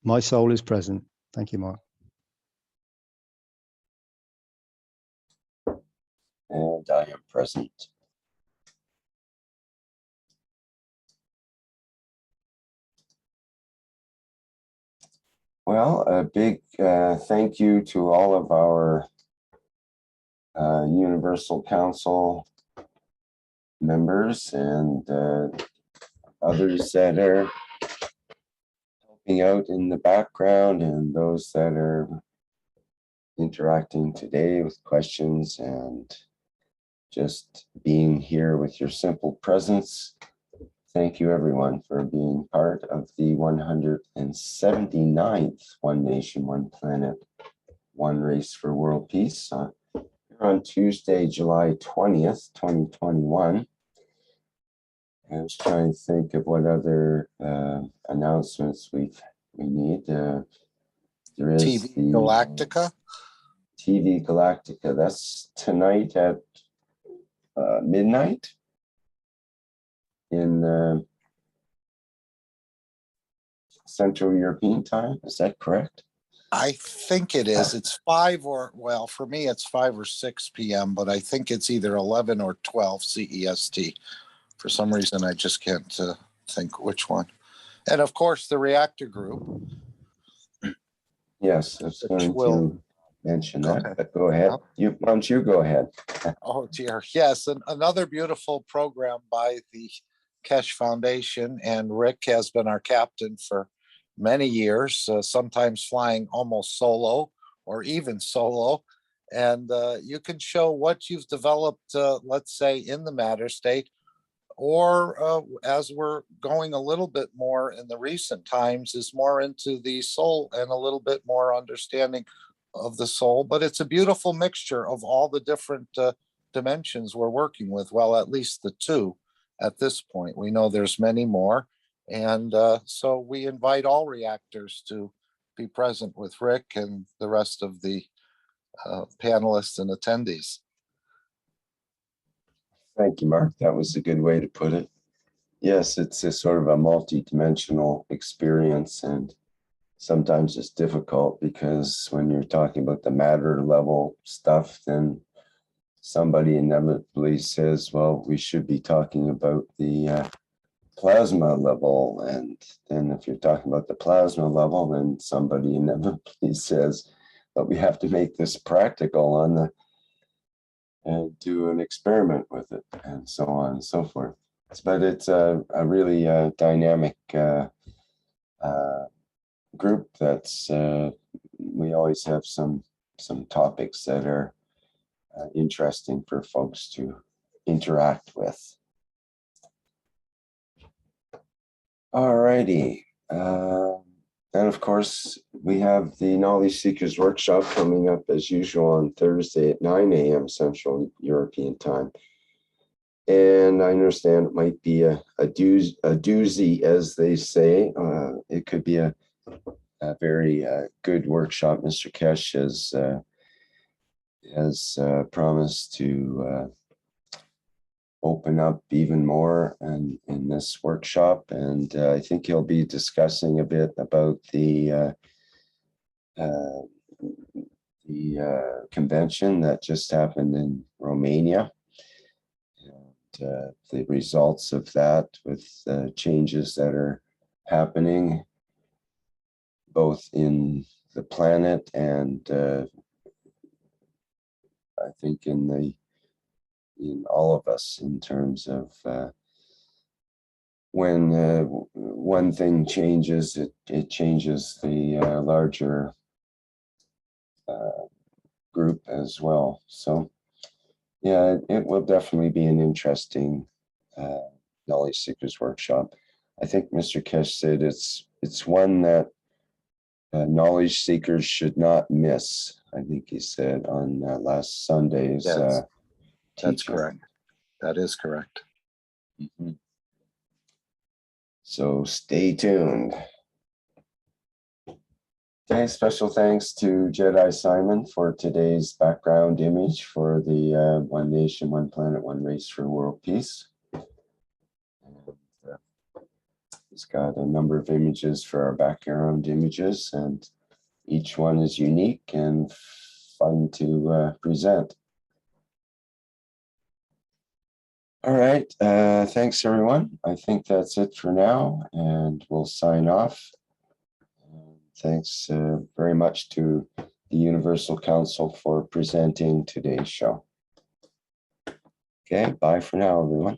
Speaker 5: My soul is present. Thank you, Mark.
Speaker 3: And I am present. Well, a big thank you to all of our Universal Council members and others that are helping out in the background, and those that are interacting today with questions and just being here with your simple presence. Thank you, everyone, for being part of the 179th One Nation, One Planet, One Race for World Peace on Tuesday, July 20th, 2021. I was trying to think of what other announcements we need. There is
Speaker 10: TV
Speaker 3: the
Speaker 10: Galactica.
Speaker 3: TV Galactica. That's tonight at midnight in Central European time. Is that correct?
Speaker 10: I think it is. It's 5 or, well, for me, it's 5 or 6 p.m., but I think it's either 11 or 12 CEST. For some reason, I just can't think which one. And of course, the Reactor group.
Speaker 3: Yes, I was going to mention
Speaker 10: Go
Speaker 3: that,
Speaker 10: ahead.
Speaker 3: but go ahead. Why don't you go ahead?
Speaker 10: Oh, dear. Yes, and another beautiful program by the Keshe Foundation. And Rick has been our captain for many years, sometimes flying almost solo or even solo. And you can show what you've developed, let's say, in the matter state, or as we're going a little bit more in the recent times, is more into the soul and a little bit more understanding of the soul. But it's a beautiful mixture of all the different dimensions we're working with. Well, at least the 2 at this point. We know there's many more. And so we invite all reactors to be present with Rick and the rest of the panelists and attendees.
Speaker 3: Thank you, Mark. That was a good way to put it. Yes, it's a sort of a multi-dimensional experience, and sometimes it's difficult because when you're talking about the matter level stuff, then somebody inevitably says, well, we should be talking about the plasma level. And then if you're talking about the plasma level, then somebody inevitably says, but we have to make this practical on the and do an experiment with it, and so on and so forth. But it's a really dynamic group. That's we always have some topics that are interesting for folks to interact with. All righty. And of course, we have the Knowledge Seekers Workshop coming up as usual on Thursday at 9 a.m. Central European Time. And I understand it might be a doozy, as they say. It could be a very good workshop. Mr. Keshe has promised to open up even more in this workshop, and I think he'll be discussing a bit about the convention that just happened in Romania, and the results of that, with changes that are happening both in the planet and I think in all of us, in terms of when one thing changes, it changes the larger group as well. So yeah, it will definitely be an interesting Knowledge Seekers Workshop. I think Mr. Keshe said it's one that knowledge seekers should not miss. I think he said on last Sunday's
Speaker 10: Yes, that's
Speaker 3: teaching.
Speaker 10: correct. That is correct.
Speaker 3: Mm-hmm. So stay tuned. Okay, special thanks to Jedi Simon for today's background image for the One Nation, One Planet, One Race for World Peace. And, he's got a number of images for our background images, and each one is unique and fun to present. All right, thanks everyone. I think that's it for now, and we'll sign off. Thanks very much to the Universal Council for presenting today's show. Okay, bye for now, everyone.